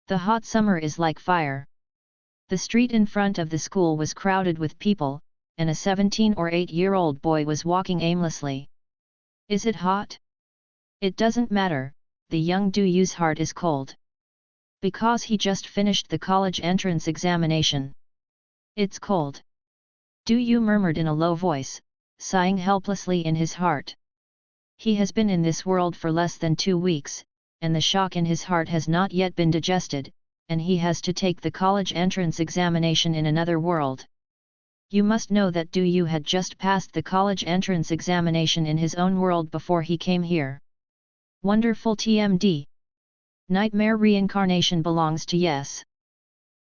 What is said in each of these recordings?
The hot summer is like fire. The street in front of the school was crowded with people, and a 17 or 8-year-old boy was walking aimlessly. Is it hot? It doesn't matter, the young Du Yu's heart is cold. Because he just finished the college entrance examination. It's cold. Du Yu murmured in a low voice, sighing helplessly in his heart. He has been in this world for less than 2 weeks, and the shock in his heart has not yet been digested, and he has to take the college entrance examination in another world. You must know that Du Yu had just passed the college entrance examination in his own world before he came here. Wonderful TMD. Nightmare reincarnation belongs to yes.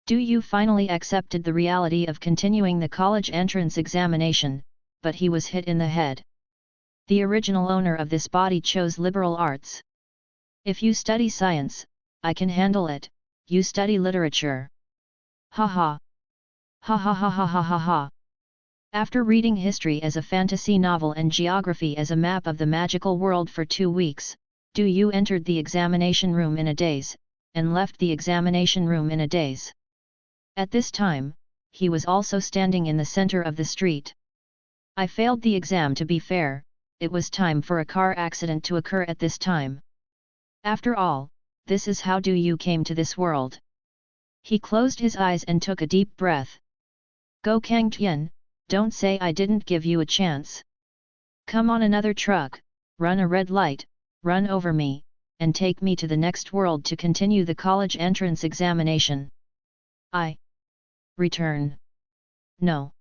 Du Yu finally accepted the reality of continuing the college entrance examination, but he was hit in the head. The original owner of this body chose liberal arts. If you study science, I can handle it, you study literature. Ha ha. Ha ha ha ha ha ha ha. After reading history as a fantasy novel and geography as a map of the magical world for 2 weeks, Du Yu entered the examination room in a daze, and left the examination room in a daze. At this time, he was also standing in the center of the street. I failed the exam. To be fair, it was time for a car accident to occur at this time. After all, this is how Du Yu came to this world. He closed his eyes and took a deep breath. Go Kang Tian, don't say I didn't give you a chance. Come on, another truck, run a red light, run over me, and take me to the next world to continue the college entrance examination. I return. No.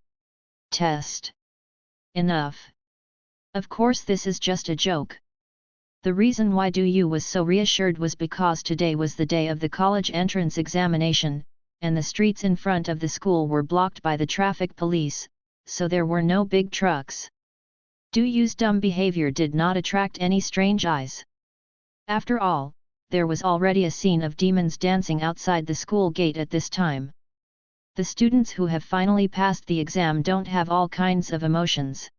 Test. Enough. Of course this is just a joke. The reason why Du Yu was so reassured was because today was the day of the college entrance examination, and the streets in front of the school were blocked by the traffic police, so there were no big trucks. Du Yu's dumb behavior did not attract any strange eyes. After all, there was already a scene of demons dancing outside the school gate at this time. The students who have finally passed the exam don't have all kinds of emotions.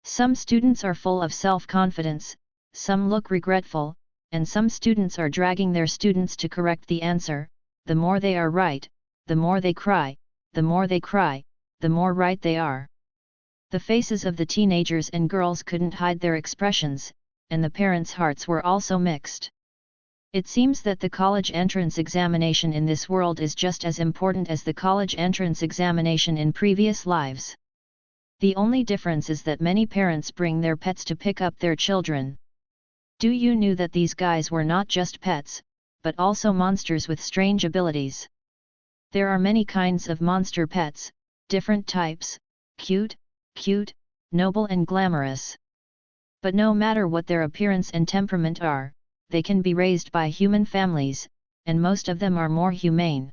Some students are full of self-confidence, some look regretful, and some students are dragging their students to correct the answer. The more they are right, the more they cry, the more they cry, the more right they are. The faces of the teenagers and girls couldn't hide their expressions, and the parents' hearts were also mixed. It seems that the college entrance examination in this world is just as important as the college entrance examination in previous lives. The only difference is that many parents bring their pets to pick up their children. Du Yu knew that these guys were not just pets, but also monsters with strange abilities. There are many kinds of monster pets, different types, cute, noble and glamorous. But no matter what their appearance and temperament are, they can be raised by human families, and most of them are more humane.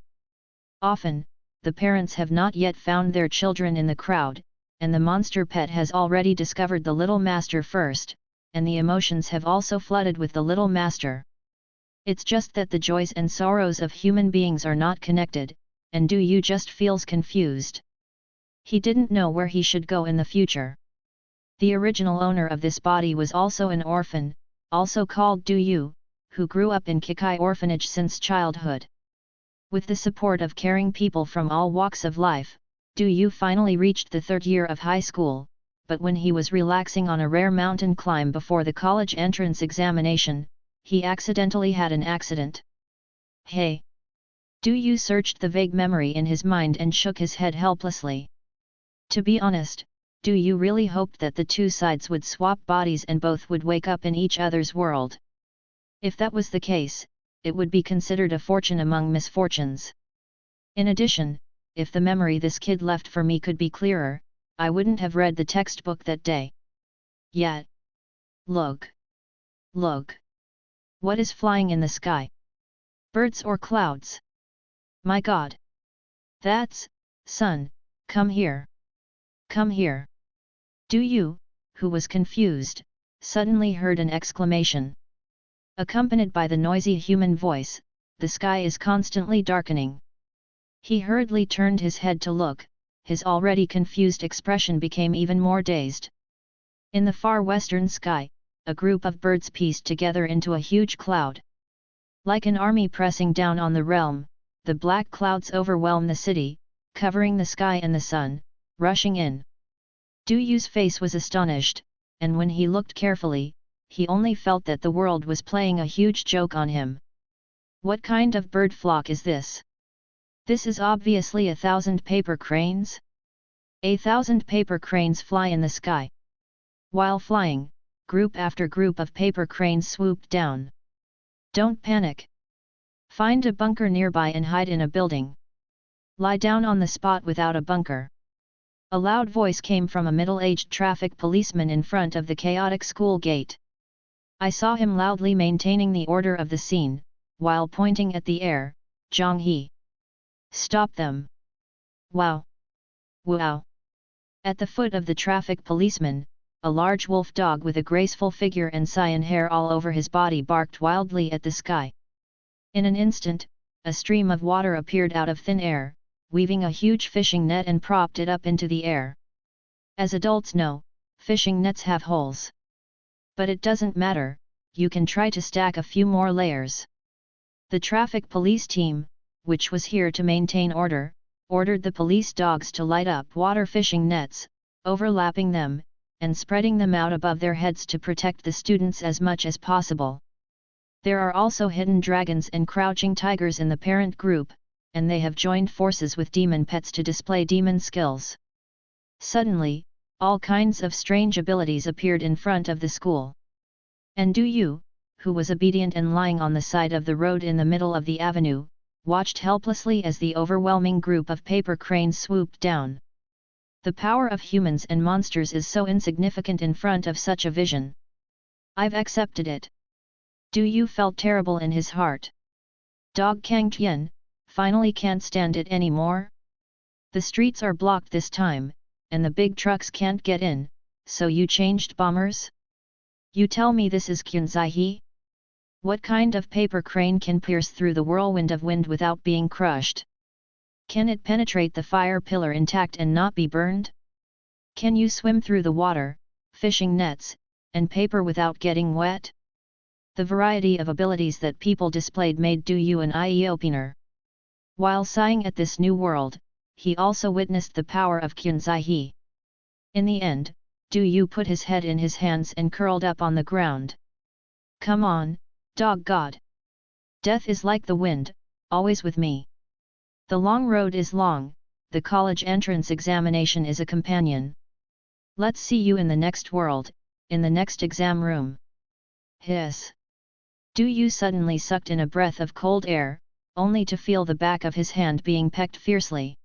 Often, the parents have not yet found their children in the crowd, and the monster pet has already discovered the little master first, and the emotions have also flooded with the little master. It's just that the joys and sorrows of human beings are not connected, and Du Yu just feels confused. He didn't know where he should go in the future. The original owner of this body was also an orphan, also called Du Yu, who grew up in Kikai orphanage since childhood. With the support of caring people from all walks of life, Du Yu finally reached the 3rd year of high school, but when he was relaxing on a rare mountain climb before the college entrance examination, he accidentally had an accident. Hey! Du Yu searched the vague memory in his mind and shook his head helplessly. To be honest, Du Yu really hoped that the two sides would swap bodies and both would wake up in each other's world. If that was the case, it would be considered a fortune among misfortunes. In addition, if the memory this kid left for me could be clearer, I wouldn't have read the textbook that day. Yet. Look! Look! What is flying in the sky? Birds or clouds? My God! That's, sun, come here! Come here! Du Yu, who was confused, suddenly heard an exclamation. Accompanied by the noisy human voice, the sky is constantly darkening. He hurriedly turned his head to look, his already confused expression became even more dazed. In the far western sky, a group of birds pieced together into a huge cloud. Like an army pressing down on the realm, the black clouds overwhelm the city, covering the sky and the sun, rushing in. Du Yu's face was astonished, and when he looked carefully, he only felt that the world was playing a huge joke on him. What kind of bird flock is this? This is obviously 1,000 paper cranes. 1,000 paper cranes fly in the sky. While flying, group after group of paper cranes swooped down. Don't panic. Find a bunker nearby and hide in a building. Lie down on the spot without a bunker. A loud voice came from a middle-aged traffic policeman in front of the chaotic school gate. I saw him loudly maintaining the order of the scene, while pointing at the air. Zhang He. Stop them. Wow. Wow. At the foot of the traffic policeman, a large wolf dog with a graceful figure and cyan hair all over his body barked wildly at the sky. In an instant, a stream of water appeared out of thin air, weaving a huge fishing net and propped it up into the air. As adults know, fishing nets have holes. But it doesn't matter, you can try to stack a few more layers. The traffic police team, which was here to maintain order, ordered the police dogs to light up water fishing nets, overlapping them, and spreading them out above their heads to protect the students as much as possible. There are also hidden dragons and crouching tigers in the parent group, and they have joined forces with demon pets to display demon skills. Suddenly, all kinds of strange abilities appeared in front of the school. And Du Yu, who was obedient and lying on the side of the road in the middle of the avenue, watched helplessly as the overwhelming group of paper cranes swooped down. The power of humans and monsters is so insignificant in front of such a vision. I've accepted it. Du Yu felt terrible in his heart. Dog Kang Tian, finally can't stand it anymore? The streets are blocked this time, and the big trucks can't get in, so you changed bombers? You tell me this is Qinzai? What kind of paper crane can pierce through the whirlwind of wind without being crushed? Can it penetrate the fire pillar intact and not be burned? Can you swim through the water, fishing nets, and paper without getting wet? The variety of abilities that people displayed made Du Yu an eye-opener. While sighing at this new world, he also witnessed the power of Qinzai. In the end, Du Yu put his head in his hands and curled up on the ground. Come on, dog god. Death is like the wind, always with me. The long road is long, the college entrance examination is a companion. Let's see you in the next world, in the next exam room. Hiss. Du Yu suddenly sucked in a breath of cold air, only to feel the back of his hand being pecked fiercely.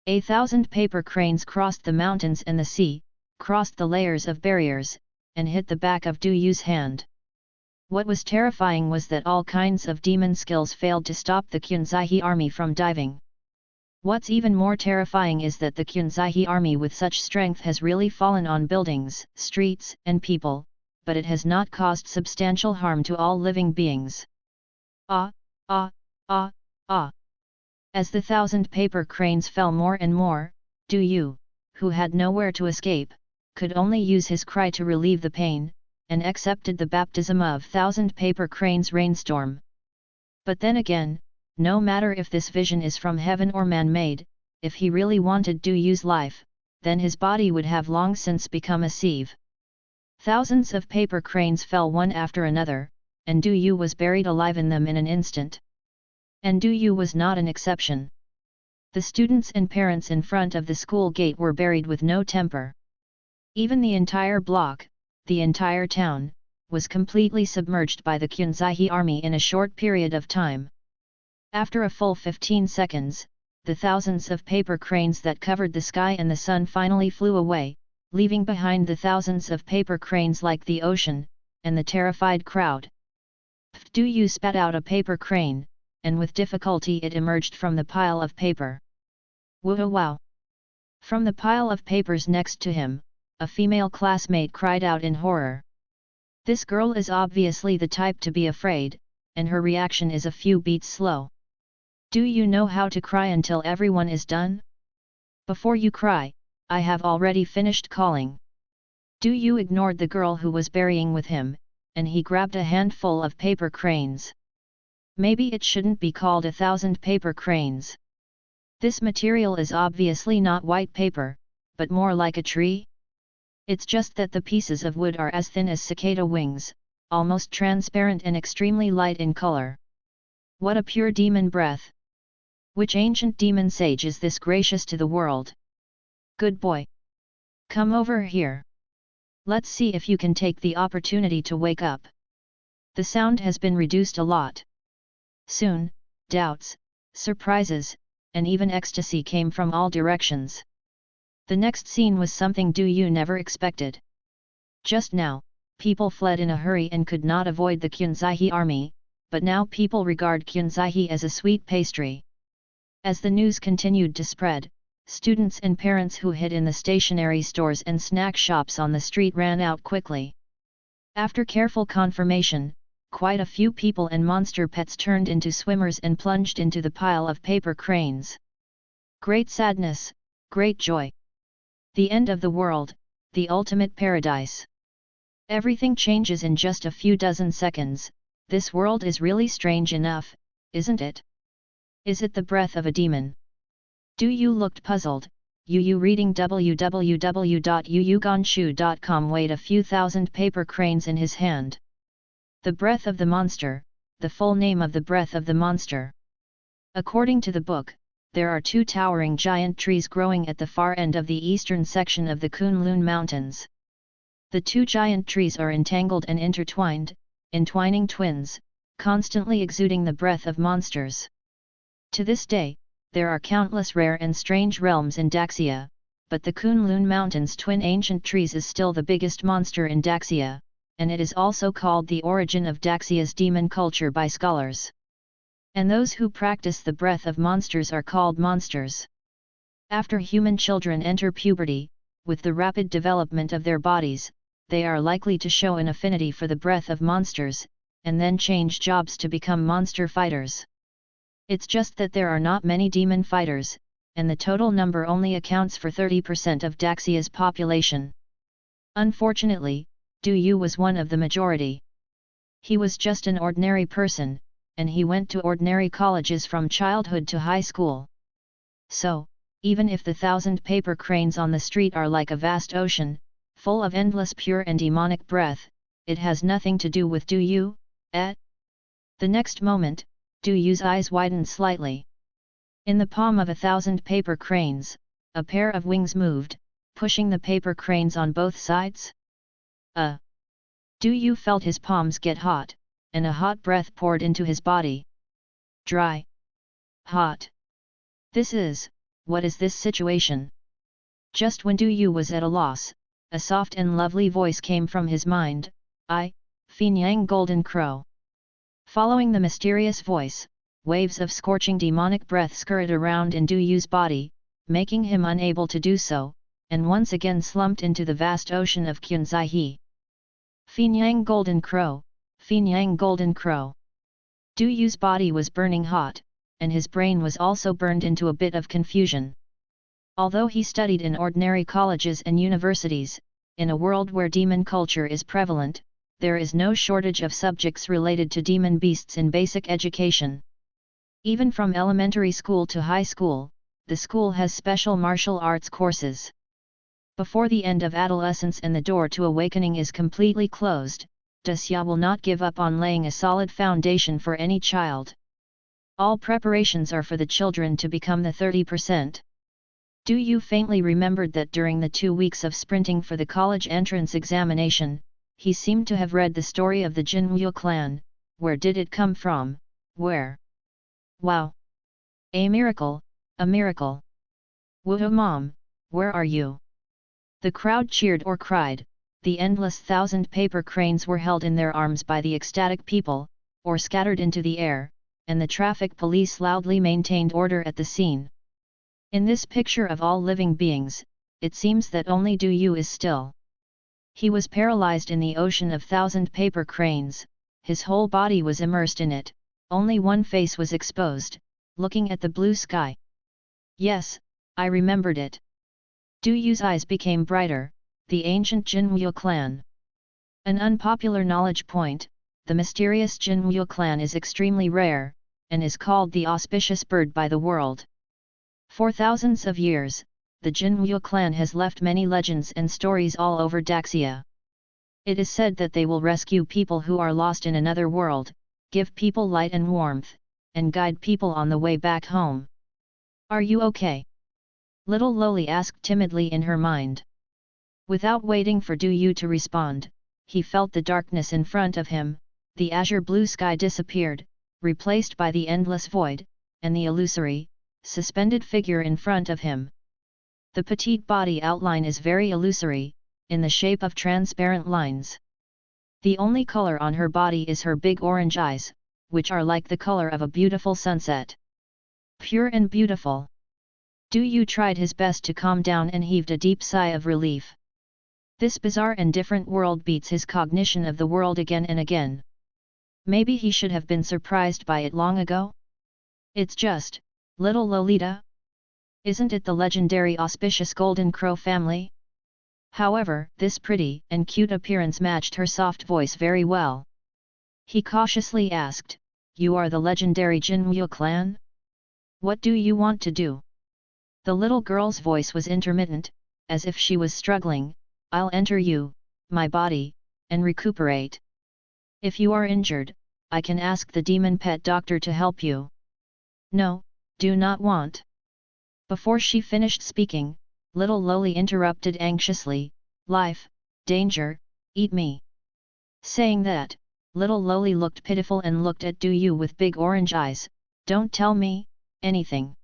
1,000 paper cranes crossed the mountains and the sea, crossed the layers of barriers, and hit the back of Du Yu's hand. What was terrifying was that all kinds of demon skills failed to stop the Qinzai army from diving. What's even more terrifying is that the Qinzai army with such strength has really fallen on buildings, streets, and people, but it has not caused substantial harm to all living beings. Ah, ah, ah, ah. As the 1,000 paper cranes fell more and more, Du Yu, who had nowhere to escape, could only use his cry to relieve the pain, and accepted the baptism of 1,000 paper cranes rainstorm. But then again, no matter if this vision is from heaven or man-made, if he really wanted Du Yu's life, then his body would have long since become a sieve. Thousands of paper cranes fell one after another, and Du Yu was buried alive in them in an instant. And Du Yu was not an exception. The students and parents in front of the school gate were buried with no temper. Even the entire block, the entire town, was completely submerged by the Qinzai army in a short period of time. After a full 15 seconds, the thousands of paper cranes that covered the sky and the sun finally flew away, leaving behind the thousands of paper cranes like the ocean, and the terrified crowd. Du Yu spat out a paper crane, and with difficulty it emerged from the pile of paper. Whoa wow! From the pile of papers next to him, a female classmate cried out in horror. This girl is obviously the type to be afraid, and her reaction is a few beats slow. Do you know how to cry until everyone is done? Before you cry, I have already finished calling. Du Yu ignored the girl who was burying with him, and he grabbed a handful of paper cranes. Maybe it shouldn't be called 1,000 paper cranes. This material is obviously not white paper, but more like a tree. It's just that the pieces of wood are as thin as cicada wings, almost transparent and extremely light in color. What a pure demon breath! Which ancient demon sage is this gracious to the world? Good boy. Come over here. Let's see if you can take the opportunity to wake up. The sound has been reduced a lot. Soon, doubts, surprises, and even ecstasy came from all directions. The next scene was something Du Yu never expected. Just now, people fled in a hurry and could not avoid the Qunzaihe army, but now people regard Qunzaihe as a sweet pastry. As the news continued to spread, students and parents who hid in the stationery stores and snack shops on the street ran out quickly. After careful confirmation, quite a few people and monster pets turned into swimmers and plunged into the pile of paper cranes. Great sadness, great joy. The end of the world, the ultimate paradise. Everything changes in just a few dozen seconds. This world is really strange enough, isn't it? Is it the breath of a demon? Du Yu looked puzzled. Yu reading www.yuyugonshu.com weighed a few thousand paper cranes in his hand. The breath of the monster, the full name of the breath of the monster. According to the book, there are two towering giant trees growing at the far end of the eastern section of the Kunlun Mountains. The two giant trees are entangled and intertwined, entwining twins, constantly exuding the breath of monsters. To this day, there are countless rare and strange realms in Daxia, but the Kunlun Mountains' twin ancient trees is still the biggest monster in Daxia, and it is also called the origin of Daxia's demon culture by scholars. And those who practice the breath of monsters are called monsters. After human children enter puberty, with the rapid development of their bodies, they are likely to show an affinity for the breath of monsters, and then change jobs to become monster fighters. It's just that there are not many demon fighters, and the total number only accounts for 30% of Daxia's population. Unfortunately, Du Yu was one of the majority. He was just an ordinary person, and he went to ordinary colleges from childhood to high school. So, even if the 1,000 paper cranes on the street are like a vast ocean, full of endless pure and demonic breath, it has nothing to do with Du Yu, eh? The next moment, Du Yu's eyes widened slightly. In the palm of 1,000 paper cranes, a pair of wings moved, pushing the paper cranes on both sides. Du Yu felt his palms get hot, and a hot breath poured into his body. Dry. Hot. What is this situation? Just when Du Yu was at a loss, a soft and lovely voice came from his mind, Finyang Golden Crow. Following the mysterious voice, waves of scorching demonic breath scurried around in Du Yu's body, making him unable to do so, and once again slumped into the vast ocean of Qunzaihe. Finyang Golden Crow, Finyang Golden Crow. Du Yu's body was burning hot, and his brain was also burned into a bit of confusion. Although he studied in ordinary colleges and universities, in a world where demon culture is prevalent, there is no shortage of subjects related to demon beasts in basic education. Even from elementary school to high school, the school has special martial arts courses. Before the end of adolescence and the door to awakening is completely closed, Daxia will not give up on laying a solid foundation for any child. All preparations are for the children to become the 30%. Du Yu faintly remembered that during the 2 weeks of sprinting for the college entrance examination, he seemed to have read the story of the Jinwu clan. Where did it come from? Where? Wow! A miracle, a miracle! Woohoo mom, where are you? The crowd cheered or cried, the endless 1,000 paper cranes were held in their arms by the ecstatic people, or scattered into the air, and the traffic police loudly maintained order at the scene. In this picture of all living beings, it seems that only Du Yu is still. He was paralyzed in the ocean of 1,000 paper cranes, his whole body was immersed in it, only one face was exposed, looking at the blue sky. Yes, I remembered it. Du Yu's eyes became brighter, the ancient Jinwu clan. An unpopular knowledge point, the mysterious Jinwu clan is extremely rare, and is called the auspicious bird by the world. For thousands of years, the Jinwu clan has left many legends and stories all over Daxia. It is said that they will rescue people who are lost in another world, give people light and warmth, and guide people on the way back home. Are you okay? Little Loli asked timidly in her mind. Without waiting for Du Yu to respond, he felt the darkness in front of him, the azure blue sky disappeared, replaced by the endless void, and the illusory, suspended figure in front of him. The petite body outline is very illusory, in the shape of transparent lines. The only color on her body is her big orange eyes, which are like the color of a beautiful sunset. Pure and beautiful. Du Yu tried his best to calm down and heaved a deep sigh of relief. This bizarre and different world beats his cognition of the world again and again. Maybe he should have been surprised by it long ago? It's just, little Lolita? Isn't it the legendary auspicious Golden Crow family? However, this pretty and cute appearance matched her soft voice very well. He cautiously asked, "You are the legendary Jinwu clan? What do you want to do?" The little girl's voice was intermittent, as if she was struggling. "I'll enter you, my body, and recuperate. If you are injured, I can ask the demon pet doctor to help you." "No, do not want." Before she finished speaking, little Loli interrupted anxiously, "Life, danger, eat me." Saying that, little Loli looked pitiful and looked at Du Yu with big orange eyes. "Don't tell me anything."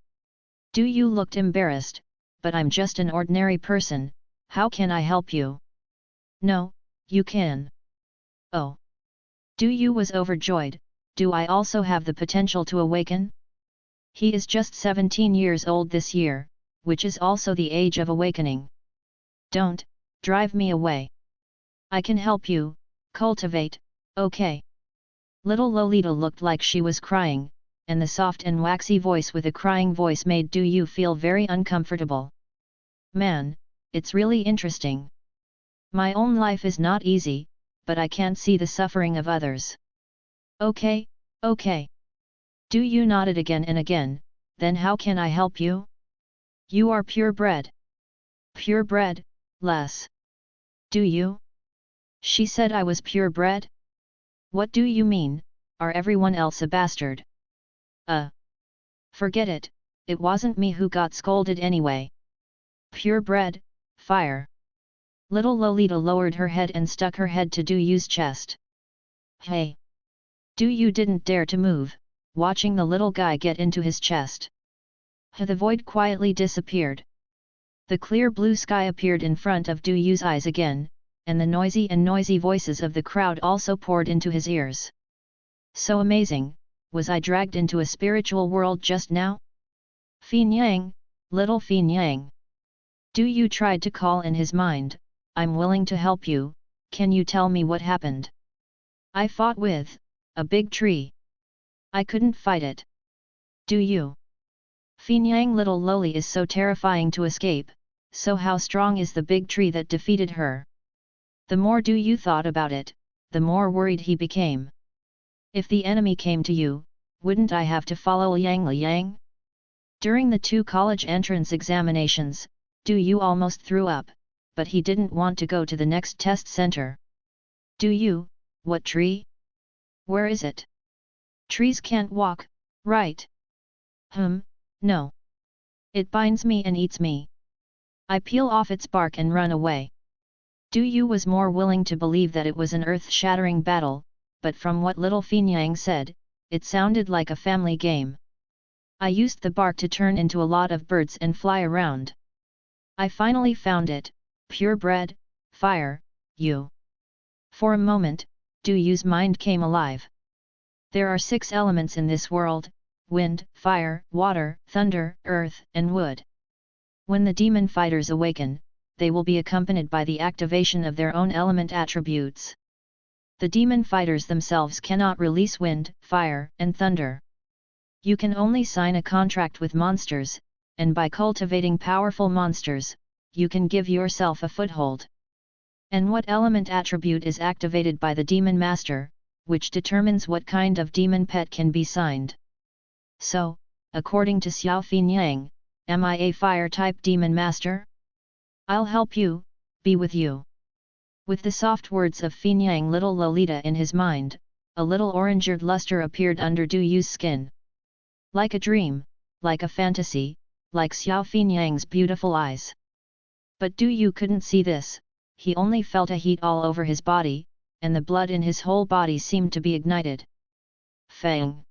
Du Yu looked embarrassed, "But I'm just an ordinary person, how can I help you?" "No, you can." "Oh." Du Yu was overjoyed. "Do I also have the potential to awaken?" He is just 17 years old this year, which is also the age of awakening. "Don't drive me away. I can help you cultivate, okay?" Little Lolita looked like she was crying, and the soft and waxy voice with a crying voice made Du Yu feel very uncomfortable. "Man, it's really interesting. My own life is not easy, but I can't see the suffering of others." "Okay, okay." Du Yu nodded again and again. "Then how can I help you?" "You are purebred." "Purebred, less. Do you?" She said I was purebred? "What do you mean, are everyone else a bastard?" Forget it, it wasn't me who got scolded anyway." "Purebred, fire." Little Lolita lowered her head and stuck her head to Du Yu's chest. "Hey!" Du Yu didn't dare to move, watching the little guy get into his chest. The void quietly disappeared. The clear blue sky appeared in front of Du Yu's eyes again, and the noisy voices of the crowd also poured into his ears. "So amazing, was I dragged into a spiritual world just now?" "Fin Yang, little Fin Yang." Du Yu tried to call in his mind, "I'm willing to help you, can you tell me what happened?" "I fought with a big tree. I couldn't fight it." "Do you?" "Fin Yang, little Loli is so terrifying to escape, so how strong is the big tree that defeated her?" The more Du Yu thought about it, the more worried he became. "If the enemy came to you, wouldn't I have to follow Liang Liang?" During the 2 college entrance examinations, Du Yu almost threw up, but he didn't want to go to the next test center. "Du Yu, what tree? Where is it? Trees can't walk, right?" No. It binds me and eats me. I peel off its bark and run away." Du Yu was more willing to believe that it was an earth-shattering battle, but from what little Fin Yang said, it sounded like a family game. "I used the bark to turn into a lot of birds and fly around. I finally found it, purebred, fire, you." For a moment, Du Yu's mind came alive. There are 6 elements in this world: wind, fire, water, thunder, earth, and wood. When the demon fighters awaken, they will be accompanied by the activation of their own element attributes. The demon fighters themselves cannot release wind, fire, and thunder. You can only sign a contract with monsters, and by cultivating powerful monsters, you can give yourself a foothold. And what element attribute is activated by the demon master, which determines what kind of demon pet can be signed. So, according to Xiao Finyang, am I a fire-type demon master? I'll help you, be with you. With the soft words of Finyang little Lolita in his mind, a little orange-eared luster appeared under Du Yu's skin. Like a dream, like a fantasy, like Xiao Finyang's beautiful eyes. But Du Yu couldn't see this, he only felt a heat all over his body, and the blood in his whole body seemed to be ignited. Fang!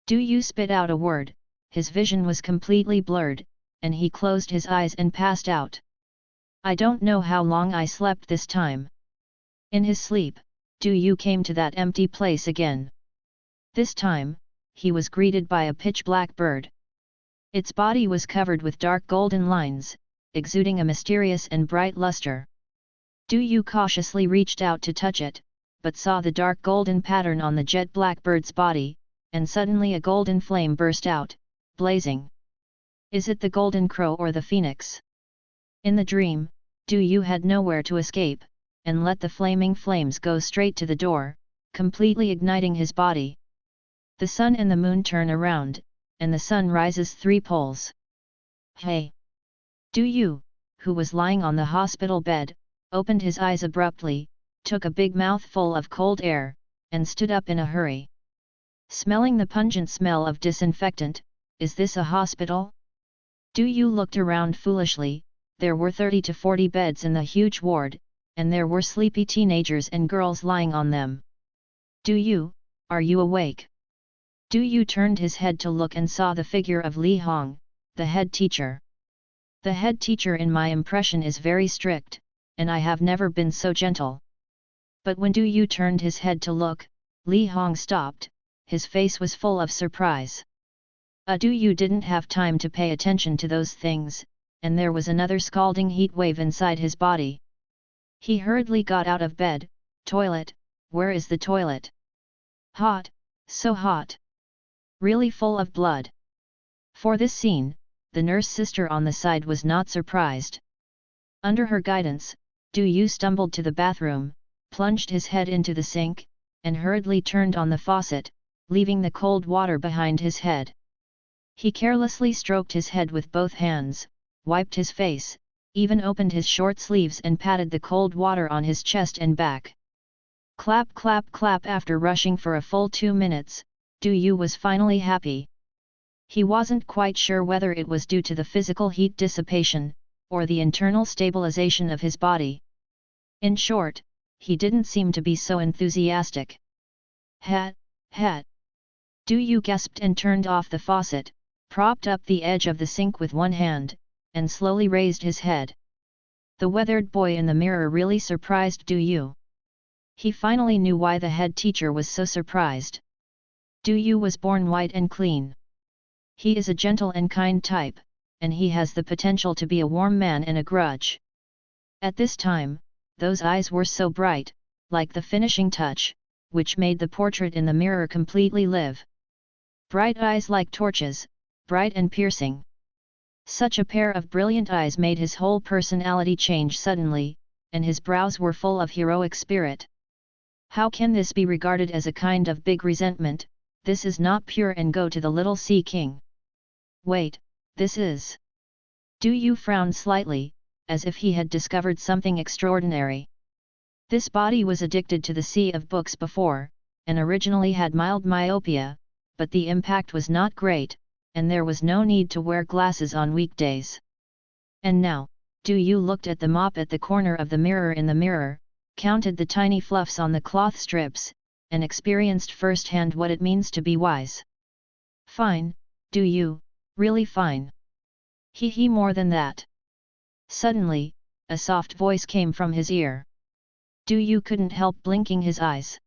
Du Yu spit out a word, his vision was completely blurred, and he closed his eyes and passed out. I don't know how long I slept this time. In his sleep, Du Yu came to that empty place again. This time, he was greeted by a pitch-black bird. Its body was covered with dark golden lines, exuding a mysterious and bright luster. Du Yu cautiously reached out to touch it, but saw the dark golden pattern on the jet-black bird's body, and suddenly a golden flame burst out, blazing. Is it the golden crow or the phoenix? In the dream, Du Yu had nowhere to escape, and let the flaming flames go straight to the door, completely igniting his body. The sun and the moon turn around, and the sun rises 3 poles. Hey! Du Yu, who was lying on the hospital bed, opened his eyes abruptly, took a big mouthful of cold air, and stood up in a hurry. Smelling the pungent smell of disinfectant, is this a hospital? Du Yu looked around foolishly. There were 30 to 40 beds in the huge ward, and there were sleepy teenagers and girls lying on them. Du Yu, are you awake? Du Yu turned his head to look and saw the figure of Li Hong, the head teacher. The head teacher in my impression is very strict, and I have never been so gentle. But when Du Yu turned his head to look, Li Hong stopped, his face was full of surprise. Du Yu didn't have time to pay attention to those things, and there was another scalding heat wave inside his body. He hurriedly got out of bed. Toilet, where is the toilet? Hot, so hot. Really full of blood. For this scene, the nurse sister on the side was not surprised. Under her guidance, Du Yu stumbled to the bathroom, plunged his head into the sink, and hurriedly turned on the faucet, leaving the cold water behind his head. He carelessly stroked his head with both hands, wiped his face, even opened his short sleeves and patted the cold water on his chest and back. Clap clap clap. After rushing for a full 2 minutes, Du Yu was finally happy. He wasn't quite sure whether it was due to the physical heat dissipation, or the internal stabilization of his body. In short, he didn't seem to be so enthusiastic. Hat. Du Yu gasped and turned off the faucet, propped up the edge of the sink with one hand, and slowly raised his head. The weathered boy in the mirror really surprised Du Yu. He finally knew why the head teacher was so surprised. Du Yu was born white and clean. He is a gentle and kind type, and he has the potential to be a warm man and a grudge. At this time, those eyes were so bright, like the finishing touch, which made the portrait in the mirror completely live. Bright eyes like torches, bright and piercing. Such a pair of brilliant eyes made his whole personality change suddenly, and his brows were full of heroic spirit. How can this be regarded as a kind of big resentment? This is not pure and go to the little Sea King. Wait, this is... Du Yu frowned slightly, as if he had discovered something extraordinary. This body was addicted to the sea of books before, and originally had mild myopia, but the impact was not great, and there was no need to wear glasses on weekdays. And now, Du Yu looked at the mop at the corner of the mirror in the mirror, counted the tiny fluffs on the cloth strips, and experienced firsthand what it means to be wise. Fine, Du Yu, really fine. He more than that. Suddenly, a soft voice came from his ear. Du Yu couldn't help blinking his eyes.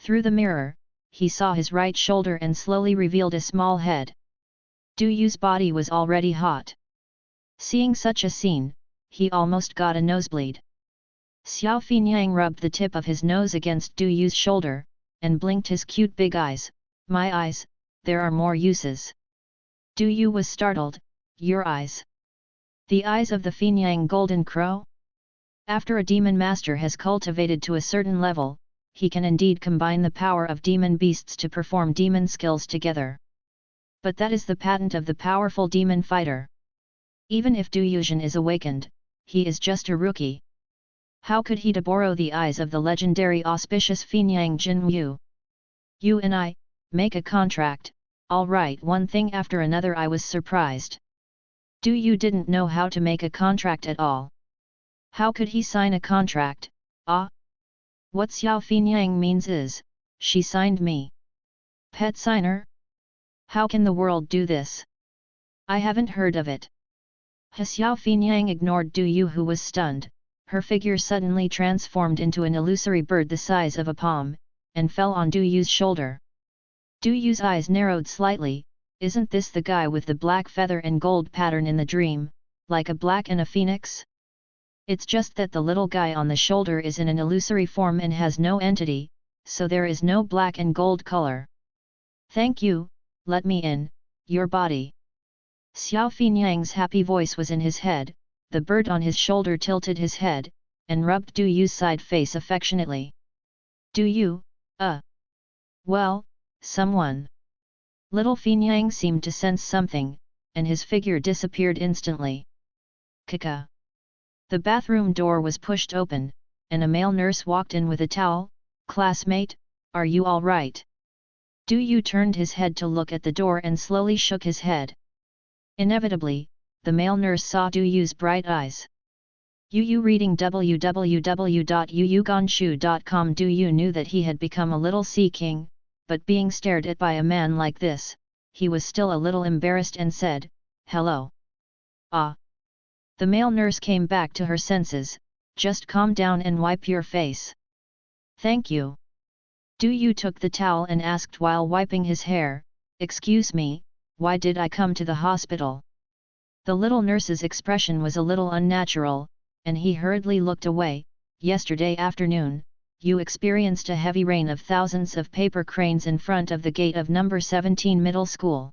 Through the mirror, he saw his right shoulder and slowly revealed a small head. Du Yu's body was already hot. Seeing such a scene, he almost got a nosebleed. Xiao Finyang rubbed the tip of his nose against Du Yu's shoulder, and blinked his cute big eyes. My eyes, there are more uses. Du Yu was startled. Your eyes? The eyes of the Finyang golden crow? After a demon master has cultivated to a certain level, he can indeed combine the power of demon beasts to perform demon skills together. But that is the patent of the powerful demon fighter. Even if Du Yuzhen is awakened, he is just a rookie. How could he borrow the eyes of the legendary auspicious Finyang Jinwu? You and I, make a contract. All right. One thing after another. I was surprised. Du Yu didn't know how to make a contract at all. How could he sign a contract? Ah? What Xiao Finyang means is, she signed me. Pet signer? How can the world do this? I haven't heard of it. Xiao Finyang ignored Du Yu, who was stunned. Her figure suddenly transformed into an illusory bird the size of a palm, and fell on Du Yu's shoulder. Du Yu's eyes narrowed slightly. Isn't this the guy with the black feather and gold pattern in the dream, like a black and a phoenix? It's just that the little guy on the shoulder is in an illusory form and has no entity, so there is no black and gold color. Thank you, let me in, your body. Xiao Finyang's happy voice was in his head. The bird on his shoulder tilted his head, and rubbed Du Yu's side face affectionately. Du Yu, well, someone. Little Finyang seemed to sense something, and his figure disappeared instantly. Kaka. The bathroom door was pushed open, and a male nurse walked in with a towel. Classmate, are you all right? Du Yu turned his head to look at the door and slowly shook his head. Inevitably, the male nurse saw Du Yu's bright eyes. Yu reading www.yuyuganshu.com. Du Yu knew that he had become a little sea king, but being stared at by a man like this, he was still a little embarrassed and said, "Hello." Ah. The male nurse came back to her senses. Just calm down and wipe your face. Thank you. Du Yu took the towel and asked while wiping his hair, "Excuse me, why did I come to the hospital?" The little nurse's expression was a little unnatural, and he hurriedly looked away. Yesterday afternoon, you experienced a heavy rain of thousands of paper cranes in front of the gate of number 17 middle school.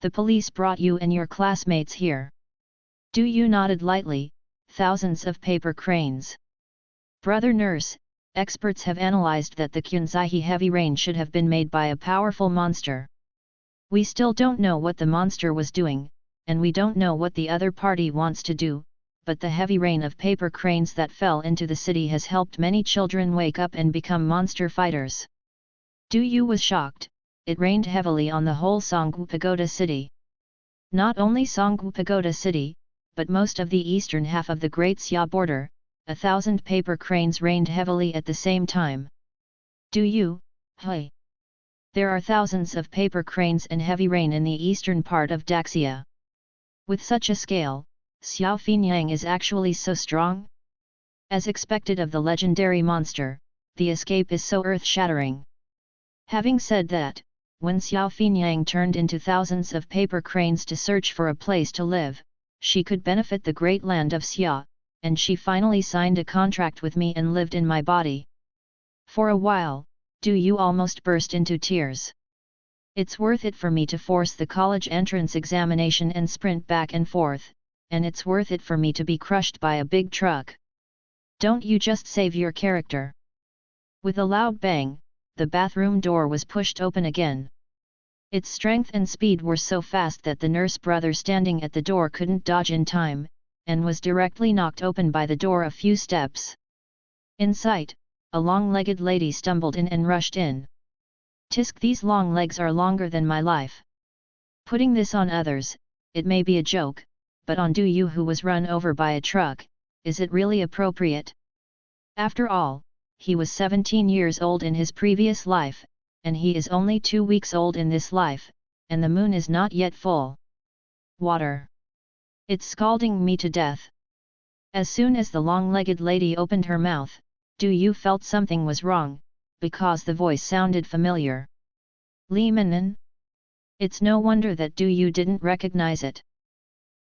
The police brought you and your classmates here. Du Yu nodded lightly. Thousands of paper cranes. Brother nurse, experts have analyzed that the Kunzai heavy rain should have been made by a powerful monster. We still don't know what the monster was doing, and we don't know what the other party wants to do, but the heavy rain of paper cranes that fell into the city has helped many children wake up and become monster fighters. Du Yu was shocked. It rained heavily on the whole Songgu Pagoda city. Not only Songgu Pagoda city, but most of the eastern half of the Great Xia border. 1,000 paper cranes rained heavily at the same time. Du Yu, hey! There are thousands of paper cranes and heavy rain in the eastern part of Daxia. With such a scale, Xiao Finyang is actually so strong? As expected of the legendary monster, the escape is so earth-shattering. Having said that, when Xiao Finyang turned into thousands of paper cranes to search for a place to live, she could benefit the great land of Xia, and she finally signed a contract with me and lived in my body. For a while, Du Yu almost burst into tears. It's worth it for me to force the college entrance examination and sprint back and forth, and it's worth it for me to be crushed by a big truck. Don't you just save your character. With a loud bang, the bathroom door was pushed open again. Its strength and speed were so fast that the nurse brother standing at the door couldn't dodge in time, and was directly knocked open by the door a few steps. In sight, a long-legged lady stumbled in and rushed in. Tisk, these long legs are longer than my life. Putting this on others, it may be a joke, but on Du Yu, who was run over by a truck, is it really appropriate? After all, he was 17 years old in his previous life, and he is only 2 weeks old in this life, and the moon is not yet full. Water. It's scalding me to death. As soon as the long-legged lady opened her mouth, Du Yu felt something was wrong, because the voice sounded familiar. Li Minnan? It's no wonder that Du Yu didn't recognize it.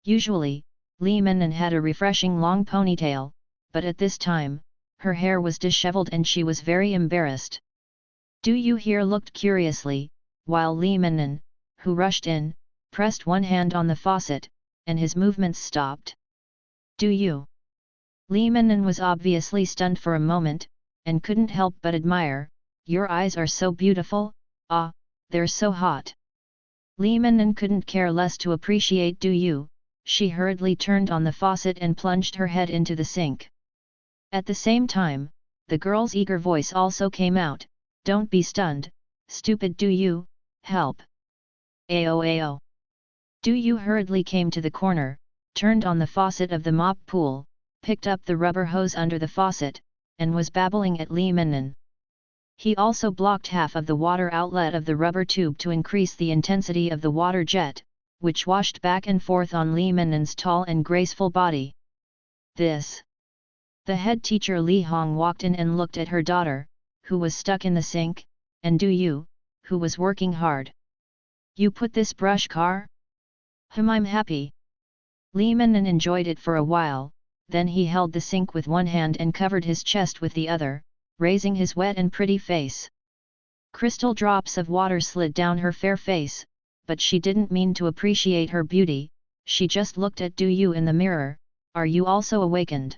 Usually, Li Minnan had a refreshing long ponytail, but at this time, her hair was disheveled and she was very embarrassed. Du Yu here looked curiously, while Li Minnan, who rushed in, pressed one hand on the faucet, and his movements stopped. Du Yu. Li Minnan was obviously stunned for a moment, and couldn't help but admire, "Your eyes are so beautiful, ah, they're so hot." Li Minnan couldn't care less to appreciate Du Yu. She hurriedly turned on the faucet and plunged her head into the sink. At the same time, the girl's eager voice also came out, "Don't be stunned, stupid Du Yu, help! Ao ao." Du Yu hurriedly came to the corner, turned on the faucet of the mop pool, picked up the rubber hose under the faucet, and was babbling at Li Minnan. He also blocked half of the water outlet of the rubber tube to increase the intensity of the water jet, which washed back and forth on Li Minnan's tall and graceful body. "This." The head teacher Li Hong walked in and looked at her daughter, who was stuck in the sink, and Du Yu, who was working hard. "You put this brush car? I'm happy." Li Minnan enjoyed it for a while, then he held the sink with one hand and covered his chest with the other, raising his wet and pretty face. Crystal drops of water slid down her fair face, but she didn't mean to appreciate her beauty, she just looked at Du Yu in the mirror. "Are you also awakened?"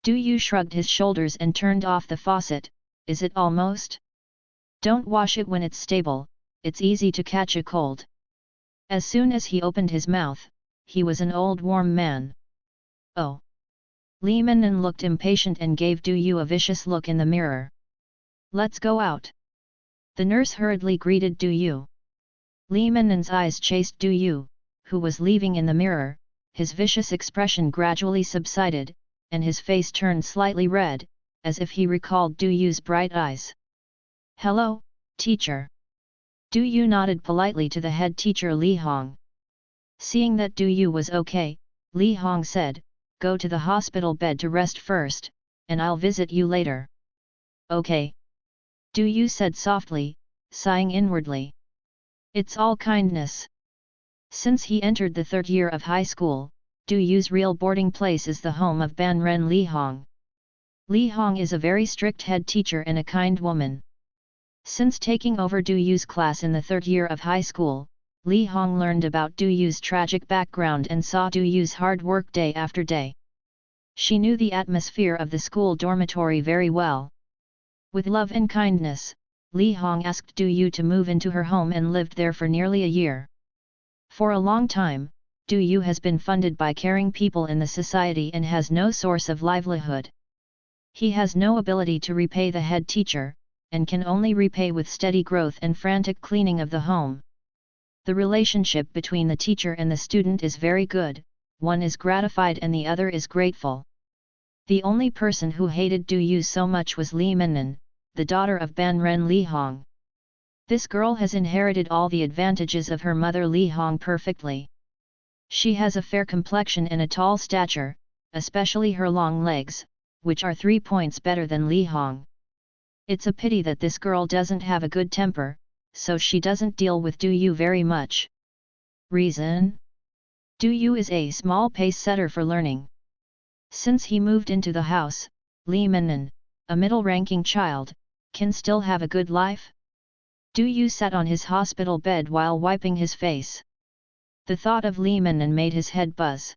Du Yu shrugged his shoulders and turned off the faucet. "Is it almost? Don't wash it when it's stable, it's easy to catch a cold." As soon as he opened his mouth, he was an old warm man. "Oh!" Li Minnan looked impatient and gave Du Yu a vicious look in the mirror. "Let's go out." The nurse hurriedly greeted Du Yu. Li Minnan's eyes chased Du Yu, who was leaving in the mirror. His vicious expression gradually subsided, and his face turned slightly red, as if he recalled Du Yu's bright eyes. "Hello, teacher." Du Yu nodded politely to the head teacher Li Hong. Seeing that Du Yu was okay, Li Hong said, "Go to the hospital bed to rest first, and I'll visit you later." "Okay." Du Yu said softly, sighing inwardly. It's all kindness. Since he entered the third year of high school, Du Yu's real boarding place is the home of Ban Ren Li Hong. Li Hong is a very strict head teacher and a kind woman. Since taking over Du Yu's class in the third year of high school, Li Hong learned about Du Yu's tragic background and saw Du Yu's hard work day after day. She knew the atmosphere of the school dormitory very well. With love and kindness, Li Hong asked Du Yu to move into her home and lived there for nearly a year. For a long time, Du Yu has been funded by caring people in the society and has no source of livelihood. He has no ability to repay the head teacher, and can only repay with steady growth and frantic cleaning of the home. The relationship between the teacher and the student is very good, one is gratified and the other is grateful. The only person who hated Du Yu so much was Li Minnan, the daughter of Ban Ren Li Hong. This girl has inherited all the advantages of her mother Li Hong perfectly. She has a fair complexion and a tall stature, especially her long legs, which are 3 points better than Li Hong. It's a pity that this girl doesn't have a good temper, so she doesn't deal with Du Yu very much. Reason? Du Yu is a small pace setter for learning. Since he moved into the house, Li Minnan, a middle-ranking child, can still have a good life? Du Yu sat on his hospital bed while wiping his face. The thought of Li Minnan made his head buzz.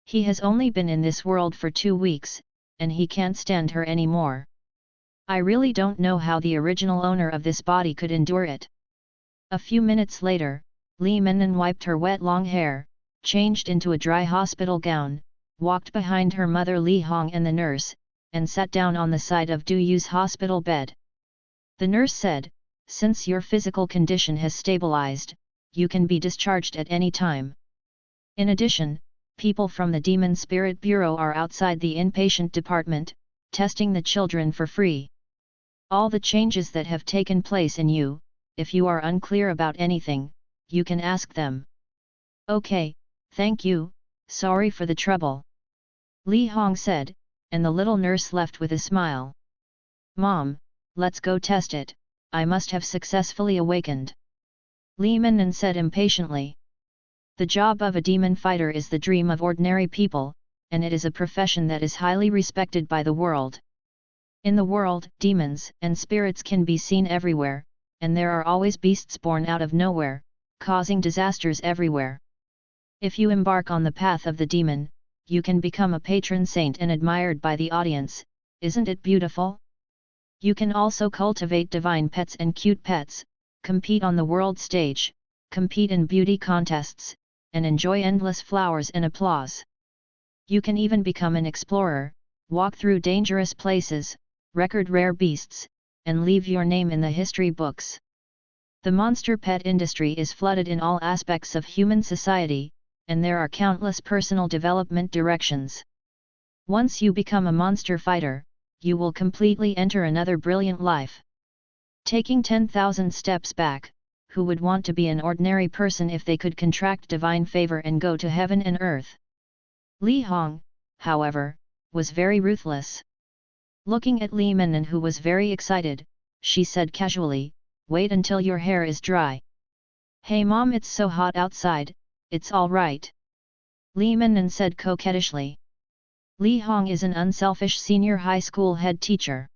He has only been in this world for 2 weeks, and he can't stand her anymore. I really don't know how the original owner of this body could endure it. A few minutes later, Li Minnan wiped her wet long hair, changed into a dry hospital gown, walked behind her mother Li Hong and the nurse, and sat down on the side of Du Yu's hospital bed. The nurse said, "Since your physical condition has stabilized, you can be discharged at any time. In addition, people from the Demon Spirit Bureau are outside the inpatient department, testing the children for free. All the changes that have taken place in you, if you are unclear about anything, you can ask them." "Okay, thank you, sorry for the trouble," Li Hong said, and the little nurse left with a smile. "Mom, let's go test it, I must have successfully awakened," Li Minnan said impatiently. The job of a demon fighter is the dream of ordinary people, and it is a profession that is highly respected by the world. In the world, demons and spirits can be seen everywhere, and there are always beasts born out of nowhere, causing disasters everywhere. If you embark on the path of the demon, you can become a patron saint and admired by the audience. Isn't it beautiful? You can also cultivate divine pets and cute pets, compete on the world stage, compete in beauty contests, and enjoy endless flowers and applause. You can even become an explorer, walk through dangerous places, record rare beasts, and leave your name in the history books. The monster pet industry is flooded in all aspects of human society, and there are countless personal development directions. Once you become a monster fighter, you will completely enter another brilliant life. Taking 10,000 steps back, who would want to be an ordinary person if they could contract divine favor and go to heaven and earth? Li Hong, however, was very ruthless. Looking at Li Menon, who was very excited, she said casually, "Wait until your hair is dry." "Hey mom, it's so hot outside, it's all right," Li Menon said coquettishly. Li Hong is an unselfish senior high school head teacher.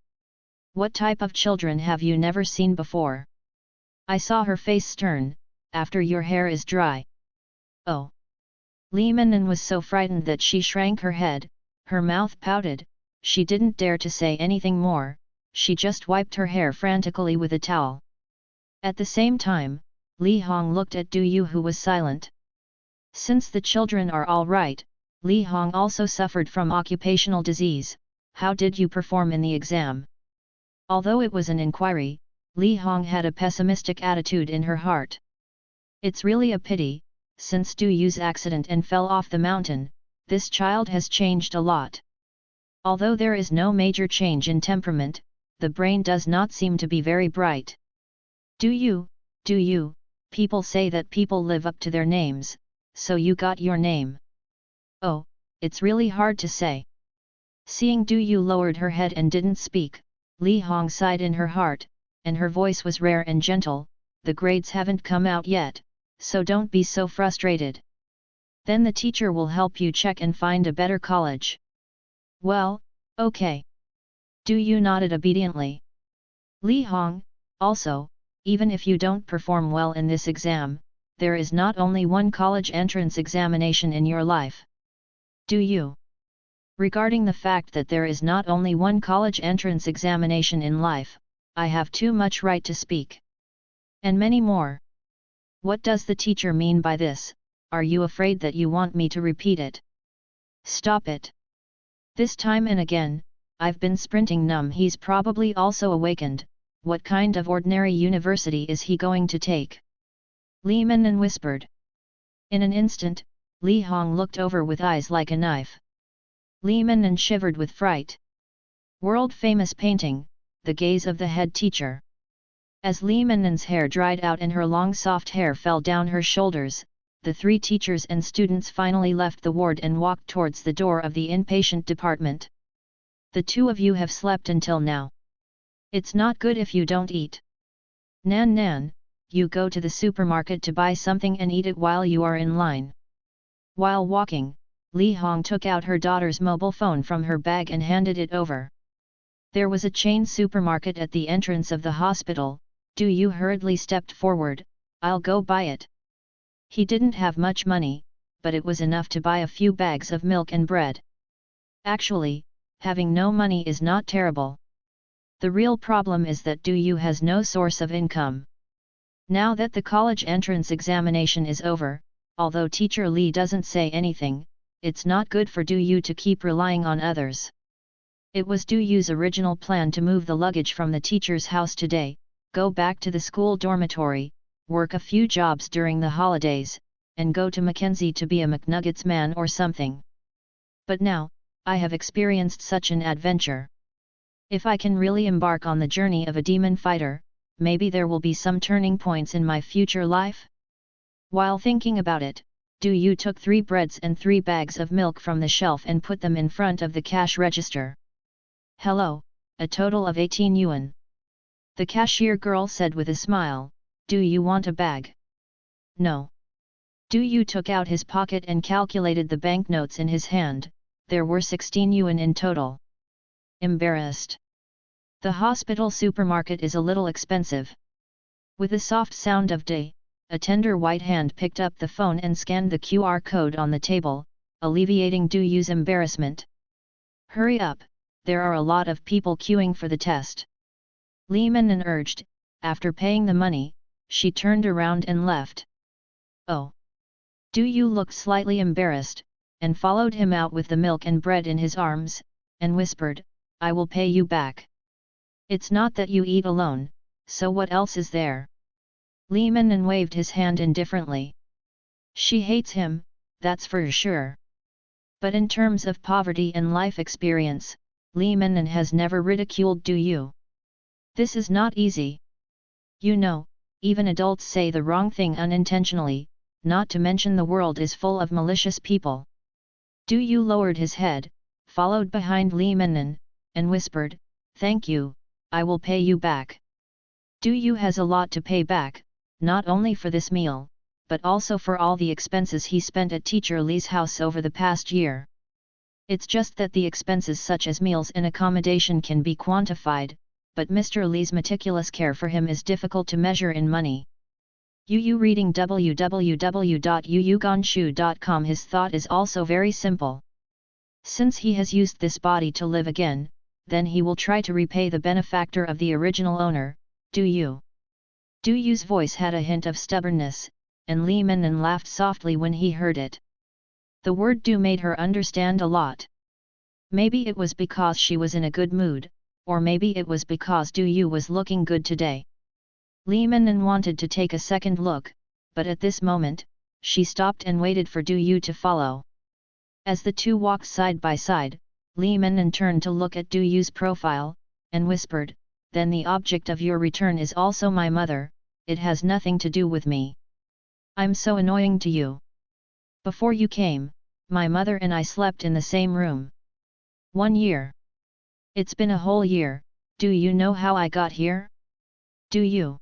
"What type of children have you never seen before?" I saw her face stern. "After your hair is dry." "Oh." Li Menon was so frightened that she shrank her head, her mouth pouted, she didn't dare to say anything more, she just wiped her hair frantically with a towel. At the same time, Li Hong looked at Du Yu, who was silent. Since the children are all right, Li Hong also suffered from occupational disease. "How did you perform in the exam?" Although it was an inquiry, Li Hong had a pessimistic attitude in her heart. "It's really a pity, since Du Yu's accident and fell off the mountain, this child has changed a lot. Although there is no major change in temperament, the brain does not seem to be very bright." Do you, people say that people live up to their names, so you got your name." "Oh, it's really hard to say." Seeing Du Yu lowered her head and didn't speak, Li Hong sighed in her heart, and her voice was rare and gentle, "The grades haven't come out yet, so don't be so frustrated. Then the teacher will help you check and find a better college." "Well, okay." Du Yu nodded obediently. Li Hong, also, even if you don't perform well in this exam, there is not only one college entrance examination in your life. Do you? Regarding the fact that there is not only one college entrance examination in life, I have too much right to speak. And many more. What does the teacher mean by this? Are you afraid that you want me to repeat it? Stop it. This time and again, I've been sprinting numb. He's probably also awakened. What kind of ordinary university is he going to take? Li Menon whispered. In an instant, Li Hong looked over with eyes like a knife. Li Menon shivered with fright. World-famous painting, The Gaze of the Head Teacher. As Li Menon's hair dried out and her long soft hair fell down her shoulders, the three teachers and students finally left the ward and walked towards the door of the inpatient department. "The two of you have slept until now. It's not good if you don't eat. Nan, you go to the supermarket to buy something and eat it while you are in line." While walking, Li Hong took out her daughter's mobile phone from her bag and handed it over. There was a chain supermarket at the entrance of the hospital. Du Yu hurriedly stepped forward. "I'll go buy it." He didn't have much money, but it was enough to buy a few bags of milk and bread. Actually, having no money is not terrible. The real problem is that Du Yu has no source of income. Now that the college entrance examination is over, although teacher Li doesn't say anything, it's not good for Du Yu to keep relying on others. It was Du Yu's original plan to move the luggage from the teacher's house today, go back to the school dormitory, work a few jobs during the holidays, and go to Mackenzie to be a McNuggets man or something. But now, I have experienced such an adventure. If I can really embark on the journey of a demon fighter, maybe there will be some turning points in my future life? While thinking about it, Du Yu took 3 breads and 3 bags of milk from the shelf and put them in front of the cash register. "Hello, a total of 18 yuan. The cashier girl said with a smile. "Do you want a bag?" "No." Du Yu took out his pocket and calculated the banknotes in his hand. There were 16 yuan in total. Embarrassed. The hospital supermarket is a little expensive. With a soft sound of day, a tender white hand picked up the phone and scanned the QR code on the table, alleviating Du Yu's embarrassment. "Hurry up, there are a lot of people queuing for the test." Li Mennan urged. After paying the money, she turned around and left. Oh! Du Yu looked slightly embarrassed, and followed him out with the milk and bread in his arms, and whispered, I will pay you back. It's not that you eat alone, so what else is there? Li Mennan waved his hand indifferently. She hates him, that's for sure. But in terms of poverty and life experience, Li Mennan has never ridiculed Du Yu. This is not easy. You know, even adults say the wrong thing unintentionally, not to mention the world is full of malicious people. Du Yu lowered his head, followed behind Li Mennan, and whispered, Thank you, I will pay you back. Du Yu has a lot to pay back, not only for this meal, but also for all the expenses he spent at Teacher Li's house over the past year. It's just that the expenses such as meals and accommodation can be quantified, but Mr. Li's meticulous care for him is difficult to measure in money. Yu reading www.yuyuganshu.com. His thought is also very simple. Since he has used this body to live again, then he will try to repay the benefactor of the original owner, Du Yu. Du Yu's voice had a hint of stubbornness, and Li Mennan laughed softly when he heard it. The word Du made her understand a lot. Maybe it was because she was in a good mood, or maybe it was because Du Yu was looking good today. Li Mennan wanted to take a second look, but at this moment, she stopped and waited for Du Yu to follow. As the two walked side by side, Li Mennan turned to look at Du Yu's profile, and whispered, Then the object of your return is also my mother, it has nothing to do with me. I'm so annoying to you. Before you came, my mother and I slept in the same room. 1 year. It's been a whole year. Do you know how I got here? Do you?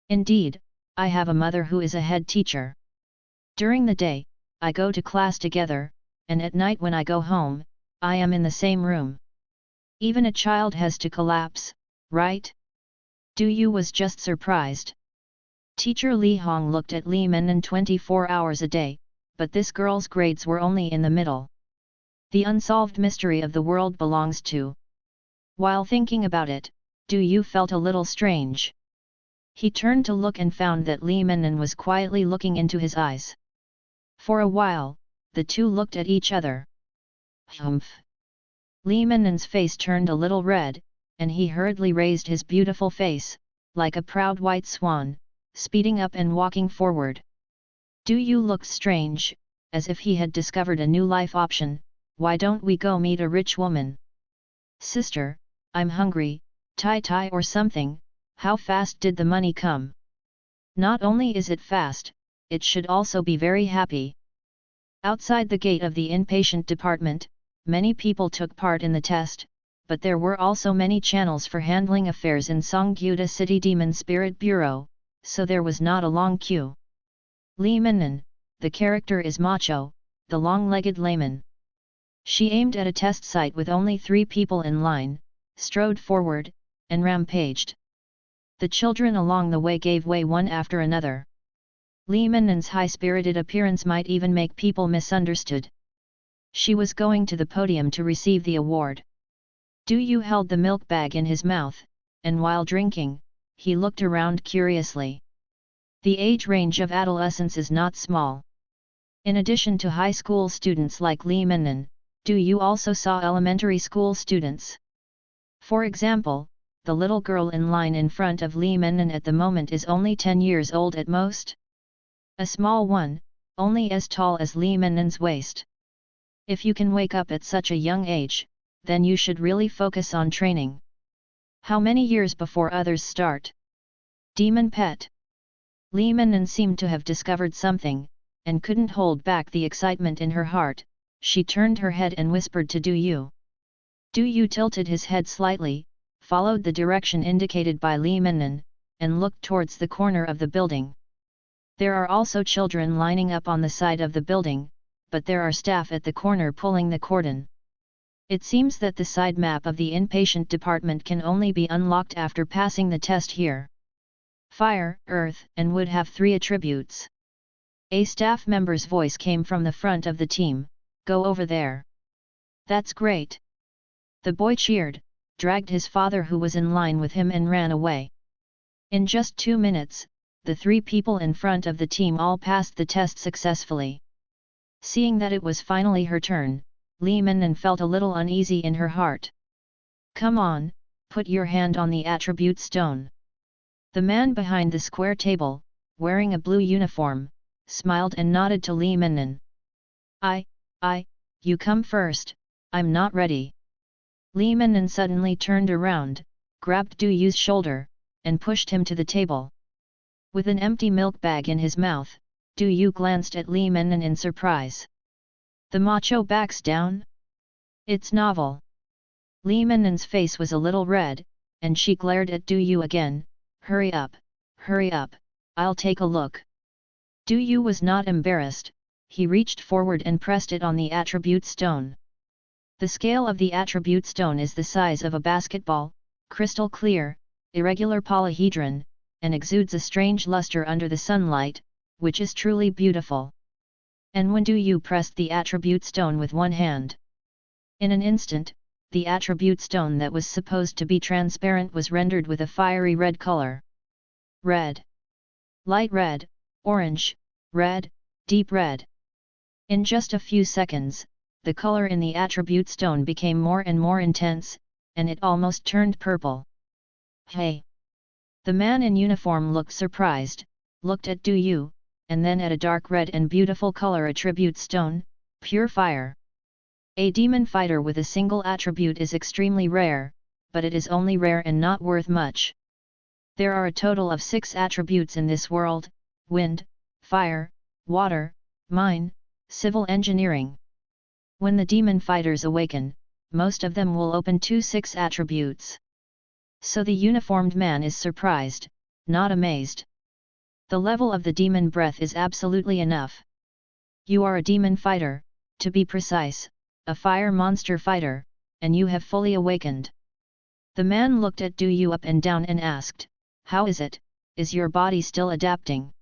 Indeed, I have a mother who is a head teacher. During the day, I go to class together, and at night when I go home, I am in the same room. Even a child has to collapse, right? Du Yu was just surprised. Teacher Li Hong looked at Li Mennan 24 hours a day, but this girl's grades were only in the middle. The unsolved mystery of the world belongs to. While thinking about it, Du Yu felt a little strange. He turned to look and found that Li Mennan was quietly looking into his eyes. For a while, the two looked at each other. Humph! Li Mennan's face turned a little red, and he hurriedly raised his beautiful face, like a proud white swan, speeding up and walking forward. Du Yu looked strange, as if he had discovered a new life option. Why don't we go meet a rich woman? Sister, I'm hungry, tai or something. How fast did the money come? Not only is it fast, it should also be very happy. Outside the gate of the inpatient department, many people took part in the test, but there were also many channels for handling affairs in Songgyuda City Demon Spirit Bureau, so there was not a long queue. Li Mennan, the character is macho, the long-legged layman. She aimed at a test site with only 3 people in line, strode forward, and rampaged. The children along the way gave way one after another. Li Mennan's high-spirited appearance might even make people misunderstood. She was going to the podium to receive the award. Du Yu held the milk bag in his mouth, and while drinking, he looked around curiously. The age range of adolescents is not small. In addition to high school students like Li Mennan, Du Yu also saw elementary school students. For example, the little girl in line in front of Li Mennan at the moment is only 10 years old at most. A small one, only as tall as Li Mennan's waist. If you can wake up at such a young age, then you should really focus on training. How many years before others start? Demon pet. Li Mennan seemed to have discovered something, and couldn't hold back the excitement in her heart. She turned her head and whispered to Du Yu. Du Yu tilted his head slightly, followed the direction indicated by Li Mennan, and looked towards the corner of the building. There are also children lining up on the side of the building, but there are staff at the corner pulling the cordon. It seems that the side map of the inpatient department can only be unlocked after passing the test here. Fire, earth, and wood have 3 attributes. A staff member's voice came from the front of the team. Go over there. That's great. The boy cheered, dragged his father who was in line with him and ran away. In just 2 minutes, the 3 people in front of the team all passed the test successfully. Seeing that it was finally her turn, Li Mennan felt a little uneasy in her heart. "Come on, put your hand on the attribute stone." The man behind the square table, wearing a blue uniform, smiled and nodded to Li Mennan. I, you come first, I'm not ready." Li Mennan suddenly turned around, grabbed Du Yu's shoulder, and pushed him to the table. With an empty milk bag in his mouth, Du Yu glanced at Li Mennan in surprise. "The macho backs down? It's novel." Li Mennan's face was a little red, and she glared at Du Yu again. Hurry up, I'll take a look." Du Yu was not embarrassed, he reached forward and pressed it on the attribute stone. The scale of the attribute stone is the size of a basketball, crystal clear, irregular polyhedron, and exudes a strange luster under the sunlight, which is truly beautiful. And when Du Yu pressed the attribute stone with one hand, in an instant, the attribute stone that was supposed to be transparent was rendered with a fiery red color. Red. Light red, orange, red, deep red. In just a few seconds, the color in the attribute stone became more and more intense, and it almost turned purple. "Hey!" The man in uniform looked surprised, looked at Du Yu, and then at a dark red and beautiful color attribute stone, pure fire. A demon fighter with a single attribute is extremely rare, but it is only rare and not worth much. There are a total of 6 attributes in this world: wind, fire, water, mine, civil engineering. When the demon fighters awaken, most of them will open 6 attributes. So the uniformed man is surprised, not amazed. The level of the demon breath is absolutely enough. You are a demon fighter, to be precise, a fire monster fighter, and you have fully awakened. The man looked at Du Yu up and down and asked, "How is it, is your body still adapting?"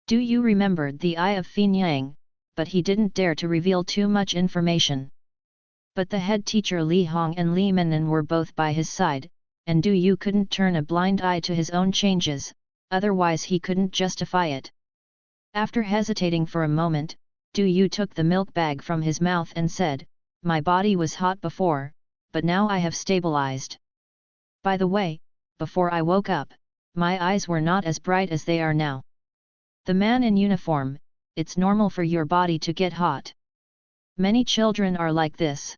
Du Yu remembered the Eye of Fin Yang, but he didn't dare to reveal too much information. But the head teacher Li Hong and Li Mennan were both by his side, and Du Yu couldn't turn a blind eye to his own changes, otherwise he couldn't justify it. After hesitating for a moment, Du Yu took the milk bag from his mouth and said, "My body was hot before, but now I have stabilized. By the way, before I woke up, my eyes were not as bright as they are now." The man in uniform, "It's normal for your body to get hot. Many children are like this.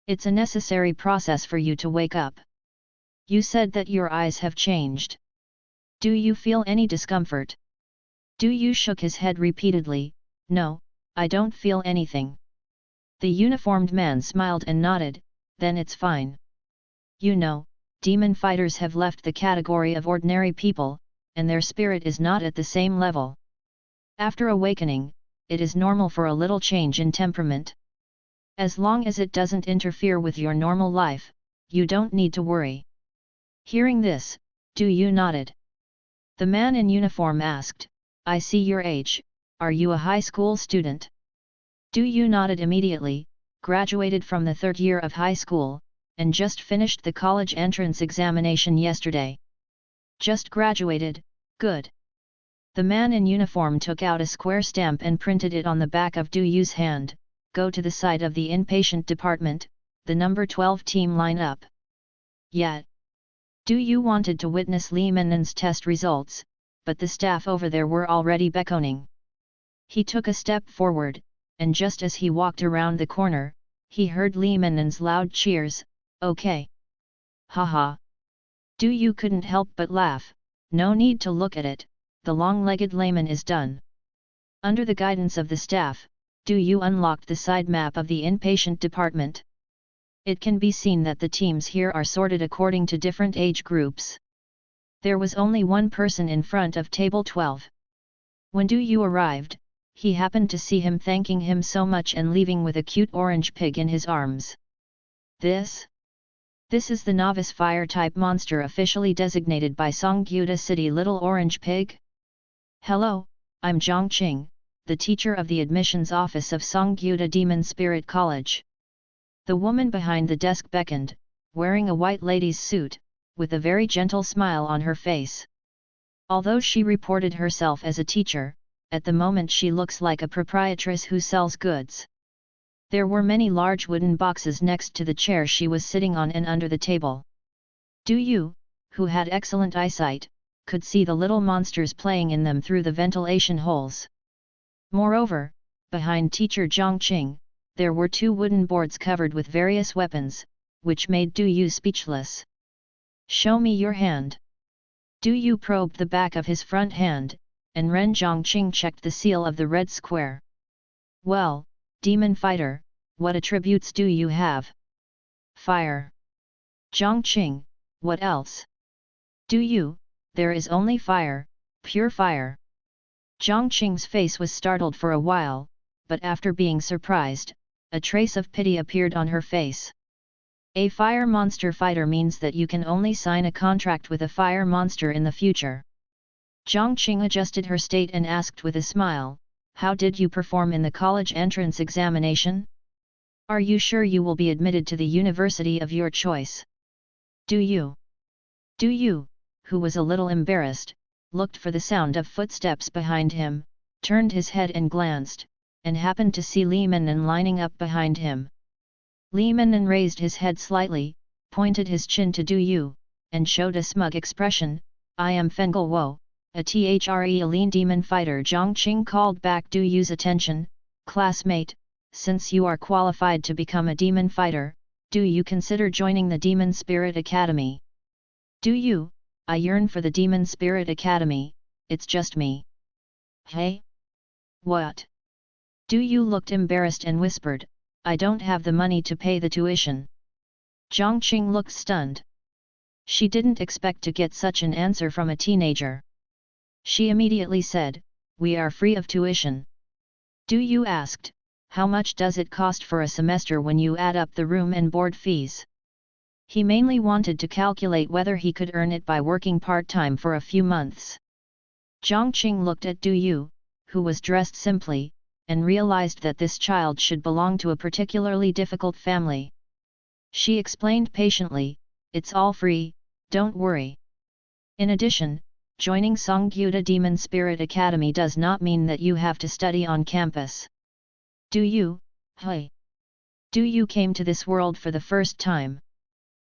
It's a necessary process for you to wake up. You said that your eyes have changed. Do you feel any discomfort?" Du Yu shook his head repeatedly. "No, I don't feel anything." The uniformed man smiled and nodded, "Then it's fine. You know, demon fighters have left the category of ordinary people, and their spirit is not at the same level. After awakening, it is normal for a little change in temperament. As long as it doesn't interfere with your normal life, you don't need to worry." Hearing this, Du Yu nodded. The man in uniform asked, "I see your age, are you a high school student?" Du Yu nodded immediately, "Graduated from the 3rd year of high school, and just finished the college entrance examination yesterday." "Just graduated, good." The man in uniform took out a square stamp and printed it on the back of Du Yu's hand. "Go to the side of the inpatient department, the number 12 team line up." Yet, Du Yu wanted to witness Li Mennan's test results, but the staff over there were already beckoning. He took a step forward, and just as he walked around the corner, he heard Li Mennan's loud cheers, "Okay! Haha!" Du Yu couldn't help but laugh. No need to look at it, the long-legged layman is done. Under the guidance of the staff, Du Yu unlocked the side map of the inpatient department. It can be seen that the teams here are sorted according to different age groups. There was only one person in front of table 12. When Du Yu arrived, he happened to see him thanking him so much and leaving with a cute orange pig in his arms. This is the novice fire-type monster officially designated by Songgyuda City Little Orange Pig? Hello, I'm Zhang Qing, the teacher of the admissions office of Songgyuda Demon Spirit College. The woman behind the desk beckoned, wearing a white lady's suit, with a very gentle smile on her face. Although she reported herself as a teacher, at the moment she looks like a proprietress who sells goods. There were many large wooden boxes next to the chair she was sitting on and under the table. Du Yu, who had excellent eyesight, could see the little monsters playing in them through the ventilation holes. Moreover, behind teacher Zhongqing, there were 2 wooden boards covered with various weapons, which made Du Yu speechless. "Show me your hand." Du Yu probed the back of his front hand, and Ren Zhongqing checked the seal of the red square. "Well, demon fighter, what attributes do you have?" "Fire." "Zhongqing, what else?" "Du Yu, there is only fire, pure fire." Zhongqing's face was startled for a while, but after being surprised, a trace of pity appeared on her face. A fire monster fighter means that you can only sign a contract with a fire monster in the future. Zhongqing adjusted her state and asked with a smile, "How did you perform in the college entrance examination? Are you sure you will be admitted to the university of your choice?" Du Yu, who was a little embarrassed, looked for the sound of footsteps behind him, turned his head and glanced, and happened to see Li Mennan lining up behind him. Li Mennan raised his head slightly, pointed his chin to Du Yu, and showed a smug expression. "I am Fengel Wo, a lean demon fighter." Zhongqing called back Du Yu's attention. "Classmate, since you are qualified to become a demon fighter, do you consider joining the Demon Spirit Academy?" "Du Yu, I yearn for the Demon Spirit Academy, it's just me." "Hey? What?" Du Yu looked embarrassed and whispered, "I don't have the money to pay the tuition." Zhongqing looked stunned. She didn't expect to get such an answer from a teenager. She immediately said, "We are free of tuition." Du Yu asked, "How much does it cost for a semester when you add up the room and board fees?" He mainly wanted to calculate whether he could earn it by working part-time for a few months. Zhongqing looked at Du Yu, who was dressed simply, and realized that this child should belong to a particularly difficult family. She explained patiently, "It's all free, don't worry." In addition, joining Songgyuda Demon Spirit Academy does not mean that you have to study on campus. Du Yu, hey. Du Yu came to this world for the first time.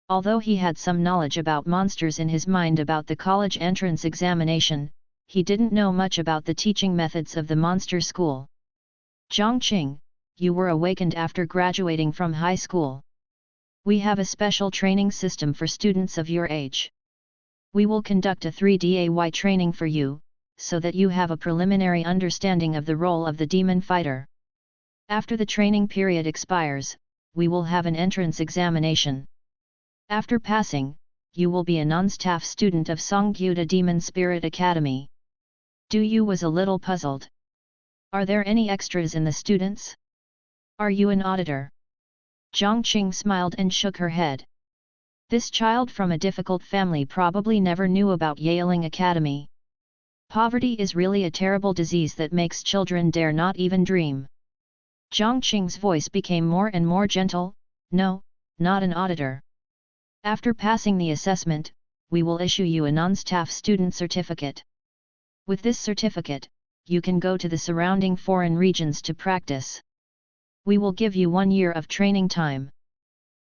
Although he had some knowledge about monsters in his mind about the college entrance examination, he didn't know much about the teaching methods of the monster school. "Zhongqing, you were awakened after graduating from high school. We have a special training system for students of your age. We will conduct a 3-day training for you, so that you have a preliminary understanding of the role of the demon fighter. After the training period expires, we will have an entrance examination. After passing, you will be a non-staff student of Songgyuda Demon Spirit Academy." Du Yu was a little puzzled. "Are there any extras in the students? Are you an auditor?" Zhongqing smiled and shook her head. This child from a difficult family probably never knew about Yaling Academy. Poverty is really a terrible disease that makes children dare not even dream. Zhongqing's voice became more and more gentle. "No, not an auditor. After passing the assessment, we will issue you a non-staff student certificate. With this certificate, you can go to the surrounding foreign regions to practice. We will give you 1 year of training time.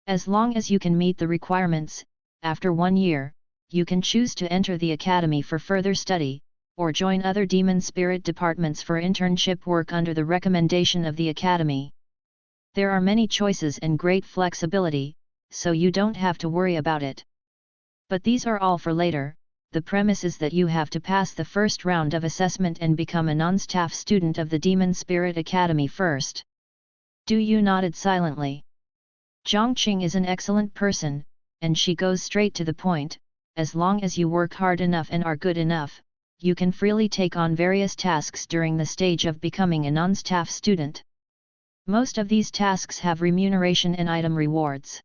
As long as you can meet the requirements, after 1 year, you can choose to enter the academy for further study, or join other demon spirit departments for internship work under the recommendation of the academy. There are many choices and great flexibility, so you don't have to worry about it. But these are all for later. The premise is that you have to pass the first round of assessment and become a non-staff student of the Demon Spirit Academy first." Du Yu nodded silently. Zhongqing is an excellent person, and she goes straight to the point. As long as you work hard enough and are good enough, you can freely take on various tasks during the stage of becoming a non-staff student. Most of these tasks have remuneration and item rewards.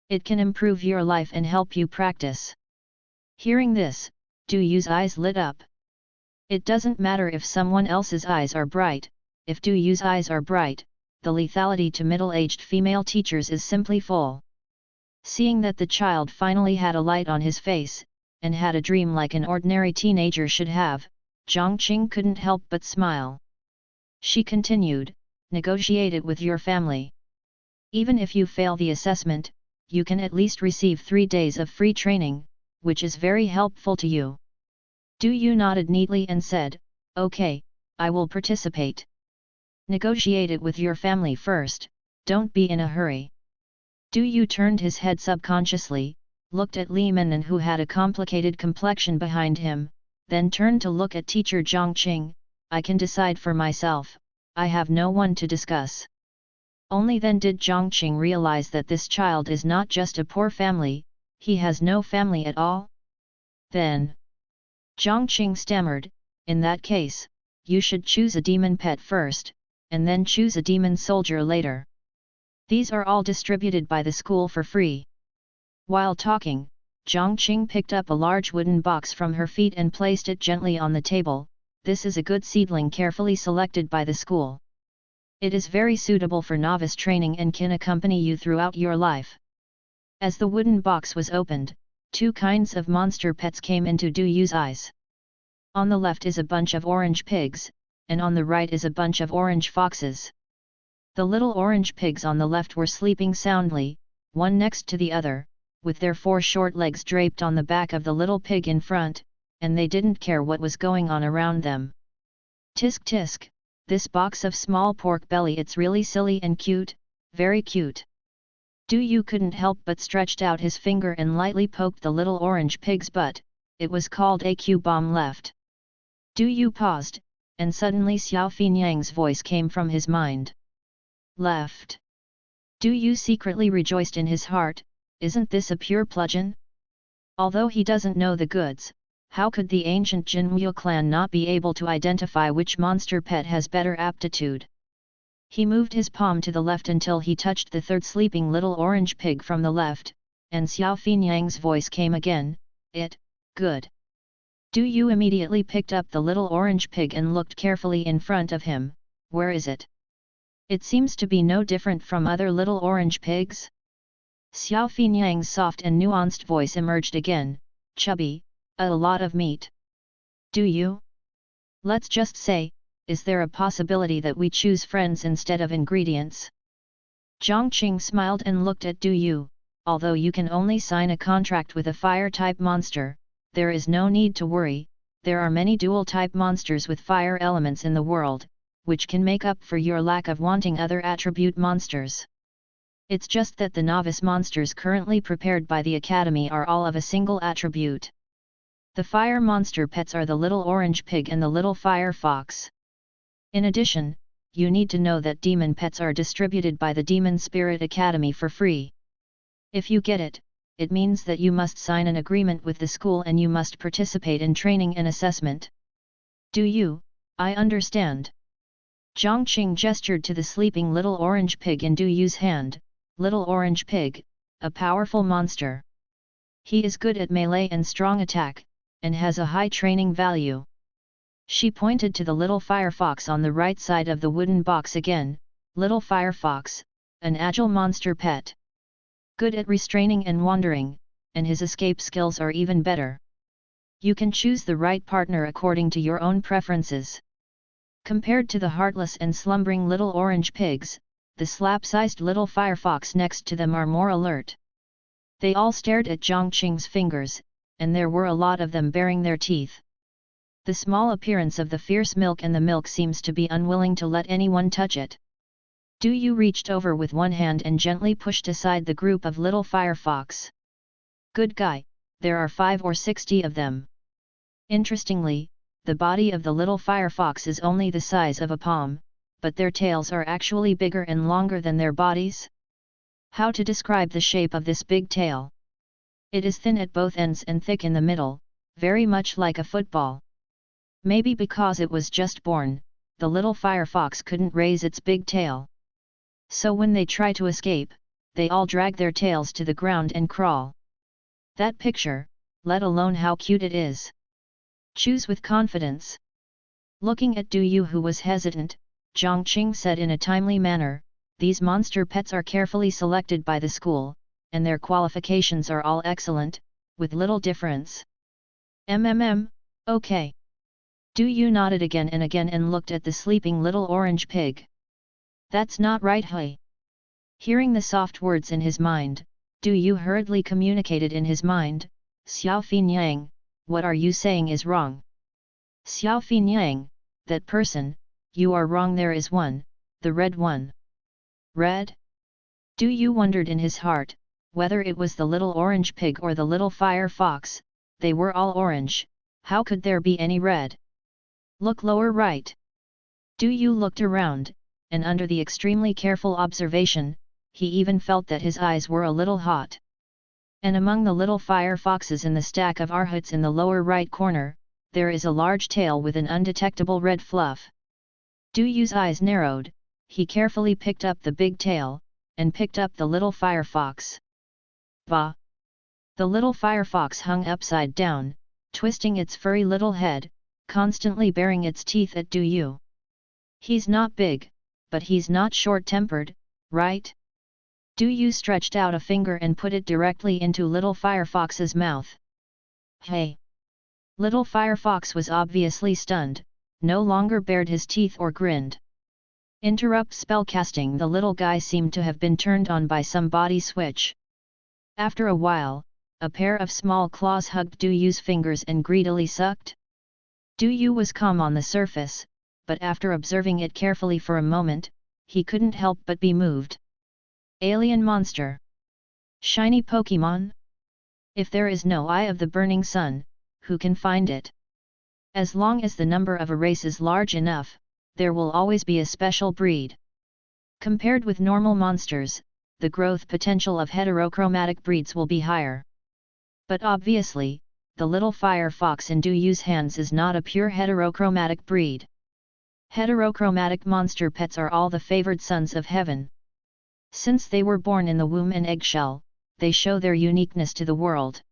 It can improve your life and help you practice. Hearing this, Du Yu's eyes lit up. It doesn't matter if someone else's eyes are bright, if Du Yu's eyes are bright, the lethality to middle-aged female teachers is simply full. Seeing that the child finally had a light on his face, and had a dream like an ordinary teenager should have, Zhongqing couldn't help but smile. She continued, negotiate it with your family. Even if you fail the assessment, you can at least receive 3 days of free training, which is very helpful to you. Du Yu nodded neatly and said, okay, I will participate. Negotiate it with your family first, don't be in a hurry. Du Yu turned his head subconsciously, looked at Li Menon who had a complicated complexion behind him, then turned to look at teacher Zhongqing. I can decide for myself, I have no one to discuss. Only then did Zhongqing realize that this child is not just a poor family, he has no family at all. Then Zhongqing stammered, in that case, you should choose a demon pet first, and then choose a demon soldier later. These are all distributed by the school for free. While talking, Zhongqing picked up a large wooden box from her feet and placed it gently on the table. This is a good seedling carefully selected by the school. It is very suitable for novice training and can accompany you throughout your life. As the wooden box was opened, 2 kinds of monster pets came into Du Yu's eyes. On the left is a bunch of orange pigs, and on the right is a bunch of orange foxes. The little orange pigs on the left were sleeping soundly, one next to the other, with their 4 short legs draped on the back of the little pig in front, and they didn't care what was going on around them. Tisk tisk, this box of small pork belly, it's really silly and cute, very cute. Du Yu couldn't help but stretched out his finger and lightly poked the little orange pig's butt. It was called a Q-bomb left. Du Yu paused, and suddenly Xiao Finyang's voice came from his mind. Left. Du Yu secretly rejoiced in his heart, isn't this a pure bludgeon? Although he doesn't know the goods, how could the ancient Jinwu clan not be able to identify which monster pet has better aptitude? He moved his palm to the left until he touched the 3rd sleeping little orange pig from the left, and Xiao Finyang's voice came again, good. Du Yu immediately picked up the little orange pig and looked carefully in front of him. Where is it? It seems to be no different from other little orange pigs. Xiao Finyang's soft and nuanced voice emerged again, chubby, a lot of meat. Du Yu? Let's just say, is there a possibility that we choose friends instead of ingredients? Zhongqing smiled and looked at Du Yu, although you can only sign a contract with a fire-type monster, there is no need to worry, there are many dual-type monsters with fire elements in the world, which can make up for your lack of wanting other attribute monsters. It's just that the novice monsters currently prepared by the Academy are all of a single attribute. The fire monster pets are the little orange pig and the little fire fox. In addition, you need to know that demon pets are distributed by the Demon Spirit Academy for free. If you get it, it means that you must sign an agreement with the school and you must participate in training and assessment. Do you? I understand. Zhongqing gestured to the sleeping little orange pig in Du Yu's hand. Little orange pig, a powerful monster. He is good at melee and strong attack, and has a high training value. She pointed to the little firefox on the right side of the wooden box again. Little firefox, an agile monster pet. Good at restraining and wandering, and his escape skills are even better. You can choose the right partner according to your own preferences. Compared to the heartless and slumbering little orange pigs, the slap-sized little firefox next to them are more alert. They all stared at Zhongqing's fingers, and there were a lot of them baring their teeth. The small appearance of the fierce milk and the milk seems to be unwilling to let anyone touch it. Du Yu reached over with one hand and gently pushed aside the group of little firefox. Good guy, there are 5 or 60 of them. Interestingly, the body of the little firefox is only the size of a palm, but their tails are actually bigger and longer than their bodies. How to describe the shape of this big tail? It is thin at both ends and thick in the middle, very much like a football. Maybe because it was just born, the little firefox couldn't raise its big tail. So when they try to escape, they all drag their tails to the ground and crawl. That picture, let alone how cute it is. Choose with confidence. Looking at Du Yu who was hesitant, Zhongqing said in a timely manner, these monster pets are carefully selected by the school, and their qualifications are all excellent, with little difference. Okay. Du Yu nodded again and looked at the sleeping little orange pig. That's not right, Hui. Hearing the soft words in his mind, Du Yu hurriedly communicated in his mind, Xiao Finyang, what are you saying is wrong? Xiao Finyang, that person, you are wrong, there is one, the red one. Red? Du Yu wondered in his heart, whether it was the little orange pig or the little fire fox, they were all orange, how could there be any red? Look lower right. Du Yu looked around, and under the extremely careful observation, he even felt that his eyes were a little hot. And among the little fire foxes in the stack of arhuts in the lower right corner, there is a large tail with an undetectable red fluff. Du Yu's eyes narrowed, he carefully picked up the big tail, and picked up the little fire fox. Bah! The little fire fox hung upside down, twisting its furry little head, constantly baring its teeth at Du Yu. He's not big, but he's not short-tempered, right? Du Yu stretched out a finger and put it directly into little Firefox's mouth. Hey! Little Firefox was obviously stunned, no longer bared his teeth or grinned. Interrupt spellcasting. The little guy seemed to have been turned on by some body switch. After a while, a pair of small claws hugged Du Yu's fingers and greedily sucked. Du Yu was calm on the surface, but after observing it carefully for a moment, he couldn't help but be moved. Alien monster. Shiny Pokemon? If there is no Eye of the Burning Sun, who can find it? As long as the number of a race is large enough, there will always be a special breed. Compared with normal monsters, the growth potential of heterochromatic breeds will be higher. But obviously, the little fire fox in Du Yu's hands is not a pure heterochromatic breed. Heterochromatic monster pets are all the favored sons of heaven. Since they were born in the womb and eggshell, they show their uniqueness to the world.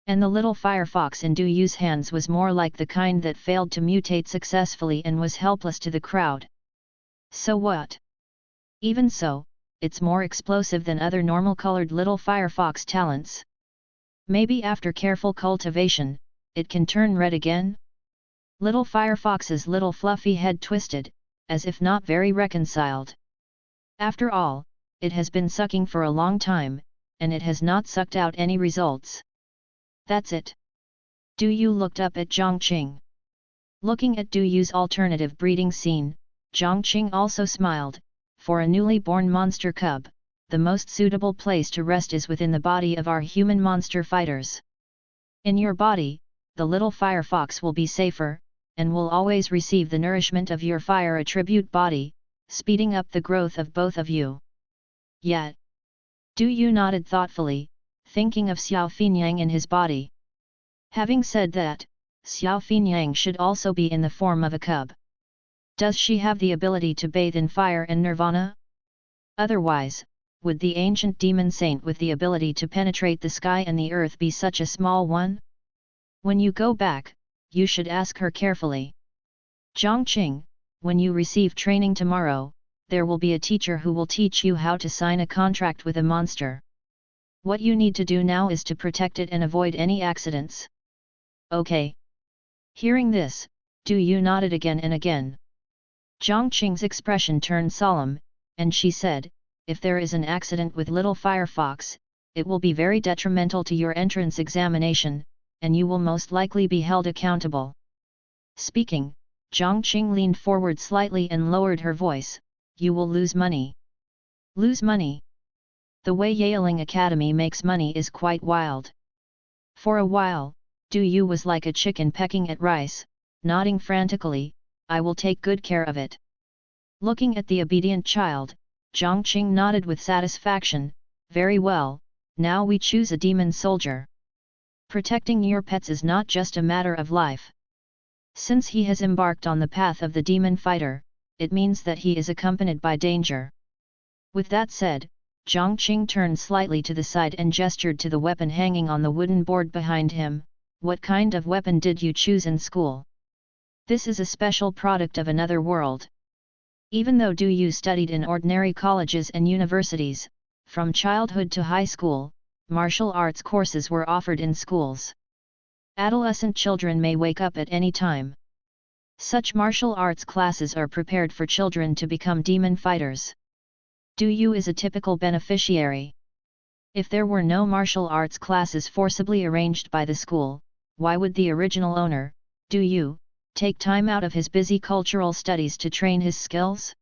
And the little fire fox in Du Yu's hands was more like the kind that failed to mutate successfully and was helpless to the crowd. So what? Even so, it's more explosive than other normal-colored little fire fox talents. Maybe after careful cultivation, it can turn red again? Little Firefox's little fluffy head twisted, as if not very reconciled. After all, it has been sucking for a long time, and it has not sucked out any results. That's it. Du Yu looked up at Zhongqing. Looking at Du Yu's alternative breeding scene, Zhongqing also smiled. For a newly born monster cub, the most suitable place to rest is within the body of our human monster fighters. In your body, the little fire fox will be safer, and will always receive the nourishment of your fire attribute body, speeding up the growth of both of you. Yet, Du Yu nodded thoughtfully, thinking of Xiao Finyang in his body. Having said that, Xiao Finyang should also be in the form of a cub. Does she have the ability to bathe in fire and nirvana? Otherwise, would the ancient demon saint with the ability to penetrate the sky and the earth be such a small one? When you go back, you should ask her carefully. Zhongqing, when you receive training tomorrow, there will be a teacher who will teach you how to sign a contract with a monster. What you need to do now is to protect it and avoid any accidents. Okay. Hearing this, Du Yu nodded again and again. Zhongqing's expression turned solemn, and she said, if there is an accident with little Firefox, it will be very detrimental to your entrance examination, and you will most likely be held accountable. Speaking, Zhongqing leaned forward slightly and lowered her voice, you will lose money. Lose money? The way Yaling Academy makes money is quite wild. For a while, Du Yu was like a chicken pecking at rice, nodding frantically, I will take good care of it. Looking at the obedient child, Zhongqing nodded with satisfaction, very well, now we choose a demon soldier. Protecting your pets is not just a matter of life. Since he has embarked on the path of the demon fighter, it means that he is accompanied by danger. With that said, Zhongqing turned slightly to the side and gestured to the weapon hanging on the wooden board behind him, what kind of weapon did you choose in school? This is a special product of another world. Even though Du Yu studied in ordinary colleges and universities, From childhood to high school, martial arts courses were offered in schools. Adolescent children may wake up at any time. Such martial arts classes are prepared for children to become demon fighters. Du Yu is a typical beneficiary. If there were no martial arts classes forcibly arranged by the school, why would the original owner, Du Yu, take time out of his busy cultural studies to train his skills?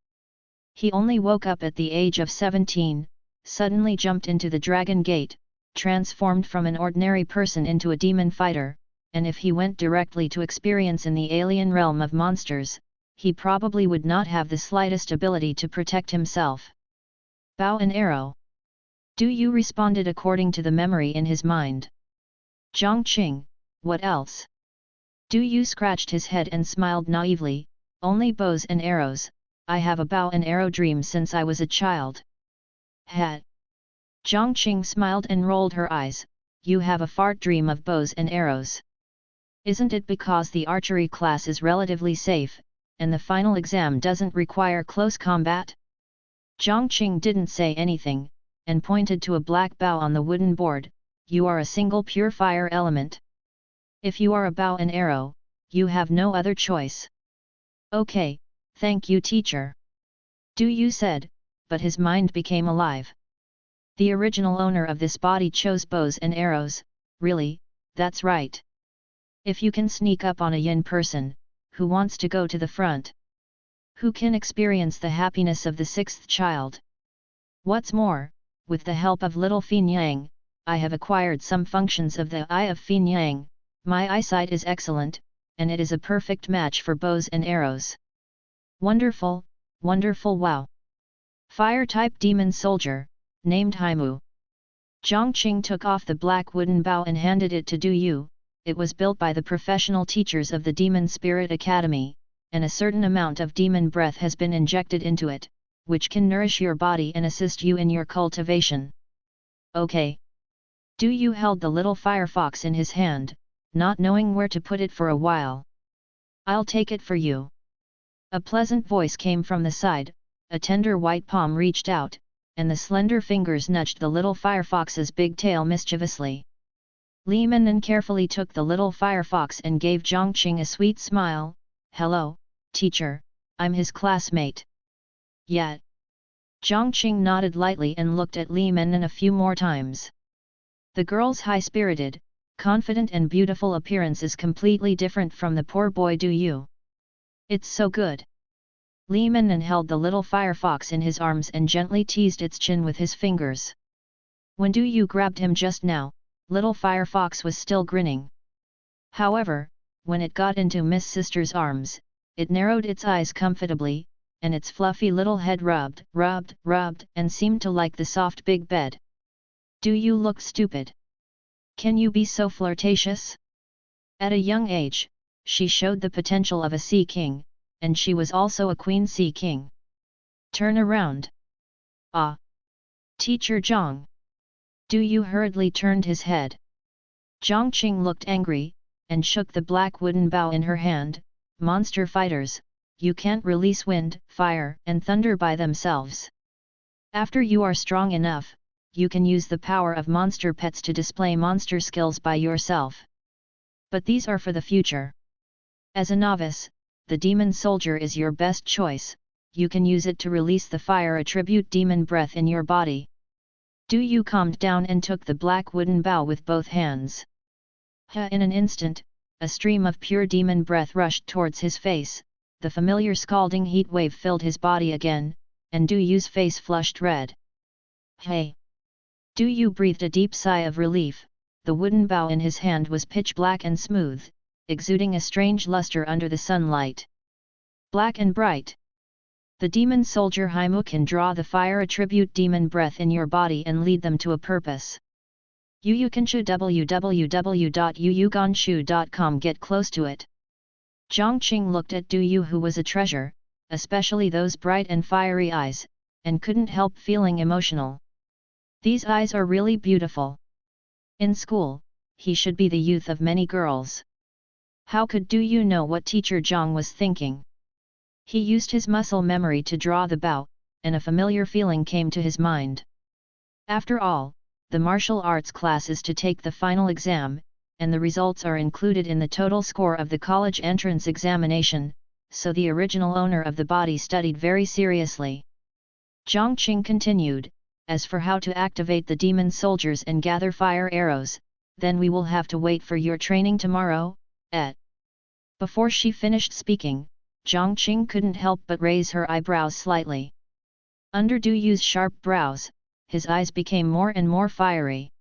He only woke up at the age of 17, suddenly jumped into the Dragon Gate, transformed from an ordinary person into a demon fighter, and if he went directly to experience in the alien realm of monsters, he probably would not have the slightest ability to protect himself. Bow and arrow. Du Yu responded according to the memory in his mind. Zhongqing, what else? Du Yu scratched his head and smiled naively, only bows and arrows, I have a bow and arrow dream since I was a child. Het. Zhongqing smiled and rolled her eyes, you have a fart dream of bows and arrows. Isn't it because the archery class is relatively safe, and the final exam doesn't require close combat? Zhongqing didn't say anything, and pointed to a black bow on the wooden board, you are a single pure fire element. If you are a bow and arrow, you have no other choice. Okay, thank you teacher. Du Yu said, but his mind became alive. The original owner of this body chose bows and arrows, really, that's right. If you can sneak up on a yin person, who wants to go to the front? Who can experience the happiness of the sixth child? What's more, with the help of little Fin Yang, I have acquired some functions of the eye of Fin Yang, my eyesight is excellent, and it is a perfect match for bows and arrows. Wonderful, wonderful wow! Fire-type demon soldier, named Haimu. Zhongqing took off the black wooden bow and handed it to Du Yu. It was built by the professional teachers of the Demon Spirit Academy, and a certain amount of demon breath has been injected into it, which can nourish your body and assist you in your cultivation. Okay. Du Yu held the little firefox in his hand, not knowing where to put it for a while. I'll take it for you. A pleasant voice came from the side, a tender white palm reached out, and the slender fingers nudged the little firefox's big tail mischievously. Li Menon carefully took the little firefox and gave Zhongqing a sweet smile, hello, teacher, I'm his classmate. Yet. Zhongqing nodded lightly and looked at Li Menon a few more times. The girl's high-spirited, confident and beautiful appearance is completely different from the poor boy Du Yu. It's so good. Li Menon held the little firefox in his arms and gently teased its chin with his fingers. When Du Yu grabbed him just now, little firefox was still grinning. However, when it got into Miss Sister's arms, it narrowed its eyes comfortably, and its fluffy little head rubbed, and seemed to like the soft big bed. Du Yu looked stupid. Can you be so flirtatious? At a young age, she showed the potential of a sea king, and she was also a queen sea king. Turn around. Ah! Teacher Zhang! Du Yu hurriedly turned his head. Zhongqing looked angry, and shook the black wooden bow in her hand, monster fighters, you can't release wind, fire, and thunder by themselves. After you are strong enough, you can use the power of monster pets to display monster skills by yourself. But these are for the future. As a novice, the demon soldier is your best choice, you can use it to release the fire attribute demon breath in your body. Du Yu calmed down and took the black wooden bow with both hands. In an instant, a stream of pure demon breath rushed towards his face, the familiar scalding heat wave filled his body again, and Du Yu's face flushed red. Hey! Du Yu breathed a deep sigh of relief, the wooden bow in his hand was pitch black and smooth, exuding a strange luster under the sunlight. Black and bright. The demon soldier Haimu can draw the fire attribute demon breath in your body and lead them to a purpose. Yuyuganshu www.yuyuganshu.com. Get close to it. Zhongqing looked at Du Yu, who was a treasure, especially those bright and fiery eyes, and couldn't help feeling emotional. These eyes are really beautiful. In school, he should be the youth of many girls. How could Du Yu know what teacher Zhang was thinking? He used his muscle memory to draw the bow, and a familiar feeling came to his mind. After all, the martial arts class is to take the final exam, and the results are included in the total score of the college entrance examination, so the original owner of the body studied very seriously. Jiang Qing continued, as for how to activate the demon soldiers and gather fire arrows, then we will have to wait for your training tomorrow, et. Before she finished speaking, Jiang Qing couldn't help but raise her eyebrows slightly. Under Du Yu's sharp brows, his eyes became more and more fiery.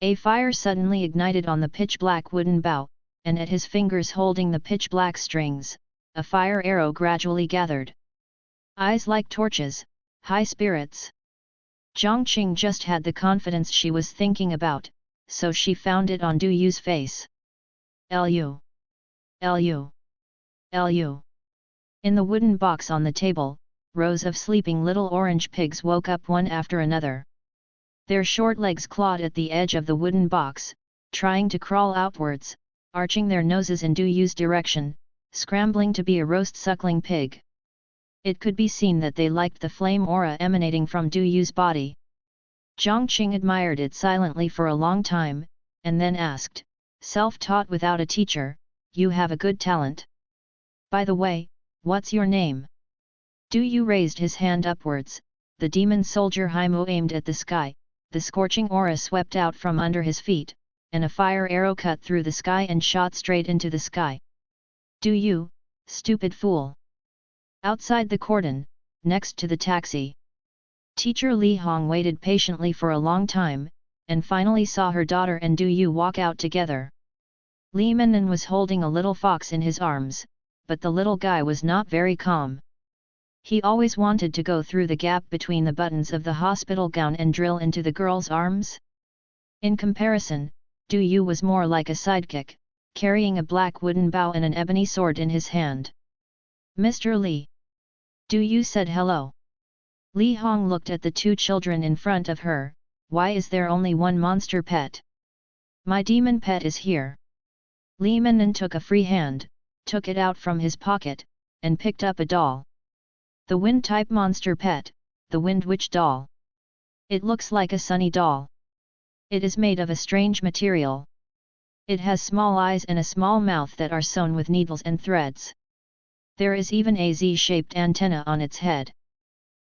A fire suddenly ignited on the pitch-black wooden bow, and at his fingers holding the pitch-black strings, a fire arrow gradually gathered. Eyes like torches, high spirits. Jiang Qing just had the confidence she was thinking about, so she found it on Du Yu's face. Lu. Lu. Lu. In the wooden box on the table, rows of sleeping little orange pigs woke up one after another. Their short legs clawed at the edge of the wooden box, trying to crawl outwards, arching their noses in Du Yu's direction, scrambling to be a roast suckling pig. It could be seen that they liked the flame aura emanating from Du Yu's body. Jiang Qing admired it silently for a long time, and then asked, "Self-taught without a teacher, you have a good talent. By the way, what's your name?" Du Yu raised his hand upwards, the demon soldier Haimu aimed at the sky, the scorching aura swept out from under his feet, and a fire arrow cut through the sky and shot straight into the sky. Du Yu, stupid fool! Outside the cordon, next to the taxi. Teacher Li Hong waited patiently for a long time, and finally saw her daughter and Du Yu walk out together. Li Menon was holding a little fox in his arms, but the little guy was not very calm. He always wanted to go through the gap between the buttons of the hospital gown and drill into the girl's arms. In comparison, Du Yu was more like a sidekick, carrying a black wooden bow and an ebony sword in his hand. "Mr. Li." Du Yu said hello. Li Hong looked at the two children in front of her. "Why is there only one monster pet? My demon pet is here." Li Menon took a free hand, took it out from his pocket, and picked up a doll. The wind-type monster pet, the Wind Witch doll. It looks like a sunny doll. It is made of a strange material. It has small eyes and a small mouth that are sewn with needles and threads. There is even a Z-shaped antenna on its head.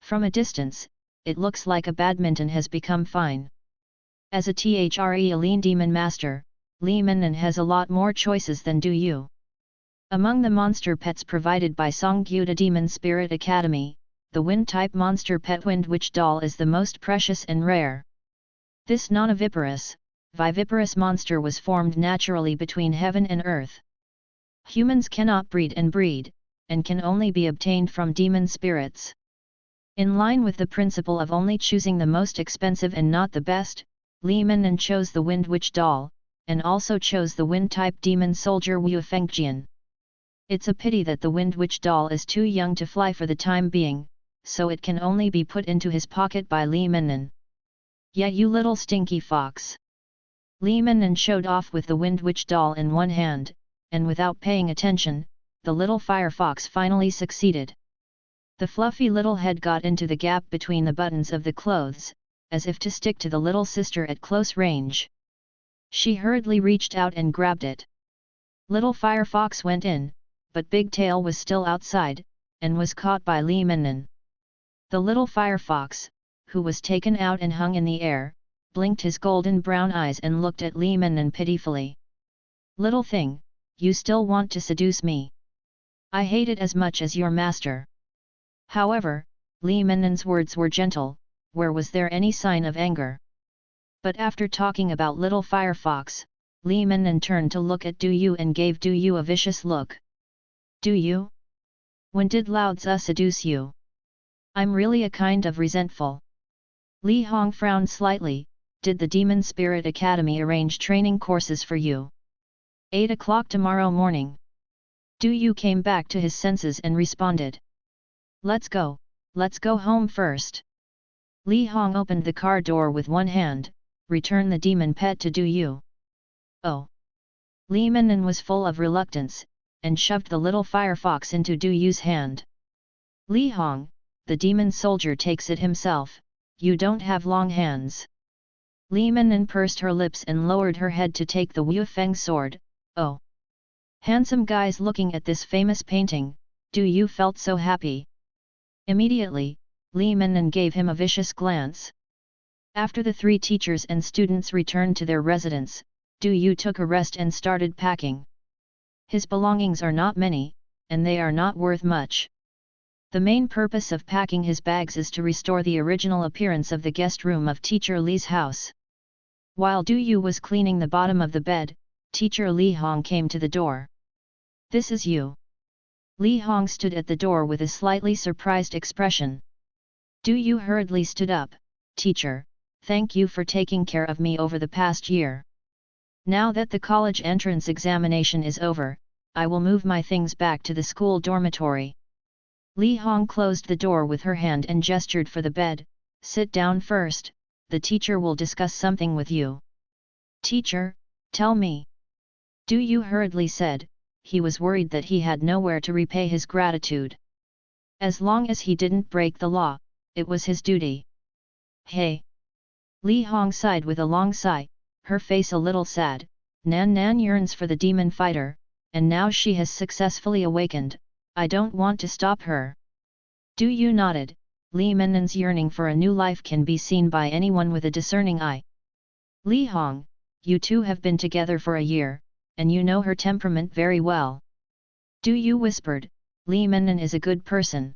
From a distance, it looks like a badminton has become fine. As a lean demon master, Li Menon has a lot more choices than Du Yu. Among the monster pets provided by Songgyuda Demon Spirit Academy, the wind-type monster pet Wind Witch doll is the most precious and rare. This non-oviparous, viviparous monster was formed naturally between heaven and earth. Humans cannot breed, and can only be obtained from demon spirits. In line with the principle of only choosing the most expensive and not the best, Li Menon chose the Wind Witch doll, and also chose the wind-type demon soldier Wu Fengjian. It's a pity that the Wind Witch doll is too young to fly for the time being, so it can only be put into his pocket by Li Menon. "Yeah, you little stinky fox!" Li Menon showed off with the Wind Witch doll in one hand, and without paying attention, the little firefox finally succeeded. The fluffy little head got into the gap between the buttons of the clothes, as if to stick to the little sister at close range. She hurriedly reached out and grabbed it. Little firefox went in, but Big Tail was still outside, and was caught by Li Menon. The little firefox, who was taken out and hung in the air, blinked his golden brown eyes and looked at Li Menon pitifully. "Little thing, you still want to seduce me? I hate it as much as your master." However, Li Menon's words were gentle, where was there any sign of anger? But after talking about little firefox, Li Menon turned to look at Du Yu and gave Du Yu a vicious look. "Du Yu? When did Lao Tzu seduce you? I'm really a kind of resentful." Li Hong frowned slightly. "Did the Demon Spirit Academy arrange training courses for you? 8 o'clock tomorrow morning." Du Yu came back to his senses and responded. Let's go home first." Li Hong opened the car door with one hand, returned the demon pet to Du Yu. "Oh!" Li Menon was full of reluctance, and shoved the little firefox into Du Yu's hand. "Li Hong, the demon soldier takes it himself, you don't have long hands. Li Minnan pursed her lips and lowered her head to take the Wu Feng sword. Oh! Handsome guys looking at this famous painting, Du Yu felt so happy. Immediately, Li Minnan gave him a vicious glance. After the three teachers and students returned to their residence, Du Yu took a rest and started packing. His belongings are not many, and they are not worth much. The main purpose of packing his bags is to restore the original appearance of the guest room of Teacher Li's house. While Du Yu was cleaning the bottom of the bed, Teacher Li Hong came to the door. "This is you." Li Hong stood at the door with a slightly surprised expression. Du Yu hurriedly stood up. "Teacher, thank you for taking care of me over the past year. Now that the college entrance examination is over, I will move my things back to the school dormitory." Li Hong closed the door with her hand and gestured for the bed. "Sit down first, the teacher will discuss something with you." "Teacher, tell me." Du Yu hurriedly said. He was worried that he had nowhere to repay his gratitude. As long as he didn't break the law, it was his duty. "Hey!" Li Hong sighed with a long sigh, her face a little sad. Nan Nan yearns for the demon fighter, and now she has successfully awakened. I don't want to stop her. Du Yu nodded. Li Minnan's yearning for a new life can be seen by anyone with a discerning eye. "Li Hong, you two have been together for a year, and you know her temperament very well." Du Yu whispered. "Li Minnan is a good person.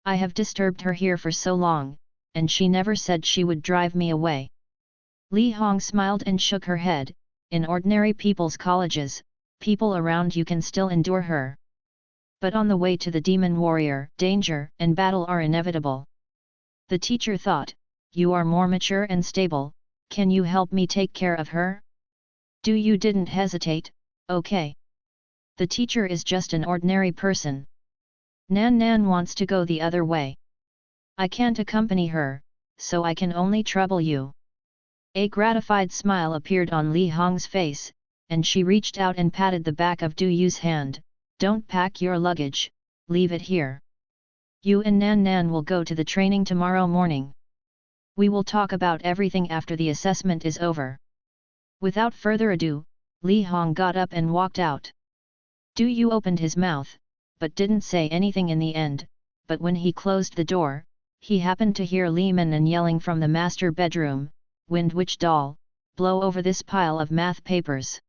I have disturbed her here for so long, and she never said she would drive me away." Li Hong smiled and shook her head. "In ordinary people's colleges, people around you can still endure her. But on the way to the demon warrior, danger and battle are inevitable." The teacher thought, "You are more mature and stable, can you help me take care of her?" Du Yu didn't hesitate. "Okay. The teacher is just an ordinary person. Nan Nan wants to go the other way. I can't accompany her, so I can only trouble you." A gratified smile appeared on Li Hong's face, and she reached out and patted the back of Du Yu's hand. "Don't pack your luggage, leave it here. You and Nan Nan will go to the training tomorrow morning. We will talk about everything after the assessment is over." Without further ado, Li Hong got up and walked out. Du Yu opened his mouth, but didn't say anything in the end, but when he closed the door, he happened to hear Li Minnan yelling from the master bedroom, "Wind Witch doll, blow over this pile of math papers."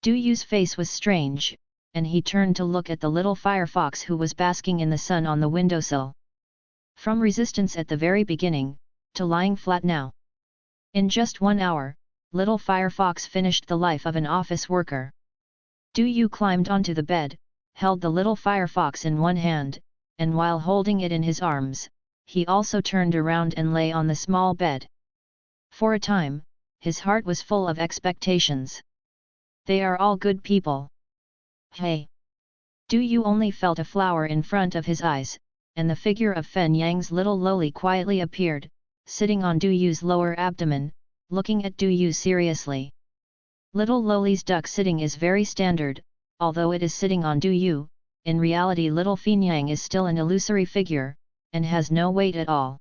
Du Yu's face was strange, and he turned to look at the little firefox who was basking in the sun on the windowsill. From resistance at the very beginning, to lying flat now. In just 1 hour, little firefox finished the life of an office worker. Du Yu climbed onto the bed, held the little firefox in one hand, and while holding it in his arms, he also turned around and lay on the small bed. For a time, his heart was full of expectations. They are all good people. Hey! Du Yu only felt a flower in front of his eyes, and the figure of Fen Yang's little loli quietly appeared, sitting on Du Yu's lower abdomen, looking at Du Yu seriously. Little loli's duck sitting is very standard, although it is sitting on Du Yu. In reality little Fen Yang is still an illusory figure, and has no weight at all.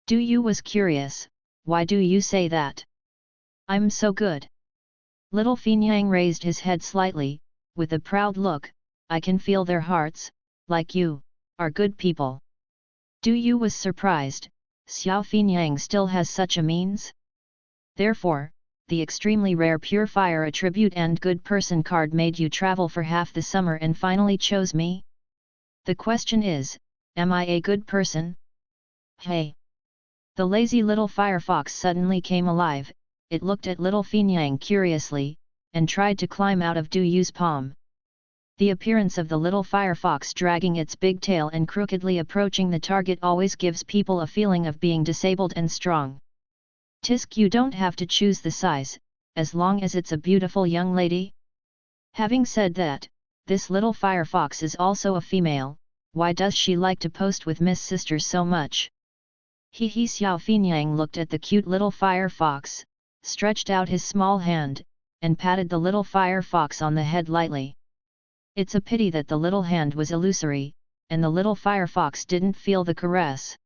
Du Yu was curious. "Why do you say that?" "I'm so good." Little Fen Yang raised his head slightly, with a proud look. "I can feel their hearts, like you, are good people." Du Yu was surprised. Xiao Fen Yang still has such a means? Therefore, the extremely rare pure fire attribute and good person card made you travel for half the summer and finally chose me? The question is, am I a good person? Hey! The lazy little firefox suddenly came alive. It looked at little Fen Yang curiously, and tried to climb out of Du Yu's palm. The appearance of the little firefox dragging its big tail and crookedly approaching the target always gives people a feeling of being disabled and strong. Tisk, you don't have to choose the size, as long as it's a beautiful young lady. Having said that, this little firefox is also a female. Why does she like to post with Miss Sister so much? He Xiao Fen Yang looked at the cute little firefox, stretched out his small hand, and patted the little firefox on the head lightly. It's a pity that the little hand was illusory, and the little firefox didn't feel the caress.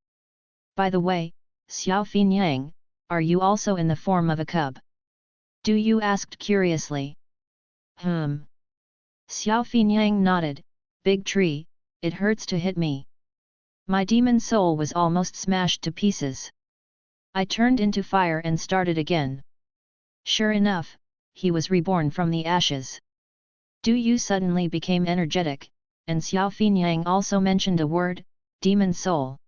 By the way, Xiao Finyang, are you also in the form of a cub? Du Yu asked curiously. Xiao Finyang nodded, big tree, it hurts to hit me. My demon soul was almost smashed to pieces. I turned into fire and started again. Sure enough, he was reborn from the ashes. Du Yu suddenly became energetic, and Xiao Finyang also mentioned a word, demon soul.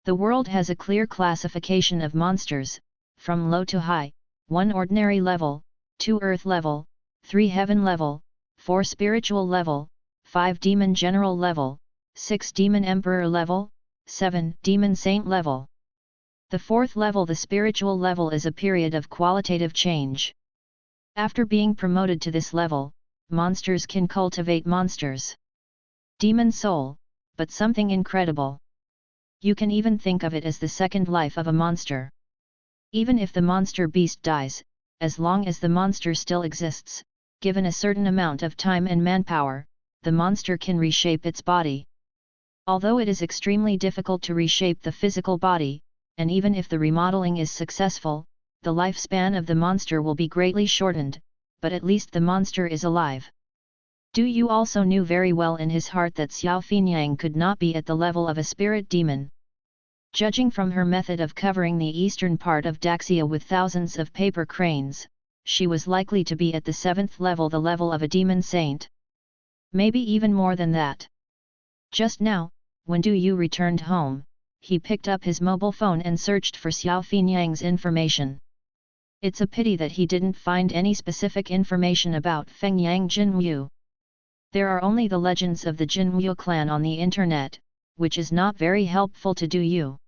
The world has a clear classification of monsters, from low to high, 1 ordinary level, 2 earth level, 3 heaven level, 4 spiritual level, 5 demon general level, 6 demon emperor level, 7 demon saint level. The 4th level, the spiritual level, is a period of qualitative change. After being promoted to this level, monsters can cultivate monsters. Demon soul, but something incredible. You can even think of it as the second life of a monster. Even if the monster beast dies, as long as the monster still exists, given a certain amount of time and manpower, the monster can reshape its body. Although it is extremely difficult to reshape the physical body, and even if the remodeling is successful, the lifespan of the monster will be greatly shortened, but at least the monster is alive. Du Yu also knew very well in his heart that Xiao Finyang could not be at the level of a spirit demon. Judging from her method of covering the eastern part of Daxia with thousands of paper cranes, she was likely to be at the 7th level, the level of a demon saint. Maybe even more than that. Just now, when Du Yu returned home, he picked up his mobile phone and searched for Xiao Finyang's information. It's a pity that he didn't find any specific information about Feng Yang Jinwu. There are only the legends of the Jinwu clan on the internet, which is not very helpful to Du Yu.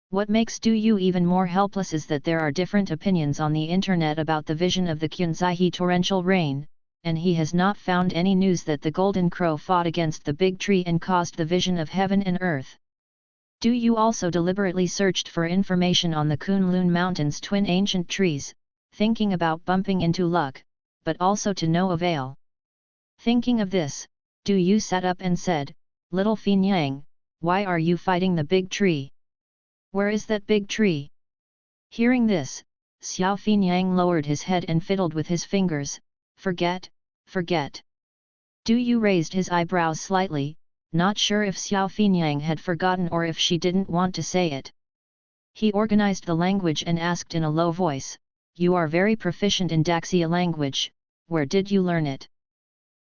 What makes Du Yu even more helpless is that there are different opinions on the internet about the vision of the Qunzaihe torrential rain, and he has not found any news that the Golden Crow fought against the big tree and caused the vision of heaven and earth. Du Yu also deliberately searched for information on the Kunlun Mountain's twin ancient trees, thinking about bumping into luck, but also to no avail. Thinking of this, Du Yu sat up and said, "Little Finyang, why are you fighting the big tree? Where is that big tree?" Hearing this, Xiao Finyang lowered his head and fiddled with his fingers. Forget. Du Yu raised his eyebrows slightly, not sure if Xiao Finyang had forgotten or if she didn't want to say it. He organized the language and asked in a low voice, "You are very proficient in Daxia language, where did you learn it?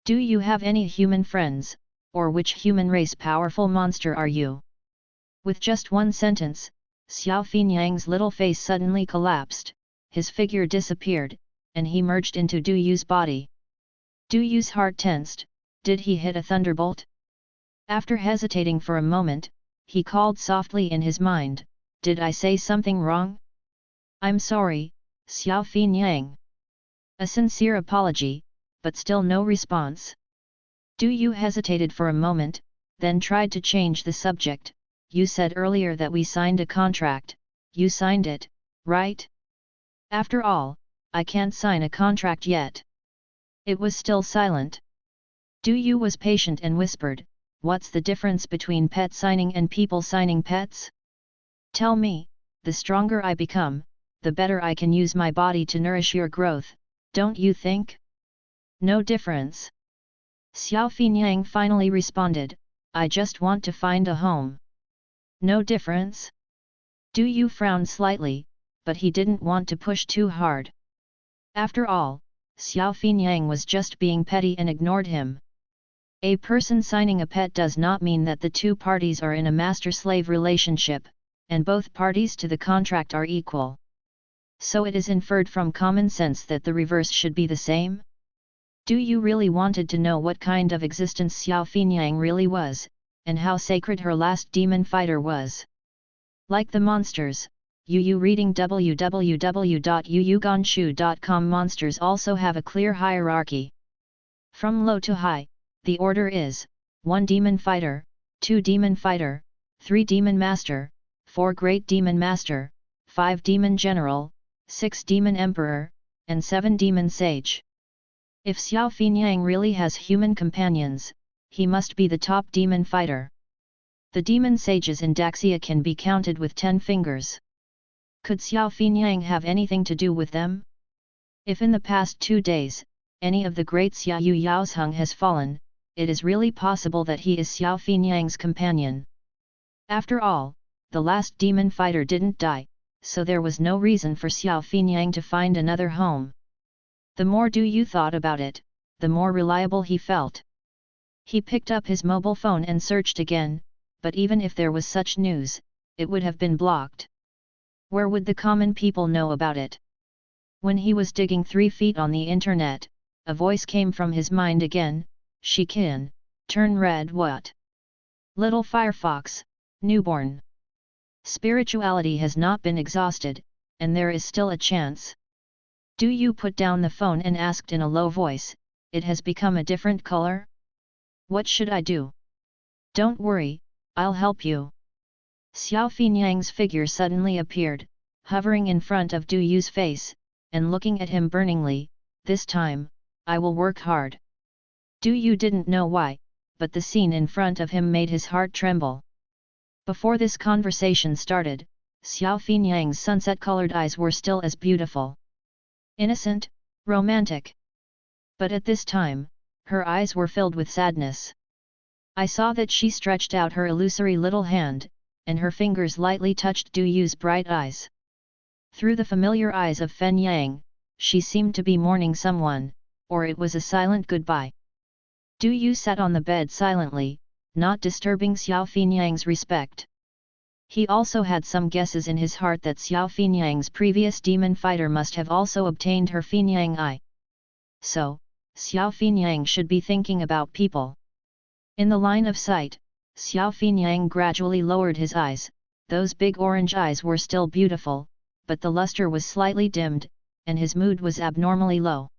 Do you have any human friends, or which human race powerful monster are you?" With just one sentence, Xiao Finyang's little face suddenly collapsed, his figure disappeared, and he merged into Du Yu's body. Du Yu's heart tensed. Did he hit a thunderbolt? After hesitating for a moment, he called softly in his mind, "Did I say something wrong? I'm sorry, Xiao Finyang." A sincere apology, but still no response. Du Yu hesitated for a moment, then tried to change the subject. "You said earlier that we signed a contract, you signed it, right? After all, I can't sign a contract yet." It was still silent. Du Yu was patient and whispered, "What's the difference between pet signing and people signing pets? Tell me, the stronger I become, the better I can use my body to nourish your growth, don't you think?" "No difference." Xiao Finyang finally responded, "I just want to find a home." "No difference?" Du Yu frowned slightly, but he didn't want to push too hard. After all, Xiao Finyang was just being petty and ignored him. A person signing a pet does not mean that the two parties are in a master-slave relationship, and both parties to the contract are equal. So it is inferred from common sense that the reverse should be the same? Du Yu really wanted to know what kind of existence Xiao Finyang really was, and how sacred her last demon fighter was. Like the monsters, Yu reading www.yuyuganshu.com. Monsters also have a clear hierarchy. From low to high, the order is 1 Demon Fighter, 2 Demon Fighter, 3 Demon Master, 4 Great Demon Master, 5 Demon General, 6 Demon Emperor, and 7 Demon Sage. If Xiao Finyang really has human companions, he must be the top demon fighter. The demon sages in Daxia can be counted with 10 fingers. Could Xiao Fenyang have anything to do with them? If in the past 2 days, any of the great Xiaoyu Yaozheng has fallen, it is really possible that he is Xiao Fenyang's companion. After all, the last demon fighter didn't die, so there was no reason for Xiao Fenyang to find another home. The more Du Yu thought about it, the more reliable he felt. He picked up his mobile phone and searched again, but even if there was such news, it would have been blocked. Where would the common people know about it? When he was digging 3 feet on the internet, a voice came from his mind again, Shikin, turn red what? Little Firefox, newborn. Spirituality has not been exhausted, and there is still a chance. Du Yu put down the phone and asked in a low voice, it has become a different color? What should I do? Don't worry, I'll help you. Xiao Fenyang's figure suddenly appeared, hovering in front of Du Yu's face, and looking at him burningly, this time, I will work hard. Du Yu didn't know why, but the scene in front of him made his heart tremble. Before this conversation started, Xiao Fenyang's sunset-colored eyes were still as beautiful. Innocent, romantic. But at this time, her eyes were filled with sadness. I saw that she stretched out her illusory little hand, and her fingers lightly touched Du Yu's bright eyes. Through the familiar eyes of Fen Yang, she seemed to be mourning someone, or it was a silent goodbye. Du Yu sat on the bed silently, not disturbing Xiao Fenyang's respect. He also had some guesses in his heart that Xiao Fenyang's previous demon fighter must have also obtained her Fenyang eye. So, Xiao Fenyang should be thinking about people. In the line of sight, Xiao Fenyang gradually lowered his eyes. Those big orange eyes were still beautiful, but the luster was slightly dimmed, and his mood was abnormally low.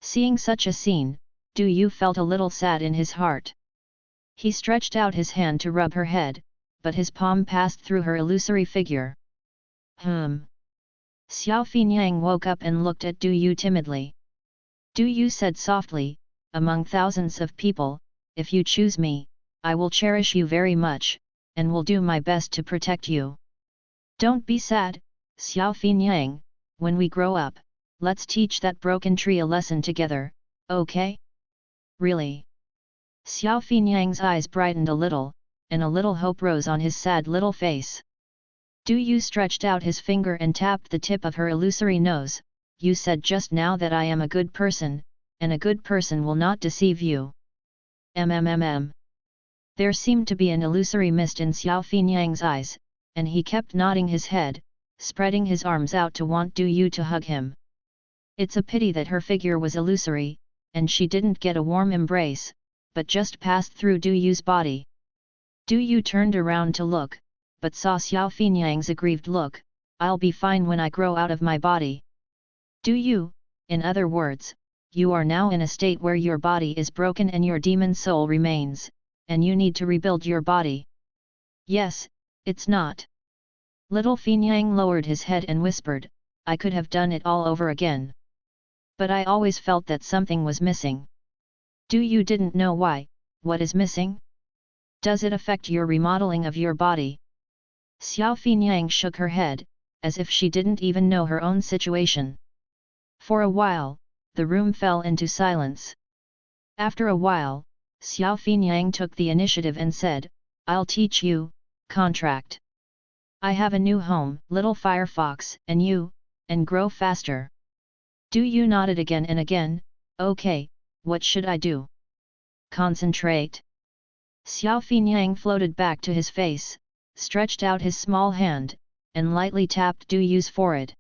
Seeing such a scene, Du Yu felt a little sad in his heart. He stretched out his hand to rub her head, but his palm passed through her illusory figure. Xiao Fenyang woke up and looked at Du Yu timidly. Du Yu said softly, among thousands of people, if you choose me, I will cherish you very much, and will do my best to protect you. Don't be sad, Xiao Fenyang, when we grow up, let's teach that broken tree a lesson together, okay? Really? Xiao Fenyang's eyes brightened a little, and a little hope rose on his sad little face. Du Yu stretched out his finger and tapped the tip of her illusory nose. You said just now that I am a good person, and a good person will not deceive you. There seemed to be an illusory mist in Xiao Fenyang's eyes, and he kept nodding his head, spreading his arms out to want Du Yu to hug him. It's a pity that her figure was illusory, and she didn't get a warm embrace, but just passed through Du Yu's body. Du Yu turned around to look, but saw Xiao Fenyang's aggrieved look. I'll be fine when I grow out of my body. Du Yu, in other words, you are now in a state where your body is broken and your demon soul remains, and you need to rebuild your body. Yes, it's not. Little Fenyang lowered his head and whispered, I could have done it all over again. But I always felt that something was missing. Du Yu didn't know why. What is missing? Does it affect your remodeling of your body? Xiao Fenyang shook her head, as if she didn't even know her own situation. For a while, the room fell into silence. After a while, Xiao Fenyang took the initiative and said, I'll teach you, contract. I have a new home, little Firefox, and grow faster. Du Yu nodded again and again, okay, what should I do? Concentrate. Xiao Fenyang floated back to his face, stretched out his small hand, and lightly tapped Du Yu's forehead.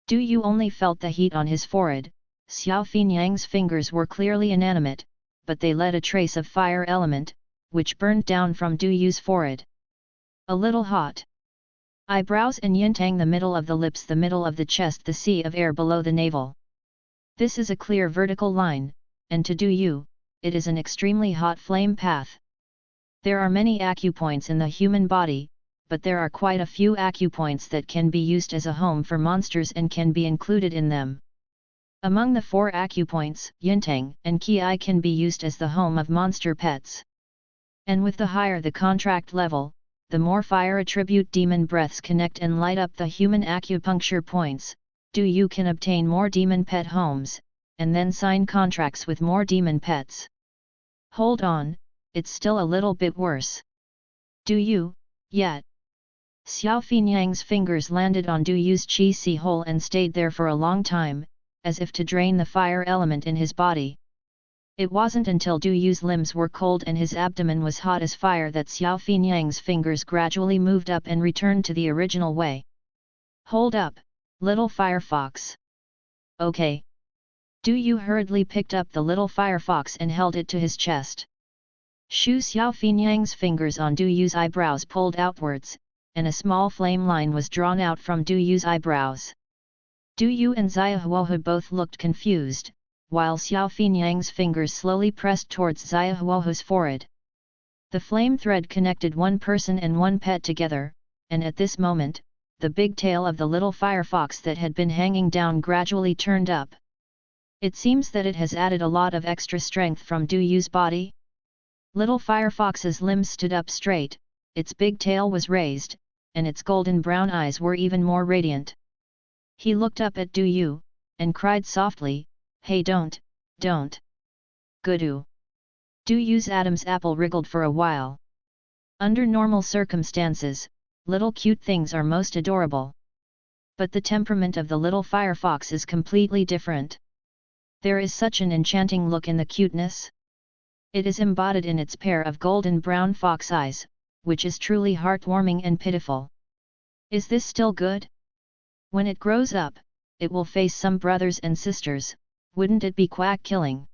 Du Yu only felt the heat on his forehead. Xiao Fenyang's fingers were clearly inanimate, but they let a trace of fire element, which burned down from Du Yu's forehead. A little hot. Eyebrows and yintang, the middle of the lips, the middle of the chest, the sea of air below the navel. This is a clear vertical line, and to Du Yu, it is an extremely hot flame path. There are many acupoints in the human body, but there are quite a few acupoints that can be used as a home for monsters and can be included in them. Among the 4 acupoints, Yintang and Qi can be used as the home of monster pets. And with the higher the contract level, the more fire attribute demon breaths connect and light up the human acupuncture points, Do You can obtain more demon pet homes, and then sign contracts with more demon pets. Hold on, it's still a little bit worse. Do You, yet? Xiao Finyang's fingers landed on Du Yu's chi si hole and stayed there for a long time, as if to drain the fire element in his body. It wasn't until Du Yu's limbs were cold and his abdomen was hot as fire that Xiao Finyang's fingers gradually moved up and returned to the original way. Hold up, little firefox. Okay. Du Yu hurriedly picked up the little firefox and held it to his chest. Shu Xiao Finyang's fingers on Du Yu's eyebrows pulled outwards, and a small flame line was drawn out from Du Yu's eyebrows. Du Yu and Xia Huohu both looked confused, while Xiao Finyang's fingers slowly pressed towards Xia Huohu's forehead. The flame thread connected one person and one pet together, and at this moment, the big tail of the little firefox that had been hanging down gradually turned up. It seems that it has added a lot of extra strength from Du Yu's body. Little firefox's limbs stood up straight, its big tail was raised, and its golden brown eyes were even more radiant. He looked up at Du Yu, and cried softly, Hey, don't. Goodoo. Du Yu's Adam's apple wriggled for a while. Under normal circumstances, little cute things are most adorable. But the temperament of the little firefox is completely different. There is such an enchanting look in the cuteness. It is embodied in its pair of golden brown fox eyes, which is truly heartwarming and pitiful. Is this still good? When it grows up, it will face some brothers and sisters. Wouldn't it be quack killing?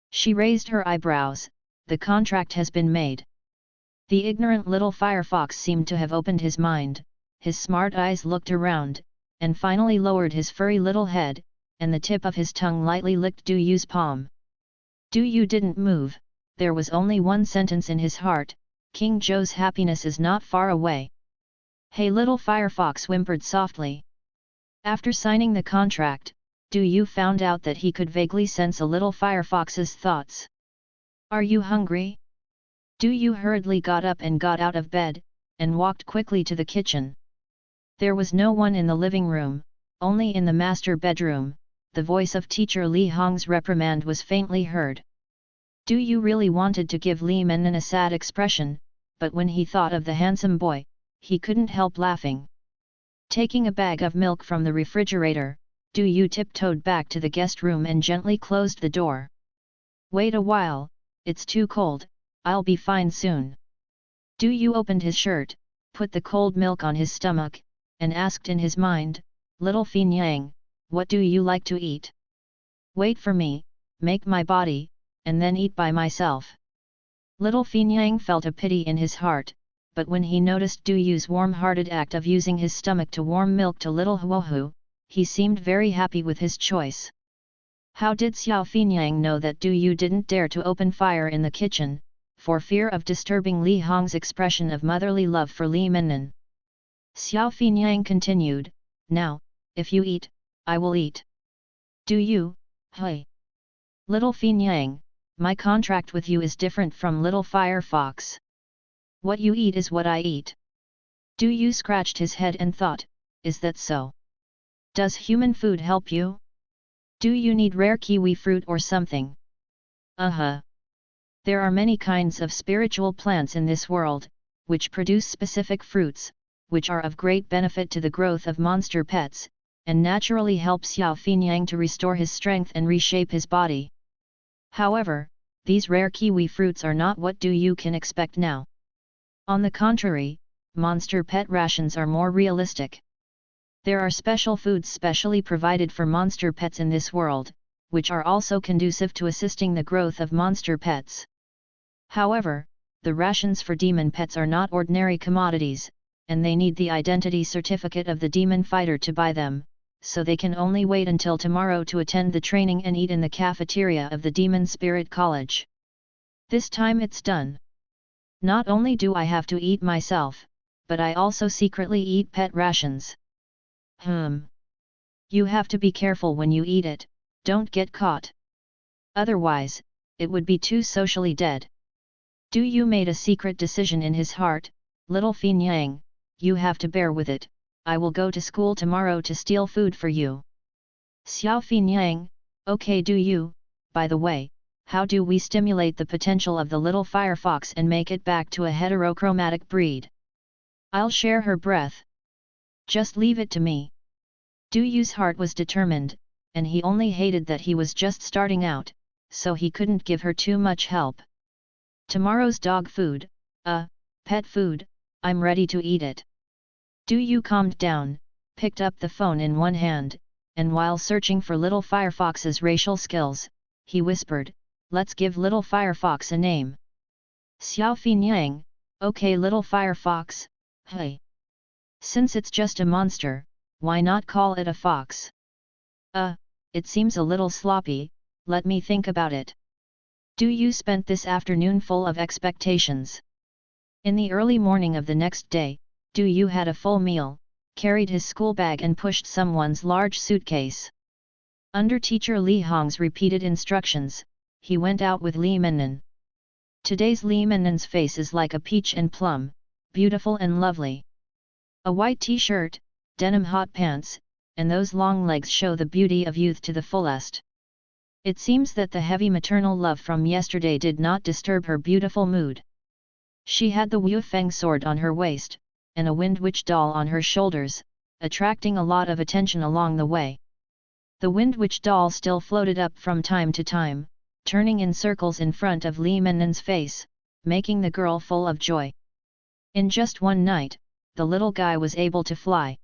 She raised her eyebrows. The contract has been made. The ignorant little firefox seemed to have opened his mind, his smart eyes looked around, and finally lowered his furry little head, and the tip of his tongue lightly licked Du Yu's palm. Du Yu didn't move, there was only one sentence in his heart, King Zhou's happiness is not far away. Hey, little firefox whimpered softly. After signing the contract, Du Yu found out that he could vaguely sense a little firefox's thoughts. Are you hungry? Du Yu hurriedly got up and got out of bed, and walked quickly to the kitchen. There was no one in the living room, only in the master bedroom. The voice of teacher Li Hong's reprimand was faintly heard. Du Yu really wanted to give Li Menon a sad expression, but when he thought of the handsome boy, he couldn't help laughing. Taking a bag of milk from the refrigerator, Du Yu tiptoed back to the guest room and gently closed the door. Wait a while, it's too cold, I'll be fine soon. Du Yu opened his shirt, put the cold milk on his stomach, and asked in his mind, Little Finyang, what do you like to eat? Wait for me, make my body, and then eat by myself. Little Finyang felt a pity in his heart, but when he noticed Du Yu's warm-hearted act of using his stomach to warm milk to little Huohu, he seemed very happy with his choice. How did Xiao Finyang know that Du Yu didn't dare to open fire in the kitchen, for fear of disturbing Li Hong's expression of motherly love for Li Menon? Xiao Finyang continued, Now, if you eat, I will eat. Du Yu, hey. Little Finyang, my contract with you is different from little firefox. What you eat is what I eat. Du Yu scratched his head and thought, is that so? Does human food help you? Do you need rare kiwi fruit or something? There are many kinds of spiritual plants in this world, which produce specific fruits, which are of great benefit to the growth of monster pets, and naturally help Xiao Finyang to restore his strength and reshape his body. However, these rare kiwi fruits are not what Du Yu can expect now. On the contrary, monster pet rations are more realistic. There are special foods specially provided for monster pets in this world, which are also conducive to assisting the growth of monster pets. However, the rations for demon pets are not ordinary commodities, and they need the identity certificate of the demon fighter to buy them, so they can only wait until tomorrow to attend the training and eat in the cafeteria of the Demon Spirit College. This time it's done. Not only do I have to eat myself, but I also secretly eat pet rations. You have to be careful when you eat it, don't get caught. Otherwise, it would be too socially dead. Du Yu made a secret decision in his heart, little Fin Yang, you have to bear with it, I will go to school tomorrow to steal food for you. Xiao Fin Yang, okay do you, by the way, how do we stimulate the potential of the little firefox and make it back to a heterochromatic breed? I'll share her breath. Just leave it to me. Du Yu's heart was determined, and he only hated that he was just starting out, so he couldn't give her too much help. Tomorrow's dog food, pet food, I'm ready to eat it. Du Yu calmed down, picked up the phone in one hand, and while searching for little Firefox's racial skills, he whispered, let's give little Firefox a name. Xiao Fin Yang, okay little Firefox, hey. Since it's just a monster, why not call it a fox? It seems a little sloppy, let me think about it. Du Yu spent this afternoon full of expectations. In the early morning of the next day, Du Yu had a full meal, carried his school bag and pushed someone's large suitcase. Under teacher Li Hong's repeated instructions, he went out with Li Mennan. Today's Li Mennan's face is like a peach and plum, beautiful and lovely. A white t-shirt, denim hot pants, and those long legs show the beauty of youth to the fullest. It seems that the heavy maternal love from yesterday did not disturb her beautiful mood. She had the Wu Feng sword on her waist, and a wind witch doll on her shoulders, attracting a lot of attention along the way. The wind witch doll still floated up from time to time, turning in circles in front of Li Mennan's face, making the girl full of joy. In just one night, the little guy was able to fly.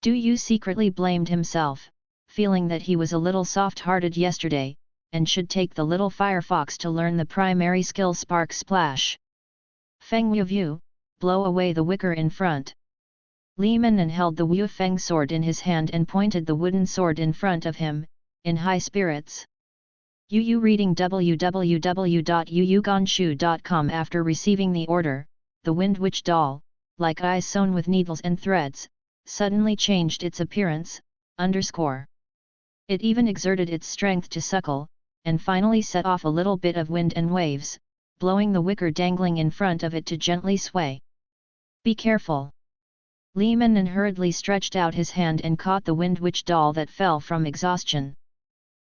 Du Yu secretly blamed himself, feeling that he was a little soft-hearted yesterday, and should take the little firefox to learn the primary skill Spark Splash. Feng Yu, blow away the wicker in front. Li Mennan held the Wu Feng sword in his hand and pointed the wooden sword in front of him, in high spirits. Yu reading www.yuyugonshu.com. After receiving the order, the wind witch doll, like eyes sewn with needles and threads, suddenly changed its appearance, It even exerted its strength to suckle, and finally set off a little bit of wind and waves, blowing the wicker dangling in front of it to gently sway. Be careful! Li Mennan hurriedly stretched out his hand and caught the wind witch doll that fell from exhaustion.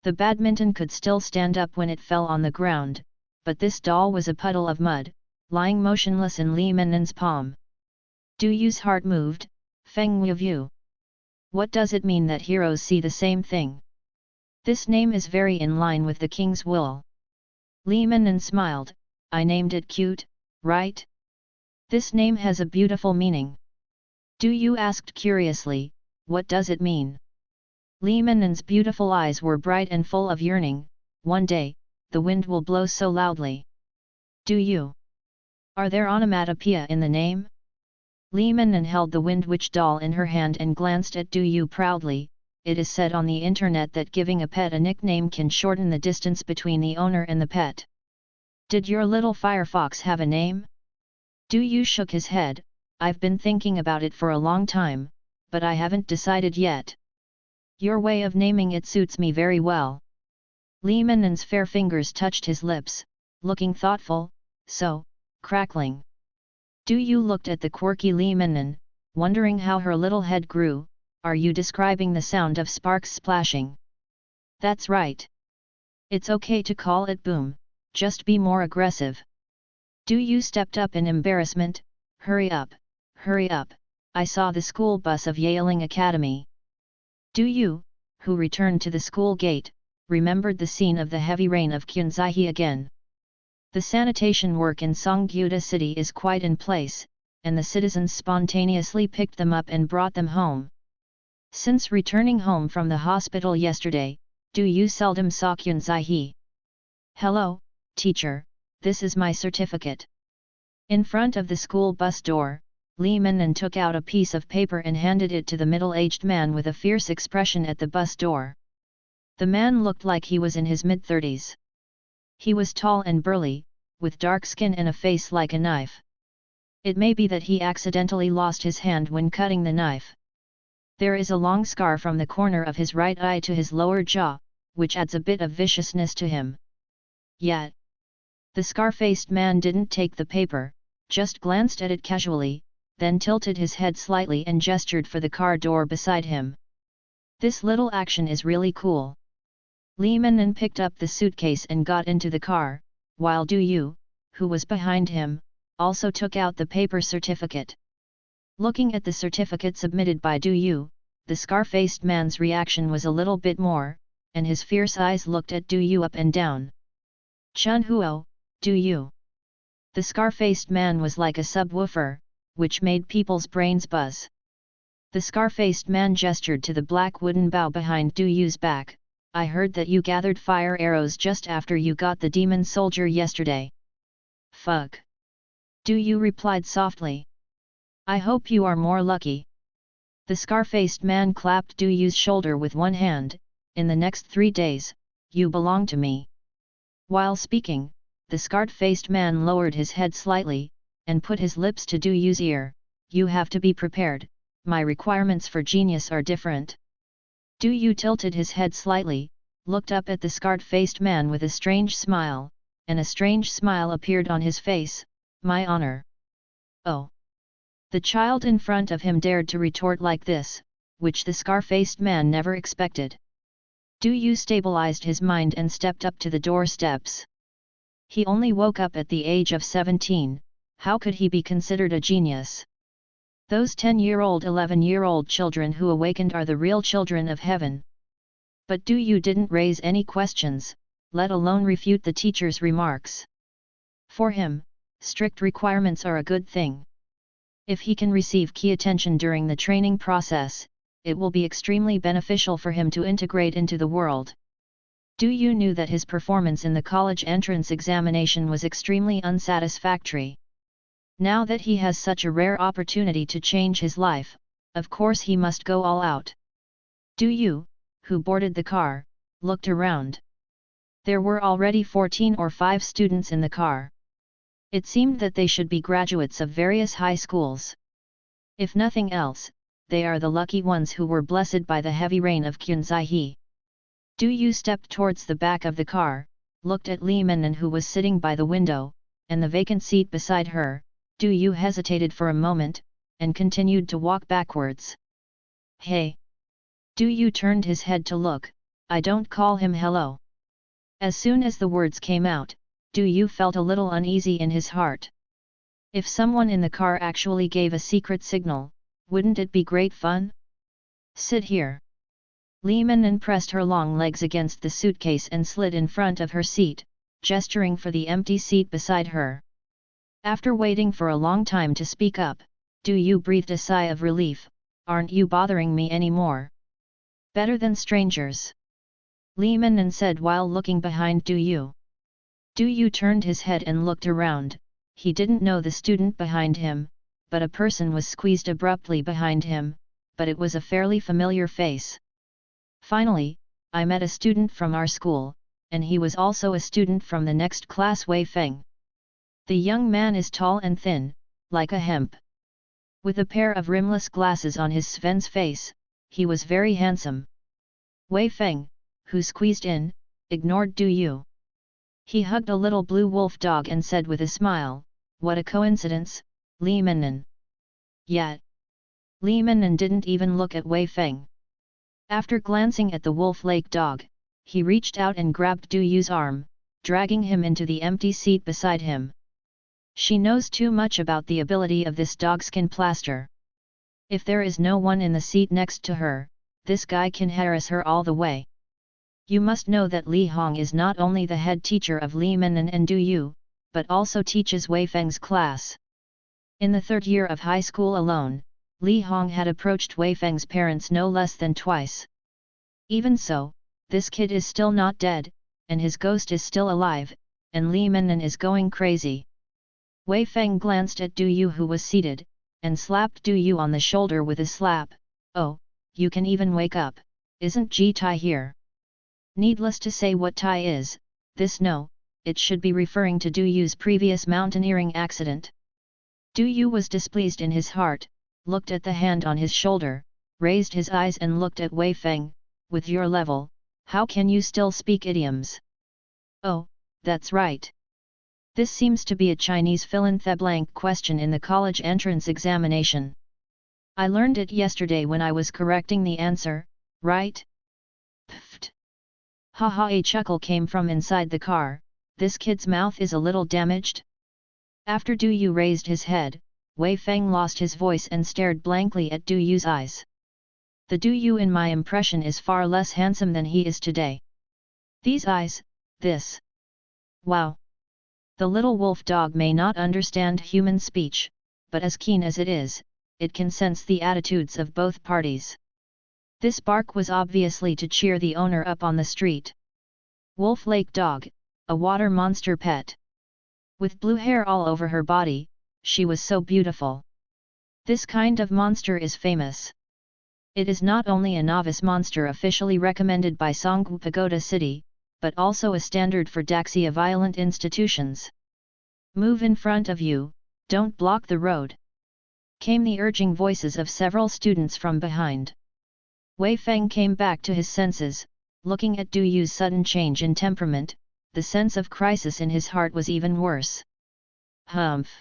The badminton could still stand up when it fell on the ground, but this doll was a puddle of mud, lying motionless in Li Mennan's palm. Du Yu's heart moved. Feng Yu. What does it mean that heroes see the same thing? This name is very in line with the king's will. Li Mennan smiled, I named it cute, right? This name has a beautiful meaning. Du Yu asked curiously, what does it mean? Li Mennan's beautiful eyes were bright and full of yearning. One day, the wind will blow so loudly. Du Yu. Are there onomatopoeia in the name? Li Mennan held the wind witch doll in her hand and glanced at Du Yu proudly. It is said on the internet that giving a pet a nickname can shorten the distance between the owner and the pet. Did your little firefox have a name? Du Yu shook his head, I've been thinking about it for a long time, but I haven't decided yet. Your way of naming it suits me very well. Li Mennan's fair fingers touched his lips, looking thoughtful, so, crackling. Du Yu looked at the quirky Li Mennan, wondering how her little head grew. Are you describing the sound of sparks splashing? That's right. It's okay to call it boom, just be more aggressive. Du Yu stepped up in embarrassment, hurry up, I saw the school bus of Yaling Academy. Du Yu, who returned to the school gate, remembered the scene of the heavy rain of Qunzaihe again. The sanitation work in Songgyuda city is quite in place, and the citizens spontaneously picked them up and brought them home. Since returning home from the hospital yesterday, Du Yu seldom saw Qunzaihe. Hello, teacher, this is my certificate. In front of the school bus door, Li Mennan took out a piece of paper and handed it to the middle-aged man with a fierce expression at the bus door. The man looked like he was in his mid-30s. He was tall and burly, with dark skin and a face like a knife. It may be that he accidentally lost his hand when cutting the knife. There is a long scar from the corner of his right eye to his lower jaw, which adds a bit of viciousness to him. Yet, the scar-faced man didn't take the paper, just glanced at it casually, then tilted his head slightly and gestured for the car door beside him. This little action is really cool. Li Mennan picked up the suitcase and got into the car, while Du Yu, who was behind him, also took out the paper certificate. Looking at the certificate submitted by Du Yu, the scar-faced man's reaction was a little bit more, and his fierce eyes looked at Du Yu up and down. Chun Huo, Du Yu. The scar-faced man was like a subwoofer, which made people's brains buzz. The scar-faced man gestured to the black wooden bow behind Du Yu's back. I heard that you gathered fire arrows just after you got the demon soldier yesterday. Fuck. Du Yu replied softly. I hope you are more lucky. The scar-faced man clapped Du Yu's shoulder with one hand. In the next 3 days, you belong to me. While speaking, the scar-faced man lowered his head slightly, and put his lips to Du Yu's ear. You have to be prepared, my requirements for genius are different. Du Yu tilted his head slightly, looked up at the scarred-faced man with a strange smile, and a strange smile appeared on his face. My honor. Oh. The child in front of him dared to retort like this, which the scar-faced man never expected. Du Yu stabilized his mind and stepped up to the doorsteps. He only woke up at the age of 17, how could he be considered a genius? Those 10-year-old 11-year-old children who awakened are the real children of heaven. But Du Yu didn't raise any questions, let alone refute the teacher's remarks. For him, strict requirements are a good thing. If he can receive key attention during the training process, it will be extremely beneficial for him to integrate into the world. Du Yu knew that his performance in the college entrance examination was extremely unsatisfactory. Now that he has such a rare opportunity to change his life, of course he must go all out. Du Yu, who boarded the car, looked around. There were already 14 or 5 students in the car. It seemed that they should be graduates of various high schools. If nothing else, they are the lucky ones who were blessed by the heavy rain of Qunzai. Du Yu stepped towards the back of the car, looked at Li Mennan who was sitting by the window, and the vacant seat beside her. Du Yu hesitated for a moment, and continued to walk backwards. Hey! Du Yu turned his head to look. I don't call him hello. As soon as the words came out, Du Yu felt a little uneasy in his heart. If someone in the car actually gave a secret signal, wouldn't it be great fun? Sit here. Li Mennan pressed her long legs against the suitcase and slid in front of her seat, gesturing for the empty seat beside her. After waiting for a long time to speak up, Du Yu breathed a sigh of relief. Aren't you bothering me anymore? Better than strangers. Li Mennan said while looking behind Du Yu. Du Yu turned his head and looked around. He didn't know the student behind him, but a person was squeezed abruptly behind him, but it was a fairly familiar face. Finally, I met a student from our school, and he was also a student from the next class, Wei Feng. The young man is tall and thin, like a hemp. With a pair of rimless glasses on his Sven's face, he was very handsome. Wei Feng, who squeezed in, ignored Du Yu. He hugged a little blue wolf dog and said with a smile, what a coincidence, Li Mennan. Yet, Li Mennan didn't even look at Wei Feng. After glancing at the wolf lake dog, he reached out and grabbed Du Yu's arm, dragging him into the empty seat beside him. She knows too much about the ability of this dogskin plaster. If there is no one in the seat next to her, this guy can harass her all the way. You must know that Li Hong is not only the head teacher of Li Mennan and Du Yu, but also teaches Wei Feng's class. In the 3rd year of high school alone, Li Hong had approached Wei Feng's parents no less than twice. Even so, this kid is still not dead, and his ghost is still alive, and Li Mennan is going crazy. Wei Feng glanced at Du Yu who was seated, and slapped Du Yu on the shoulder with a slap. Oh, you can even wake up, isn't Ji Tai here? Needless to say what Tai is, this no, it should be referring to Du Yu's previous mountaineering accident. Du Yu was displeased in his heart, looked at the hand on his shoulder, raised his eyes and looked at Wei Feng. With your level, how can you still speak idioms? Oh, that's right. This seems to be a Chinese fill-in-the-blank question in the college entrance examination. I learned it yesterday when I was correcting the answer, right? Pfft. Haha, a chuckle came from inside the car. This kid's mouth is a little damaged. After Du Yu raised his head, Wei Feng lost his voice and stared blankly at Du Yu's eyes. The Du Yu in my impression is far less handsome than he is today. These eyes, this. Wow. The little wolf dog may not understand human speech, but as keen as it is, it can sense the attitudes of both parties. This bark was obviously to cheer the owner up on the street. Wolf Lake Dog, a water monster pet. With blue hair all over her body, she was so beautiful. This kind of monster is famous. It is not only a novice monster officially recommended by Songgu Pagoda City, but also a standard for Daxia violent institutions. Move in front of you, don't block the road. Came the urging voices of several students from behind. Wei Feng came back to his senses, looking at Du Yu's sudden change in temperament, the sense of crisis in his heart was even worse. Humph!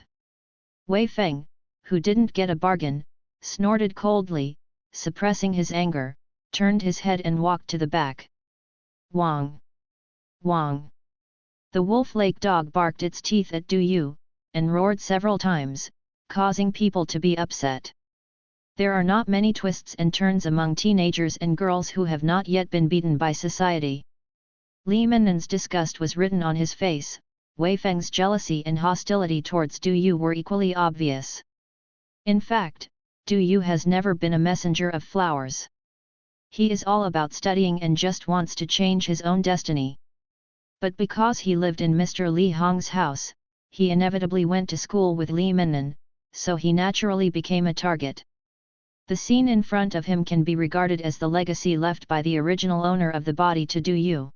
Wei Feng, who didn't get a bargain, snorted coldly, suppressing his anger, turned his head and walked to the back. Wang! Wang! The Wolf Lake Dog barked its teeth at Du Yu, and roared several times, causing people to be upset. There are not many twists and turns among teenagers and girls who have not yet been beaten by society. Li Mennen's disgust was written on his face. Wei Feng's jealousy and hostility towards Du Yu were equally obvious. In fact, Du Yu has never been a messenger of flowers. He is all about studying and just wants to change his own destiny. But because he lived in Mr. Li Hong's house, he inevitably went to school with Li Mennen, so he naturally became a target. The scene in front of him can be regarded as the legacy left by the original owner of the body to Du Yu.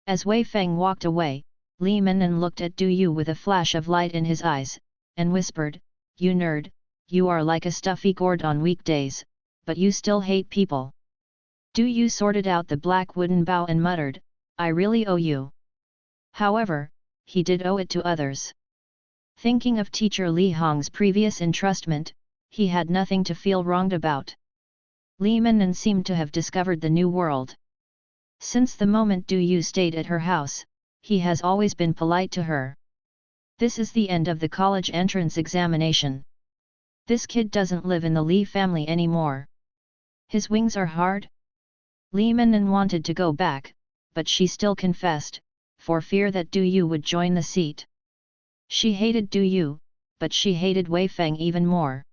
As Wei Feng walked away, Li Mennen looked at Du Yu with a flash of light in his eyes, and whispered, "You nerd, you are like a stuffy gourd on weekdays, but you still hate people." Du Yu sorted out the black wooden bow and muttered, "I really owe you." However, he did owe it to others. Thinking of teacher Li Hong's previous entrustment, he had nothing to feel wronged about. Li Mennen seemed to have discovered the new world. Since the moment Du Yu stayed at her house, he has always been polite to her. This is the end of the college entrance examination. This kid doesn't live in the Li family anymore. His wings are hard? Li Mennen wanted to go back, but she still confessed, for fear that Du Yu would join the seat. She hated Du Yu, but she hated Wei Feng even more.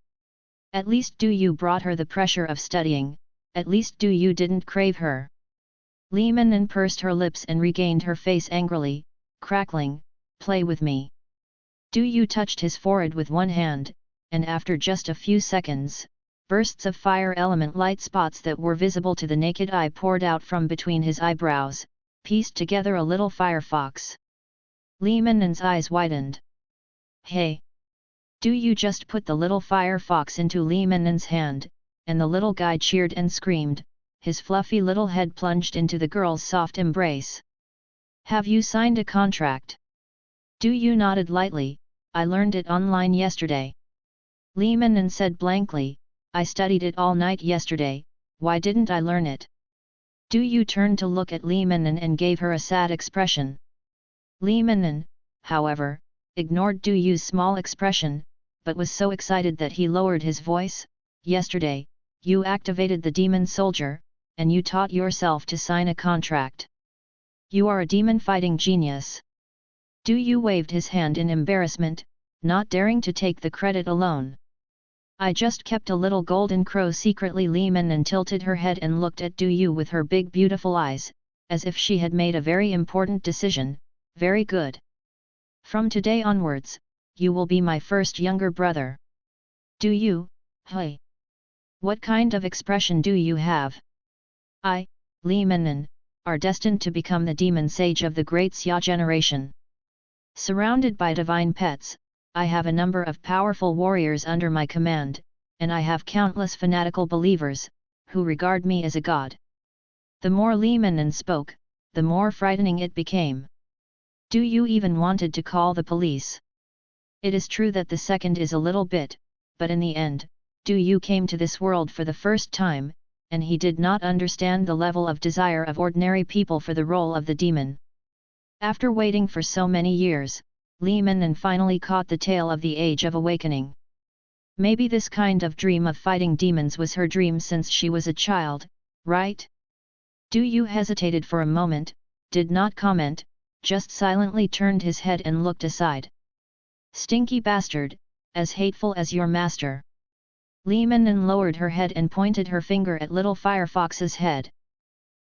At least Du Yu brought her the pressure of studying, at least Du Yu didn't crave her. Li Mennen pursed her lips and regained her face angrily, crackling, "Play with me." Du Yu touched his forehead with one hand, and after just a few seconds, bursts of fire element light spots that were visible to the naked eye poured out from between his eyebrows, pieced together a little firefox. Li Mennen's eyes widened. "Hey! Du Yu just put the little firefox into Li Mennen's hand, and the little guy cheered and screamed, his fluffy little head plunged into the girl's soft embrace. "Have you signed a contract?" Du Yu nodded lightly, "I learned it online yesterday." Li Mennen said blankly, "I studied it all night yesterday, why didn't I learn it?" Du Yu turned to look at Li Mennen and gave her a sad expression. Li Mennen, however, ignored Du Yu's small expression, but was so excited that he lowered his voice. "Yesterday, you activated the demon soldier, and you taught yourself to sign a contract. You are a demon-fighting genius." Du Yu waved his hand in embarrassment, not daring to take the credit alone. "I just kept a little golden crow secretly." Li Mennen tilted her head and looked at Du Yu with her big beautiful eyes, as if she had made a very important decision. "Very good. From today onwards, you will be my first younger brother." "Du Yu, hey! What kind of expression do you have?" "I, Li Mennen, are destined to become the demon sage of the great Xia generation. Surrounded by divine pets, I have a number of powerful warriors under my command, and I have countless fanatical believers, who regard me as a god." The more Li Mennen spoke, the more frightening it became. Do you even wanted to call the police? It is true that the second is a little bit, but in the end, Du Yu came to this world for the first time, and he did not understand the level of desire of ordinary people for the role of the demon. After waiting for so many years, Li Menon finally caught the tale of the Age of Awakening. Maybe this kind of dream of fighting demons was her dream since she was a child, right? Du Yu hesitated for a moment, did not comment, just silently turned his head and looked aside. Stinky bastard, as hateful as your master. Li Menon lowered her head and pointed her finger at little Firefox's head.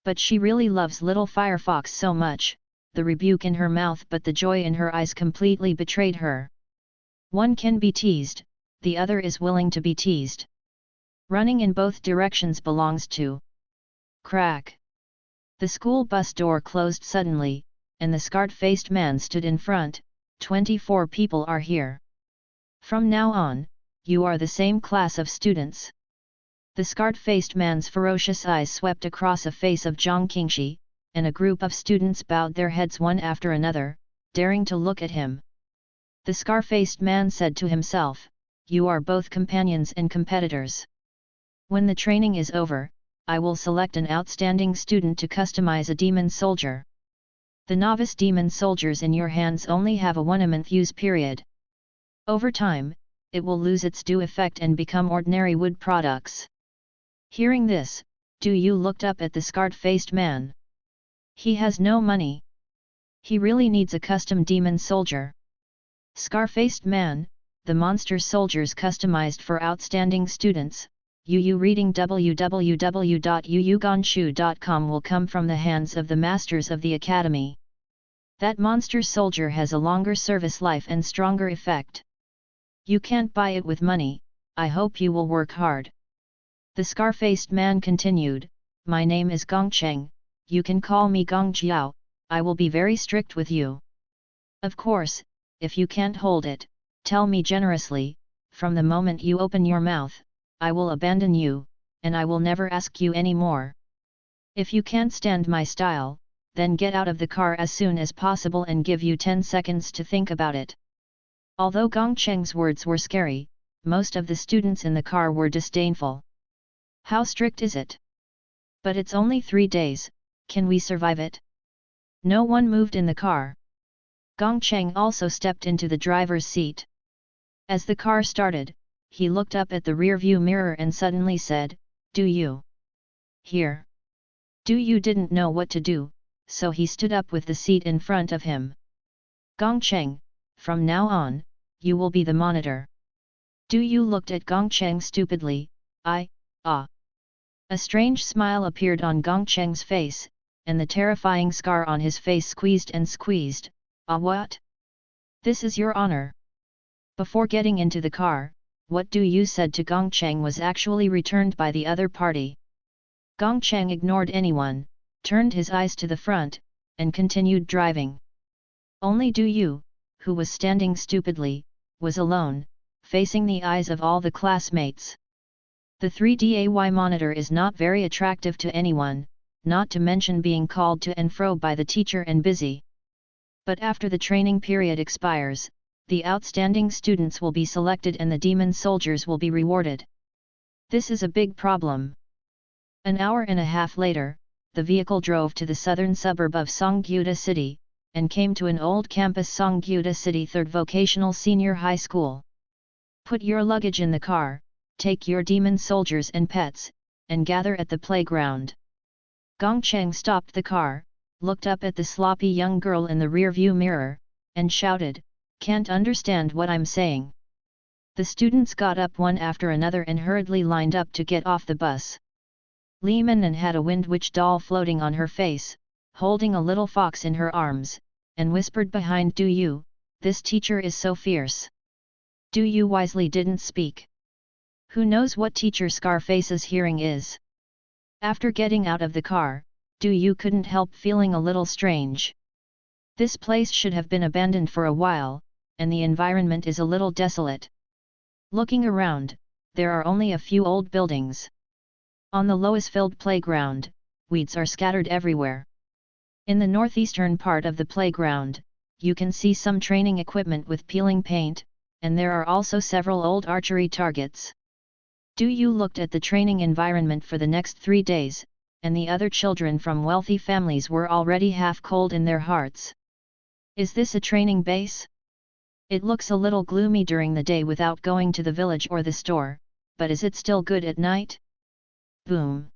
But she really loves little Firefox so much, the rebuke in her mouth but the joy in her eyes completely betrayed her. One can be teased, the other is willing to be teased. Running in both directions belongs to. Crack. The school bus door closed suddenly, and the scarred-faced man stood in front. 24 people are here. From now on, you are the same class of students. The scarred-faced man's ferocious eyes swept across a face of Zhang Qingxi, and a group of students bowed their heads one after another, daring to look at him. The scar-faced man said to himself, "You are both companions and competitors. When the training is over, I will select an outstanding student to customize a demon soldier. The novice demon soldiers in your hands only have a 1-month use period. Over time, it will lose its due effect and become ordinary wood products." Hearing this, Du Yu looked up at the scarred-faced man. He has no money. He really needs a custom demon soldier. Scar-faced man, the monster soldiers customized for outstanding students. Yu reading www.yuyugonshu.com will come from the hands of the masters of the academy. That monster soldier has a longer service life and stronger effect. You can't buy it with money, I hope you will work hard. The scar-faced man continued, "My name is Gong Cheng, you can call me Gong Jiao, I will be very strict with you. Of course, if you can't hold it, tell me generously, from the moment you open your mouth, I will abandon you, and I will never ask you any more. If you can't stand my style, then get out of the car as soon as possible and give you 10 seconds to think about it." Although Gong Cheng's words were scary, most of the students in the car were disdainful. How strict is it? But it's only 3 days, can we survive it? No one moved in the car. Gong Cheng also stepped into the driver's seat. As the car started, he looked up at the rear-view mirror and suddenly said, "Du Yu. Here." Du Yu didn't know what to do, so he stood up with the seat in front of him. "Gong Cheng, from now on, you will be the monitor." Du Yu looked at Gong Cheng stupidly. Ah. A strange smile appeared on Gong Cheng's face, and the terrifying scar on his face squeezed and squeezed. "Ah, what? This is your honor." Before getting into the car, what Du Yu said to Gong Cheng was actually returned by the other party. Gong Cheng ignored anyone, turned his eyes to the front, and continued driving. Only Du Yu, who was standing stupidly, was alone, facing the eyes of all the classmates. The 3DAY monitor is not very attractive to anyone, not to mention being called to and fro by the teacher and busy. But after the training period expires, the outstanding students will be selected and the demon soldiers will be rewarded. This is a big problem. An hour and a half later, the vehicle drove to the southern suburb of Songgyuda City, and came to an old campus Songgyuda City 3rd Vocational Senior High School. "Put your luggage in the car, take your demon soldiers and pets, and gather at the playground." Gong Cheng stopped the car, looked up at the sloppy young girl in the rear-view mirror, and shouted, "Can't understand what I'm saying." The students got up one after another and hurriedly lined up to get off the bus. Li Menon had a wind witch doll floating on her face, holding a little fox in her arms, and whispered behind Du Yu, "This teacher is so fierce." Du Yu wisely didn't speak. Who knows what teacher Scarface's hearing is? After getting out of the car, Du Yu couldn't help feeling a little strange. This place should have been abandoned for a while, and the environment is a little desolate. Looking around, there are only a few old buildings. On the loess-filled playground, weeds are scattered everywhere. In the northeastern part of the playground, you can see some training equipment with peeling paint, and there are also several old archery targets. Du Yu looked at the training environment for the next 3 days, and the other children from wealthy families were already half cold in their hearts. Is this a training base? It looks a little gloomy during the day without going to the village or the store, but is it still good at night? Boom!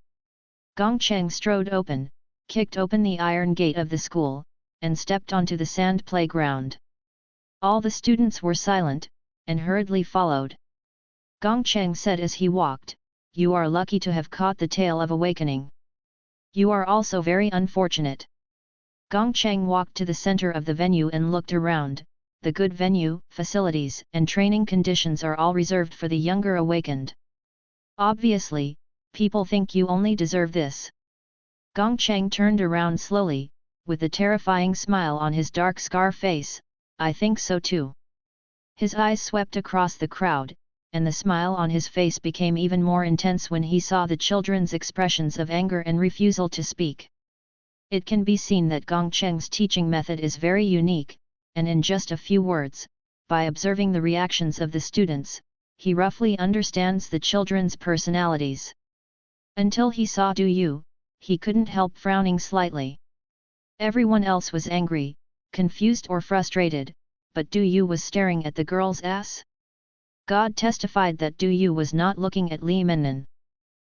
Gongcheng strode open, kicked open the iron gate of the school, and stepped onto the sand playground. All the students were silent, and hurriedly followed. Gongcheng said as he walked, "You are lucky to have caught the tale of awakening. You are also very unfortunate." Gongcheng walked to the center of the venue and looked around. The good venue, facilities, and training conditions are all reserved for the younger awakened. Obviously, people think you only deserve this. Gongcheng turned around slowly, with a terrifying smile on his dark scar face. "I think so too." His eyes swept across the crowd, and the smile on his face became even more intense when he saw the children's expressions of anger and refusal to speak. It can be seen that Gongcheng's teaching method is very unique, and in just a few words, by observing the reactions of the students, he roughly understands the children's personalities. Until he saw Du Yu, he couldn't help frowning slightly. Everyone else was angry, confused or frustrated, but Du Yu was staring at the girl's ass. God testified that Du Yu was not looking at Li Mennan.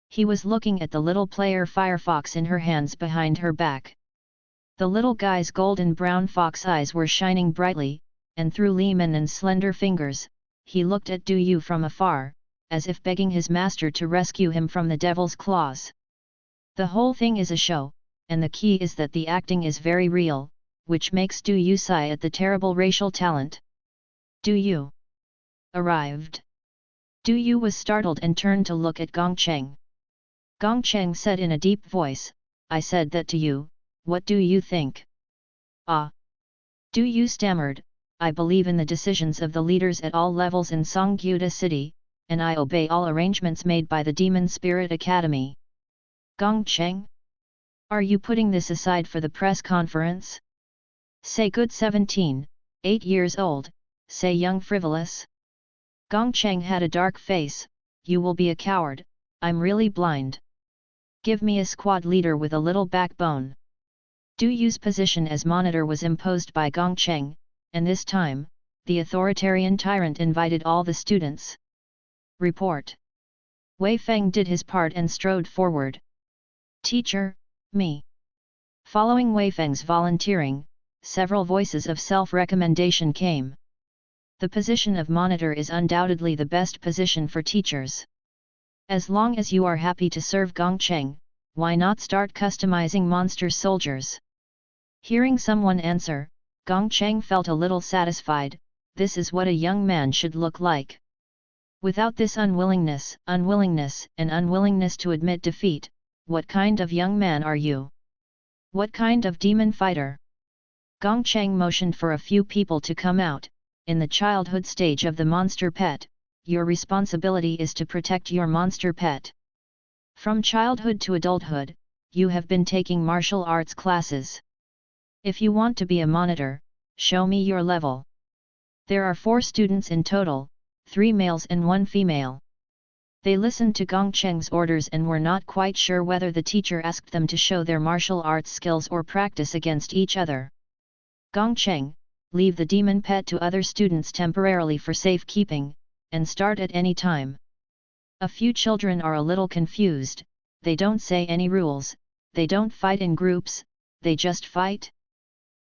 He was looking at the little player Firefox in her hands behind her back. The little guy's golden brown fox eyes were shining brightly, and through Li Mennan's slender fingers, he looked at Du Yu from afar, as if begging his master to rescue him from the devil's claws. The whole thing is a show, and the key is that the acting is very real, which makes Du Yu sigh at the terrible racial talent. Du Yu arrived. Du Yu was startled and turned to look at Gongcheng. Gongcheng said in a deep voice, "I said that to you, what do you think?" "Ah!" Du Yu stammered, "I believe in the decisions of the leaders at all levels in Songgyuda city, and I obey all arrangements made by the Demon Spirit Academy." "Gongcheng? Are you putting this aside for the press conference? Say good 17, 8 years old, say young frivolous." Gongcheng had a dark face. "You will be a coward, I'm really blind. Give me a squad leader with a little backbone." Du Yu's position as monitor was imposed by Gongcheng, and this time, the authoritarian tyrant invited all the students. "Report." Wei Feng did his part and strode forward. "Teacher, me." Following Wei Feng's volunteering, several voices of self-recommendation came. The position of monitor is undoubtedly the best position for teachers. As long as you are happy to serve Gongcheng, why not start customizing monster soldiers? Hearing someone answer, Gongcheng felt a little satisfied. This is what a young man should look like. Without this unwillingness, and unwillingness to admit defeat, what kind of young man are you? What kind of demon fighter? Gongcheng motioned for a few people to come out. In the childhood stage of the monster pet, your responsibility is to protect your monster pet. From childhood to adulthood, you have been taking martial arts classes. If you want to be a monitor, show me your level. There are 4 students in total, 3 males and 1 female. They listened to Gongcheng's orders and were not quite sure whether the teacher asked them to show their martial arts skills or practice against each other. "Gongcheng, leave the demon pet to other students temporarily for safekeeping, and start at any time." A few children are a little confused. They don't say any rules, they don't fight in groups, they just fight.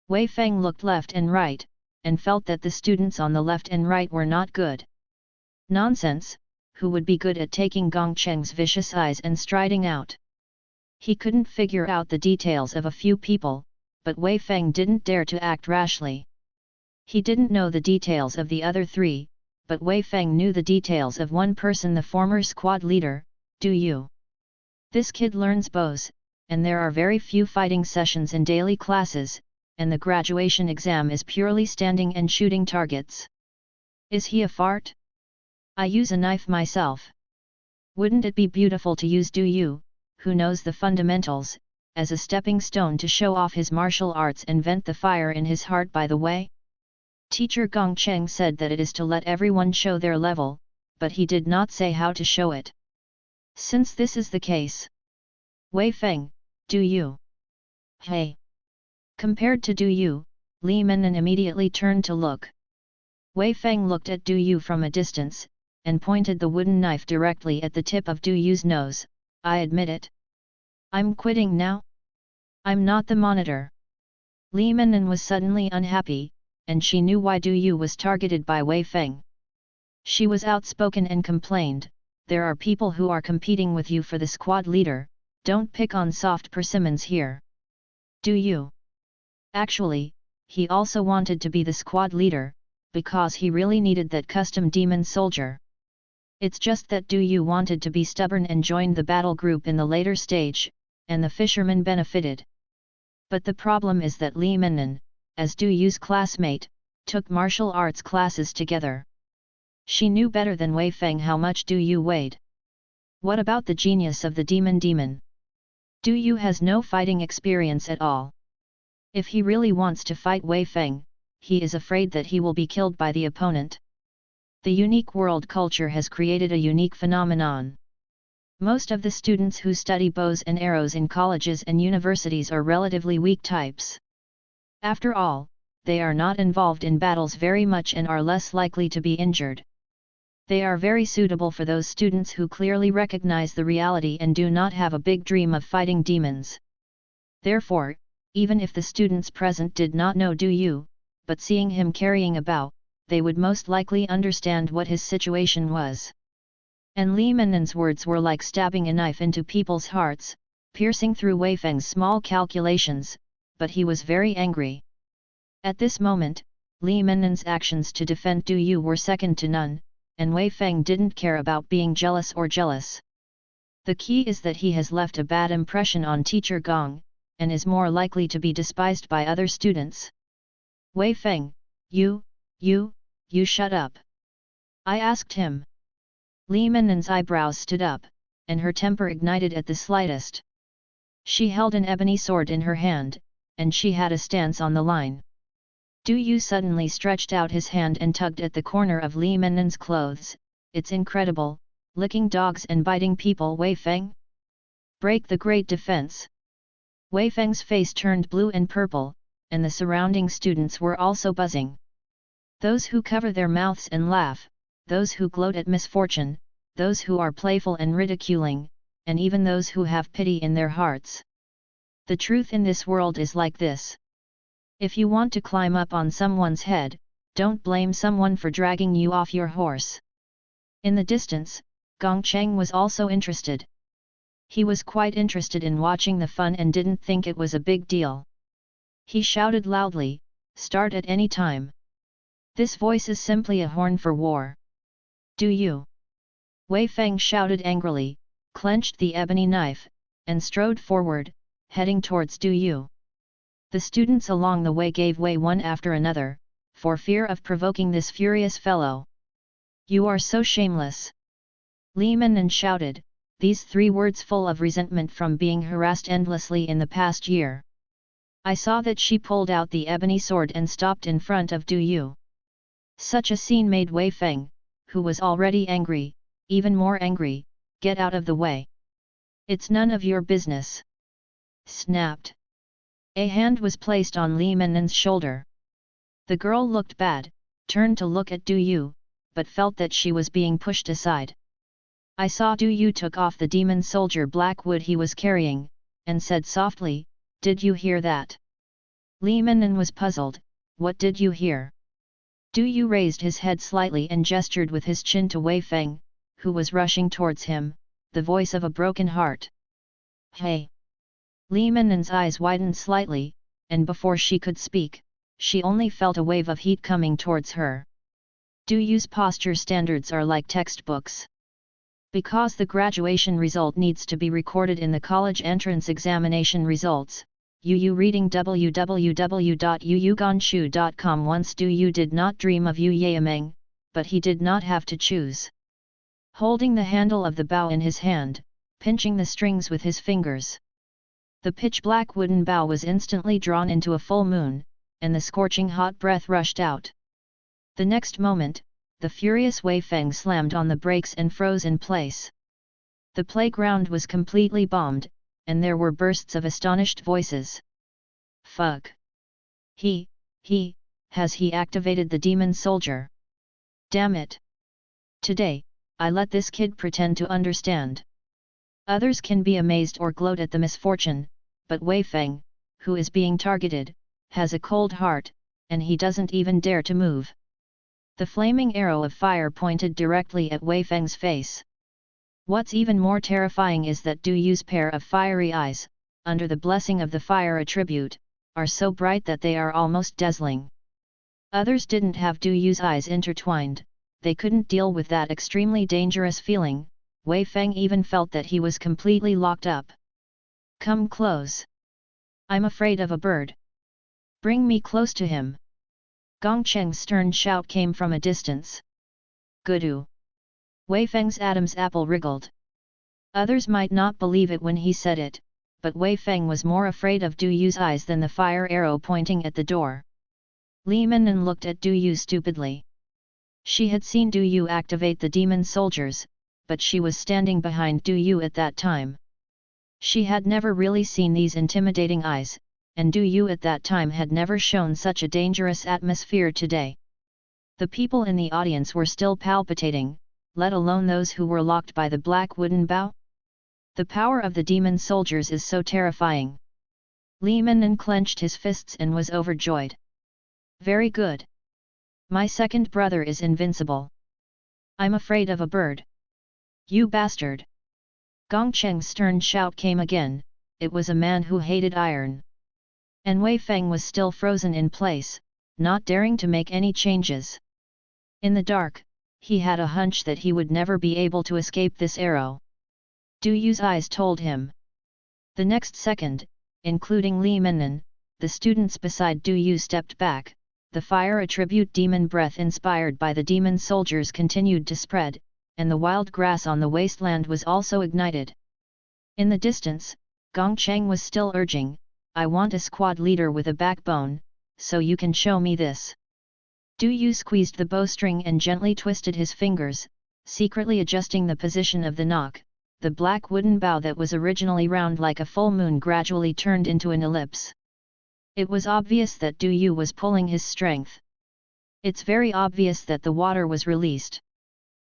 Wei Feng looked left and right, and felt that the students on the left and right were not good. Nonsense, who would be good at taking Gongcheng's vicious eyes and striding out? He couldn't figure out the details of a few people, but Wei Feng didn't dare to act rashly. He didn't know the details of the other 3, but Wei Feng knew the details of one person, the former squad leader, Du Yu. This kid learns bows, and there are very few fighting sessions in daily classes, and the graduation exam is purely standing and shooting targets. Is he a fart? I use a knife myself. Wouldn't it be beautiful to use Du Yu, who knows the fundamentals, as a stepping stone to show off his martial arts and vent the fire in his heart by the way? Teacher Gong Cheng said that it is to let everyone show their level, but he did not say how to show it. Since this is the case, Wei Feng, do you? Hey! Compared to Do You, Li Mennan immediately turned to look. Wei Feng looked at Du Yu from a distance, and pointed the wooden knife directly at the tip of Du Yu's nose. I admit it. I'm quitting now? I'm not the monitor. Li Mennan was suddenly unhappy, and she knew why Du Yu was targeted by Wei Feng. She was outspoken and complained, there are people who are competing with you for the squad leader, don't pick on soft persimmons here. Du Yu. Actually, he also wanted to be the squad leader, because he really needed that custom demon soldier. It's just that Du Yu wanted to be stubborn and joined the battle group in the later stage, and the fisherman benefited. But the problem is that Li Mennan, as Du Yu's classmate, took martial arts classes together. She knew better than Wei Feng how much Du Yu weighed. What about the genius of the demon? Du Yu has no fighting experience at all. If he really wants to fight Wei Feng, he is afraid that he will be killed by the opponent. The unique world culture has created a unique phenomenon. Most of the students who study bows and arrows in colleges and universities are relatively weak types. After all, they are not involved in battles very much and are less likely to be injured. They are very suitable for those students who clearly recognize the reality and do not have a big dream of fighting demons. Therefore, even if the students present did not know Du Yu, but seeing him carrying a bow, they would most likely understand what his situation was. And Li Mennan's words were like stabbing a knife into people's hearts, piercing through Wei Feng's small calculations, but he was very angry. At this moment, Li Mennan's actions to defend Du Yu were second to none, and Wei Feng didn't care about being jealous or jealous. The key is that he has left a bad impression on Teacher Gong, and is more likely to be despised by other students. Wei Feng, you shut up. I asked him. Li Mennan's eyebrows stood up, and her temper ignited at the slightest. She held an ebony sword in her hand, and she had a stance on the line. Du Yu suddenly stretched out his hand and tugged at the corner of Li Mennan's clothes. It's incredible, licking dogs and biting people. Wei Feng? Break the great defense. Wei Feng's face turned blue and purple, and the surrounding students were also buzzing. Those who cover their mouths and laugh, those who gloat at misfortune, those who are playful and ridiculing, and even those who have pity in their hearts. The truth in this world is like this. If you want to climb up on someone's head, don't blame someone for dragging you off your horse. In the distance, Gong Cheng was also interested. He was quite interested in watching the fun and didn't think it was a big deal. He shouted loudly, "Start at any time. This voice is simply a horn for war. Du Yu?" Wei Feng shouted angrily, clenched the ebony knife, and strode forward, heading towards Du Yu. The students along the way gave way one after another, for fear of provoking this furious fellow. "You are so shameless!" Li Mennan shouted, these three words full of resentment from being harassed endlessly in the past year. I saw that she pulled out the ebony sword and stopped in front of Du Yu. Such a scene made Wei Feng, who was already angry, even more angry. "Get out of the way. It's none of your business." Snapped. A hand was placed on Li Mennan's shoulder. The girl looked bad, turned to look at Du Yu, but felt that she was being pushed aside. I saw Du Yu took off the demon soldier black wood he was carrying, and said softly, "Did you hear that?" Li Mennan was puzzled. "What did you hear?" Du Yu raised his head slightly and gestured with his chin to Wei Feng, who was rushing towards him, the voice of a broken heart. "Hey!" Li Mennan's eyes widened slightly, and before she could speak, she only felt a wave of heat coming towards her. Du Yu's posture standards are like textbooks. Because the graduation result needs to be recorded in the college entrance examination results, Yu reading www.yuyuganshu.com. Once Du Yu did not dream of Yu Yaomeng, but he did not have to choose. Holding the handle of the bow in his hand, pinching the strings with his fingers. The pitch-black wooden bow was instantly drawn into a full moon, and the scorching hot breath rushed out. The next moment, the furious Wei Feng slammed on the brakes and froze in place. The playground was completely bombed, and there were bursts of astonished voices. Fuck! Has he activated the demon soldier? Damn it! Today, I let this kid pretend to understand. Others can be amazed or gloat at the misfortune, but Wei Feng, who is being targeted, has a cold heart, and he doesn't even dare to move. The flaming arrow of fire pointed directly at Wei Feng's face. What's even more terrifying is that Du Yu's pair of fiery eyes, under the blessing of the fire attribute, are so bright that they are almost dazzling. Others didn't have Du Yu's eyes intertwined, they couldn't deal with that extremely dangerous feeling. Wei Feng even felt that he was completely locked up. Come close. I'm afraid of a bird. Bring me close to him. Gong Cheng's stern shout came from a distance. Gudu. Wei Feng's Adam's apple wriggled. Others might not believe it when he said it, but Wei Feng was more afraid of Du Yu's eyes than the fire arrow pointing at the door. Li Minnan looked at Du Yu stupidly. She had seen Du Yu activate the demon soldiers, but she was standing behind Du Yu at that time. She had never really seen these intimidating eyes, and Du Yu at that time had never shown such a dangerous atmosphere today. The people in the audience were still palpitating, let alone those who were locked by the black wooden bow. The power of the demon soldiers is so terrifying. Li Minnan clenched his fists and was overjoyed. Very good. My second brother is invincible. I'm afraid of a bird. You bastard! Gong Cheng's stern shout came again. It was a man who hated iron. And Wei Feng was still frozen in place, not daring to make any changes. In the dark, he had a hunch that he would never be able to escape this arrow. Du Yu's eyes told him. The next second, including Li Minnan, the students beside Du Yu stepped back. The fire attribute demon breath inspired by the demon soldiers continued to spread, and the wild grass on the wasteland was also ignited. In the distance, Gong Cheng was still urging, I want a squad leader with a backbone, so you can show me this. Du Yu squeezed the bowstring and gently twisted his fingers, secretly adjusting the position of the knock. The black wooden bow that was originally round like a full moon gradually turned into an ellipse. It was obvious that Du Yu was pulling his strength. It's very obvious that the water was released.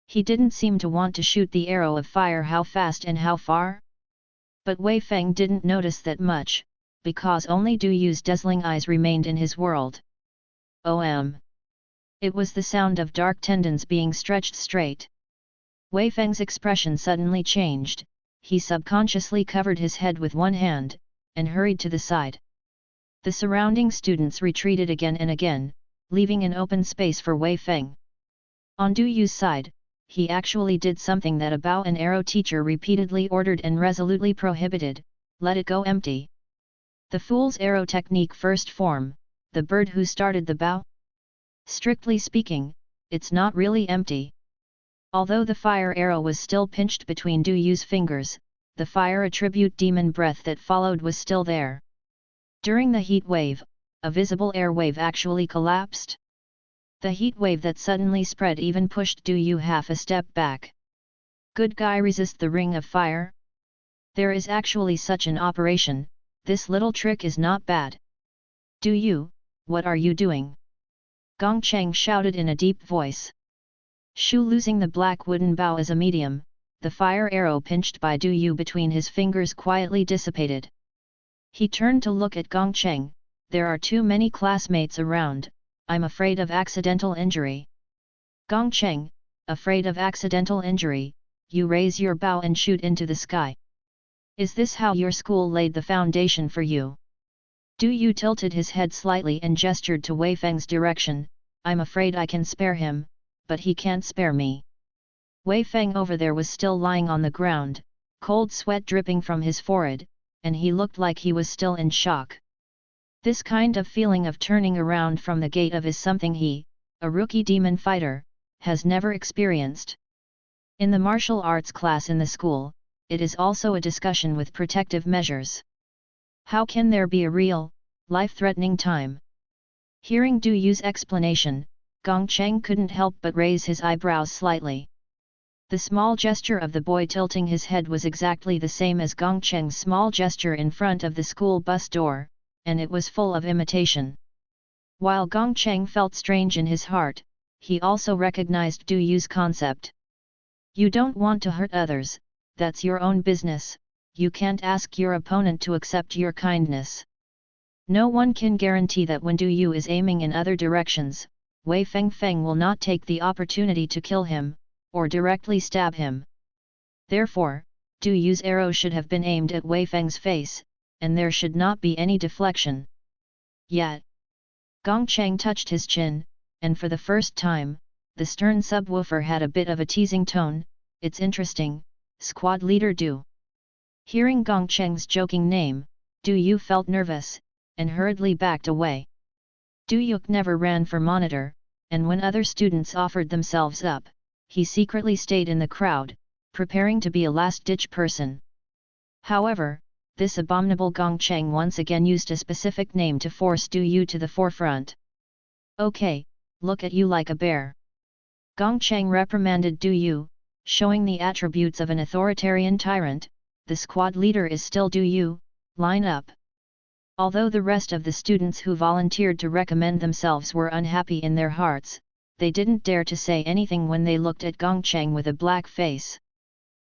He didn't seem to want to shoot the arrow of fire how fast and how far. But Wei Feng didn't notice that much, because only Du Yu's dazzling eyes remained in his world. OM. It was the sound of dark tendons being stretched straight. Wei Feng's expression suddenly changed, he subconsciously covered his head with one hand, and hurried to the side. The surrounding students retreated again and again, leaving an open space for Wei Feng. On Du Yu's side, he actually did something that a bow and arrow teacher repeatedly ordered and resolutely prohibited, let it go empty. The fool's arrow technique first form, the bird who started the bow? Strictly speaking, it's not really empty. Although the fire arrow was still pinched between Du Yu's fingers, the fire attribute demon breath that followed was still there. During the heat wave, a visible air wave actually collapsed. The heat wave that suddenly spread even pushed Du Yu half a step back. Good guy resist the ring of fire? There is actually such an operation, this little trick is not bad. Du Yu, what are you doing? Gong Cheng shouted in a deep voice. Shu losing the black wooden bow as a medium, the fire arrow pinched by Du Yu between his fingers quietly dissipated. He turned to look at Gong Cheng, there are too many classmates around, I'm afraid of accidental injury. Gong Cheng, afraid of accidental injury, you raise your bow and shoot into the sky. Is this how your school laid the foundation for you? Du Yu tilted his head slightly and gestured to Wei Feng's direction, I'm afraid I can spare him, but he can't spare me. Wei Feng over there was still lying on the ground, cold sweat dripping from his forehead, and he looked like he was still in shock. This kind of feeling of turning around from the gate of is something he, a rookie demon fighter, has never experienced. In the martial arts class in the school, it is also a discussion with protective measures. How can there be a real, life-threatening time? Hearing Du Yu's explanation, Gong Cheng couldn't help but raise his eyebrows slightly. The small gesture of the boy tilting his head was exactly the same as Gong Cheng's small gesture in front of the school bus door, and it was full of imitation. While Gong Cheng felt strange in his heart, he also recognized Du Yu's concept. You don't want to hurt others, that's your own business, you can't ask your opponent to accept your kindness. No one can guarantee that when Du Yu is aiming in other directions, Wei Fengfeng will not take the opportunity to kill him, or directly stab him. Therefore, Du Yu's arrow should have been aimed at Wei Feng's face, and there should not be any deflection. Yet, Gong Cheng touched his chin, and for the first time, the stern subwoofer had a bit of a teasing tone. It's interesting, squad leader Du. Hearing Gong Cheng's joking name, Du Yu felt nervous, and hurriedly backed away. Du Yuk never ran for monitor, and when other students offered themselves up, he secretly stayed in the crowd, preparing to be a last-ditch person. However, this abominable Gong Cheng once again used a specific name to force Du Yu to the forefront. Okay, look at you like a bear. Gong Cheng reprimanded Du Yu, showing the attributes of an authoritarian tyrant. The squad leader is still Du Yu, line up. Although the rest of the students who volunteered to recommend themselves were unhappy in their hearts, they didn't dare to say anything when they looked at Gong Cheng with a black face.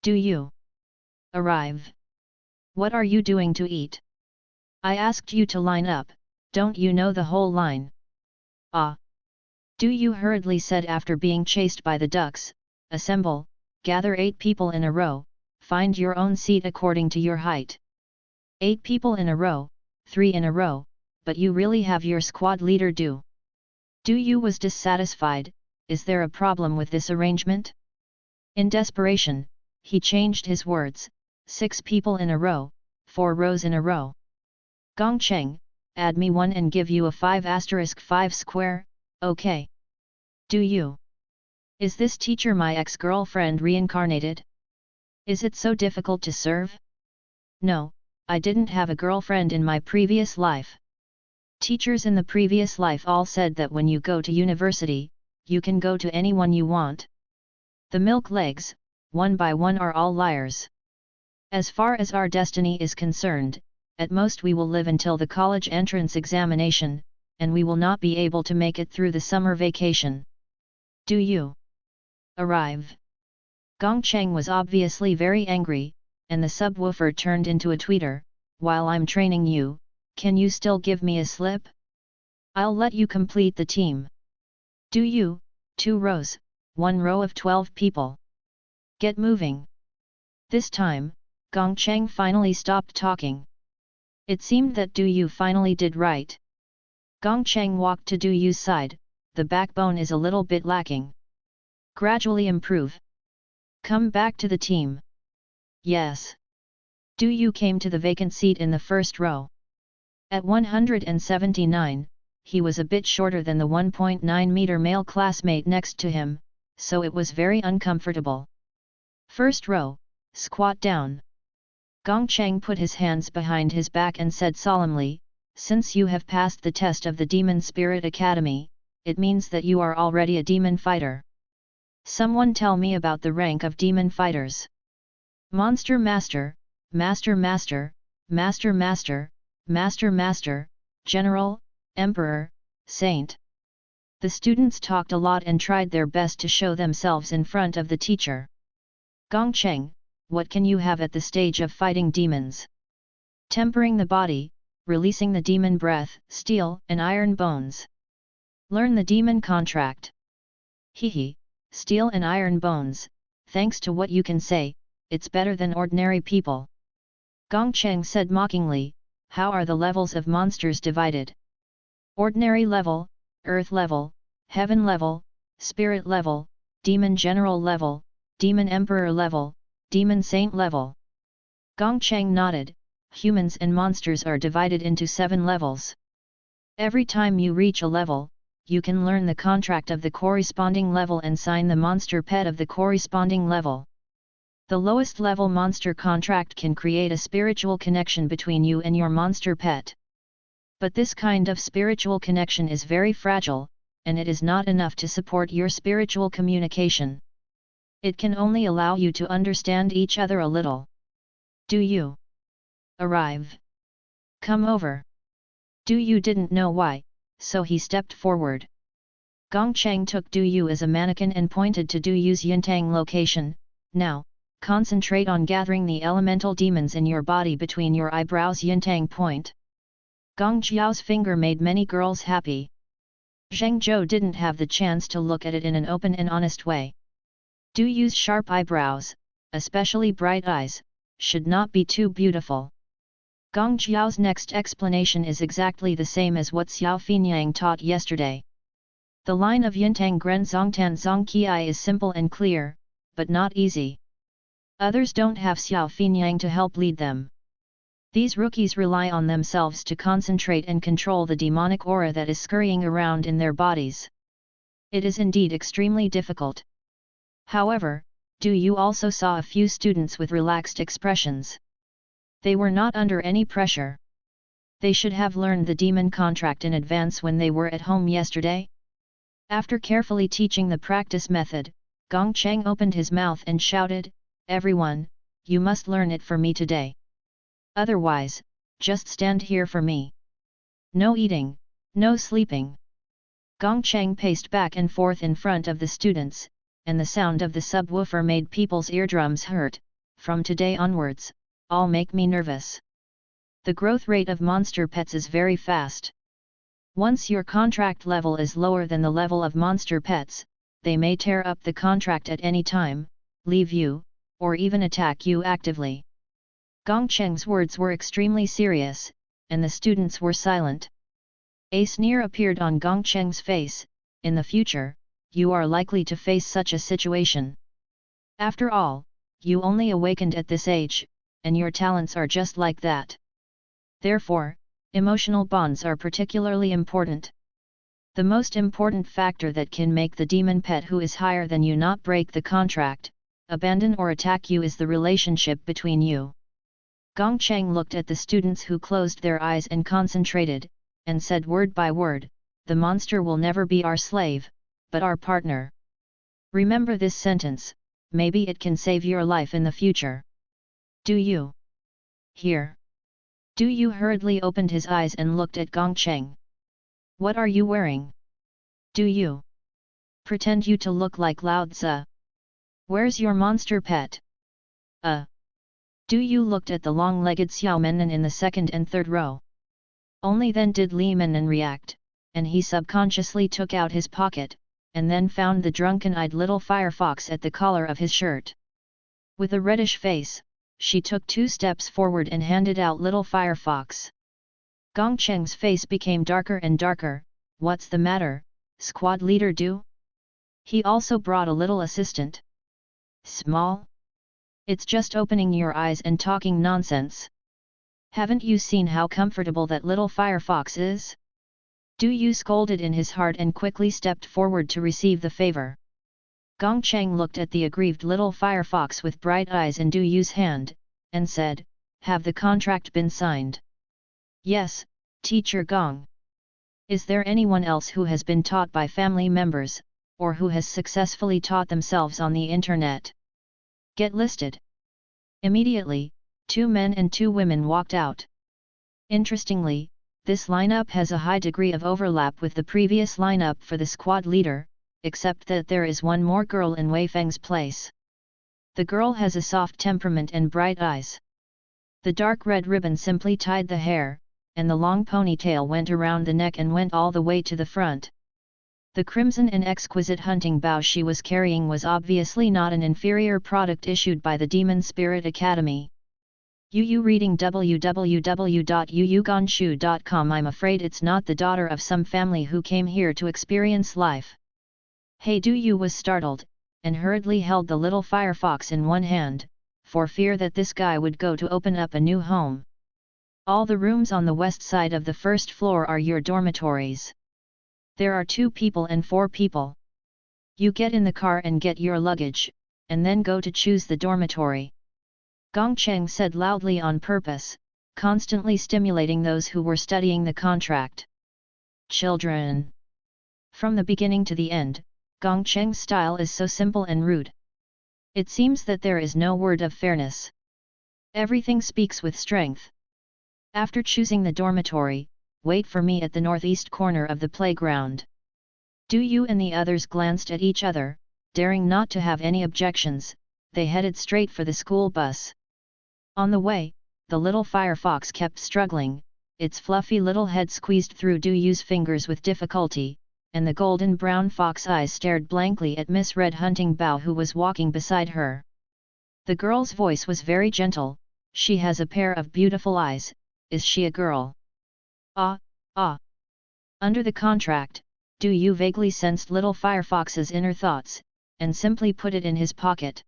Du Yu. Arrive. What are you doing to eat? I asked you to line up, don't you know the whole line? Ah! Du Yu hurriedly said after being chased by the ducks, assemble, gather 8 people in a row, find your own seat according to your height. 8 people in a row, 3 in a row, but you really have your squad leader Du. Du Yu was dissatisfied. Is there a problem with this arrangement? In desperation, he changed his words, 6 people in a row, 4 rows in a row. Gong Cheng, add me 1 and give you a 5*5 square, okay. Du Yu. Is this teacher my ex-girlfriend reincarnated? Is it so difficult to serve? No, I didn't have a girlfriend in my previous life. Teachers in the previous life all said that when you go to university, you can go to anyone you want. The milk legs, one by one, are all liars. As far as our destiny is concerned, at most we will live until the college entrance examination, and we will not be able to make it through the summer vacation. Du Yu. Arrive. Gong Cheng was obviously very angry, and the subwoofer turned into a tweeter. While I'm training you, can you still give me a slip? I'll let you complete the team. Du Yu, 2 rows, 1 row of 12 people. Get moving. This time, Gong Cheng finally stopped talking. It seemed that Du Yu finally did right. Gong Cheng walked to Du Yu's side. The backbone is a little bit lacking. Gradually improve. Come back to the team. Yes. Du Yu came to the vacant seat in the first row. At 179, he was a bit shorter than the 1.9-meter male classmate next to him, so it was very uncomfortable. First row, squat down. Gong Cheng put his hands behind his back and said solemnly, since you have passed the test of the Demon Spirit Academy, it means that you are already a demon fighter. Someone tell me about the rank of demon fighters. Monster Master, Master Master, Master Master, Master Master, General, Emperor, Saint. The students talked a lot and tried their best to show themselves in front of the teacher. Gong Cheng, what can you have at the stage of fighting demons? Tempering the body, releasing the demon breath, steel and iron bones. Learn the demon contract. Hehe, steel and iron bones, thanks to what you can say, it's better than ordinary people. Gong Cheng said mockingly, how are the levels of monsters divided? Ordinary level, earth level, heaven level, spirit level, demon general level, demon emperor level, demon saint level. Gong Cheng nodded. Humans and monsters are divided into 7 levels. Every time you reach a level, you can learn the contract of the corresponding level and sign the monster pet of the corresponding level. The lowest level monster contract can create a spiritual connection between you and your monster pet. But this kind of spiritual connection is very fragile, and it is not enough to support your spiritual communication. It can only allow you to understand each other a little. Do you arrive? Come over. Du Yu didn't know why, so he stepped forward. Gong Cheng took Du Yu as a mannequin and pointed to Du Yu's Yintang location. Now, concentrate on gathering the elemental demons in your body between your eyebrows. Yintang point. Gong Jiao's finger made many girls happy. Zheng Zhou didn't have the chance to look at it in an open and honest way. Du Yu's sharp eyebrows, especially bright eyes, should not be too beautiful. Gong Jiao's next explanation is exactly the same as what Xiao Finyang taught yesterday. The line of Yintang Gren Zongtan Zongqiai is simple and clear, but not easy. Others don't have Xiao Finyang to help lead them. These rookies rely on themselves to concentrate and control the demonic aura that is scurrying around in their bodies. It is indeed extremely difficult. However, Du Yu also saw a few students with relaxed expressions. They were not under any pressure. They should have learned the demon contract in advance when they were at home yesterday. After carefully teaching the practice method, Gong Cheng opened his mouth and shouted, "Everyone, you must learn it for me today. Otherwise, just stand here for me. No eating, no sleeping." Gong Cheng paced back and forth in front of the students, and the sound of the subwoofer made people's eardrums hurt. From today onwards, all make me nervous. The growth rate of monster pets is very fast. Once your contract level is lower than the level of monster pets, they may tear up the contract at any time, leave you, or even attack you actively. Gong Cheng's words were extremely serious, and the students were silent. A sneer appeared on Gong Cheng's face. In the future, you are likely to face such a situation. After all, you only awakened at this age, and your talents are just like that. Therefore, emotional bonds are particularly important. The most important factor that can make the demon pet who is higher than you not break the contract, abandon or attack you is the relationship between you. Gong Cheng looked at the students who closed their eyes and concentrated, and said word by word, "The monster will never be our slave, but our partner. Remember this sentence, maybe it can save your life in the future." Do you hear? Du Yu hurriedly opened his eyes and looked at Gong Cheng. "What are you wearing? Do you pretend you to look like Lao Tzu? Where's your monster pet?" Du Yu looked at the long-legged Xiao Mennan in the second and third row. Only then did Li Mennan react, and he subconsciously took out his pocket, and then found the drunken-eyed little firefox at the collar of his shirt. With a reddish face, she took 2 steps forward and handed out little firefox. Gong Cheng's face became darker and darker. "What's the matter, squad leader Du?" He also brought a little assistant. "Small? It's just opening your eyes and talking nonsense. Haven't you seen how comfortable that little firefox is?" Du Yu scolded in his heart and quickly stepped forward to receive the favor. Gong Cheng looked at the aggrieved little firefox with bright eyes in Du Yu's hand, and said, "Have the contract been signed?" "Yes, Teacher Gong." "Is there anyone else who has been taught by family members, or who has successfully taught themselves on the internet? Get listed." Immediately, 2 men and 2 women walked out. Interestingly, this lineup has a high degree of overlap with the previous lineup for the squad leader, except that there is one more girl in Wei Feng's place. The girl has a soft temperament and bright eyes. The dark red ribbon simply tied the hair, and the long ponytail went around the neck and went all the way to the front. The crimson and exquisite hunting bow she was carrying was obviously not an inferior product issued by the Demon Spirit Academy. Yu reading www.yuyugonshu.com. I'm afraid it's not the daughter of some family who came here to experience life. Hey, Du Yu was startled, and hurriedly held the little firefox in one hand, for fear that this guy would go to open up a new home. "All the rooms on the west side of the first floor are your dormitories. There are 2 people and 4 people. You get in the car and get your luggage, and then go to choose the dormitory. Gong Cheng said loudly on purpose, constantly stimulating those who were studying the contract. Children. From the beginning to the end, Gong Cheng's style is so simple and rude. It seems that there is no word of fairness. Everything speaks with strength. After choosing the dormitory, wait for me at the northeast corner of the playground. Du Yu and the others glanced at each other, daring not to have any objections. They headed straight for the school bus. On the way, the little firefox kept struggling, its fluffy little head squeezed through Du Yu's fingers with difficulty, and the golden brown fox eyes stared blankly at Miss Red Hunting Bow who was walking beside her. The girl's voice was very gentle. She has a pair of beautiful eyes. Is she a girl? Ah. Under the contract, Du Yu vaguely sensed little firefox's inner thoughts, and simply put it in his pocket.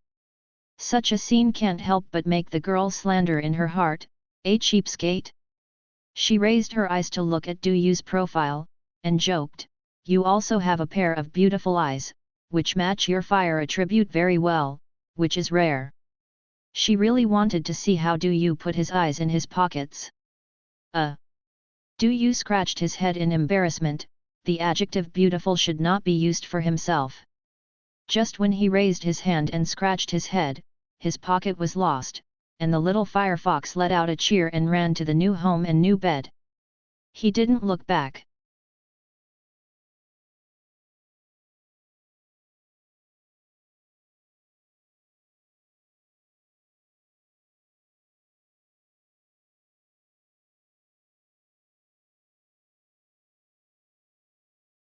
Such a scene can't help but make the girl slander in her heart, a cheapskate. She raised her eyes to look at Du Yu's profile, and joked, "You also have a pair of beautiful eyes, which match your fire attribute very well, which is rare." She really wanted to see how Du Yu put his eyes in his pockets. Du Yu scratched his head in embarrassment. The adjective beautiful should not be used for himself. Just when he raised his hand and scratched his head, his pocket was lost, and the little firefox let out a cheer and ran to the new home and new bed. He didn't look back.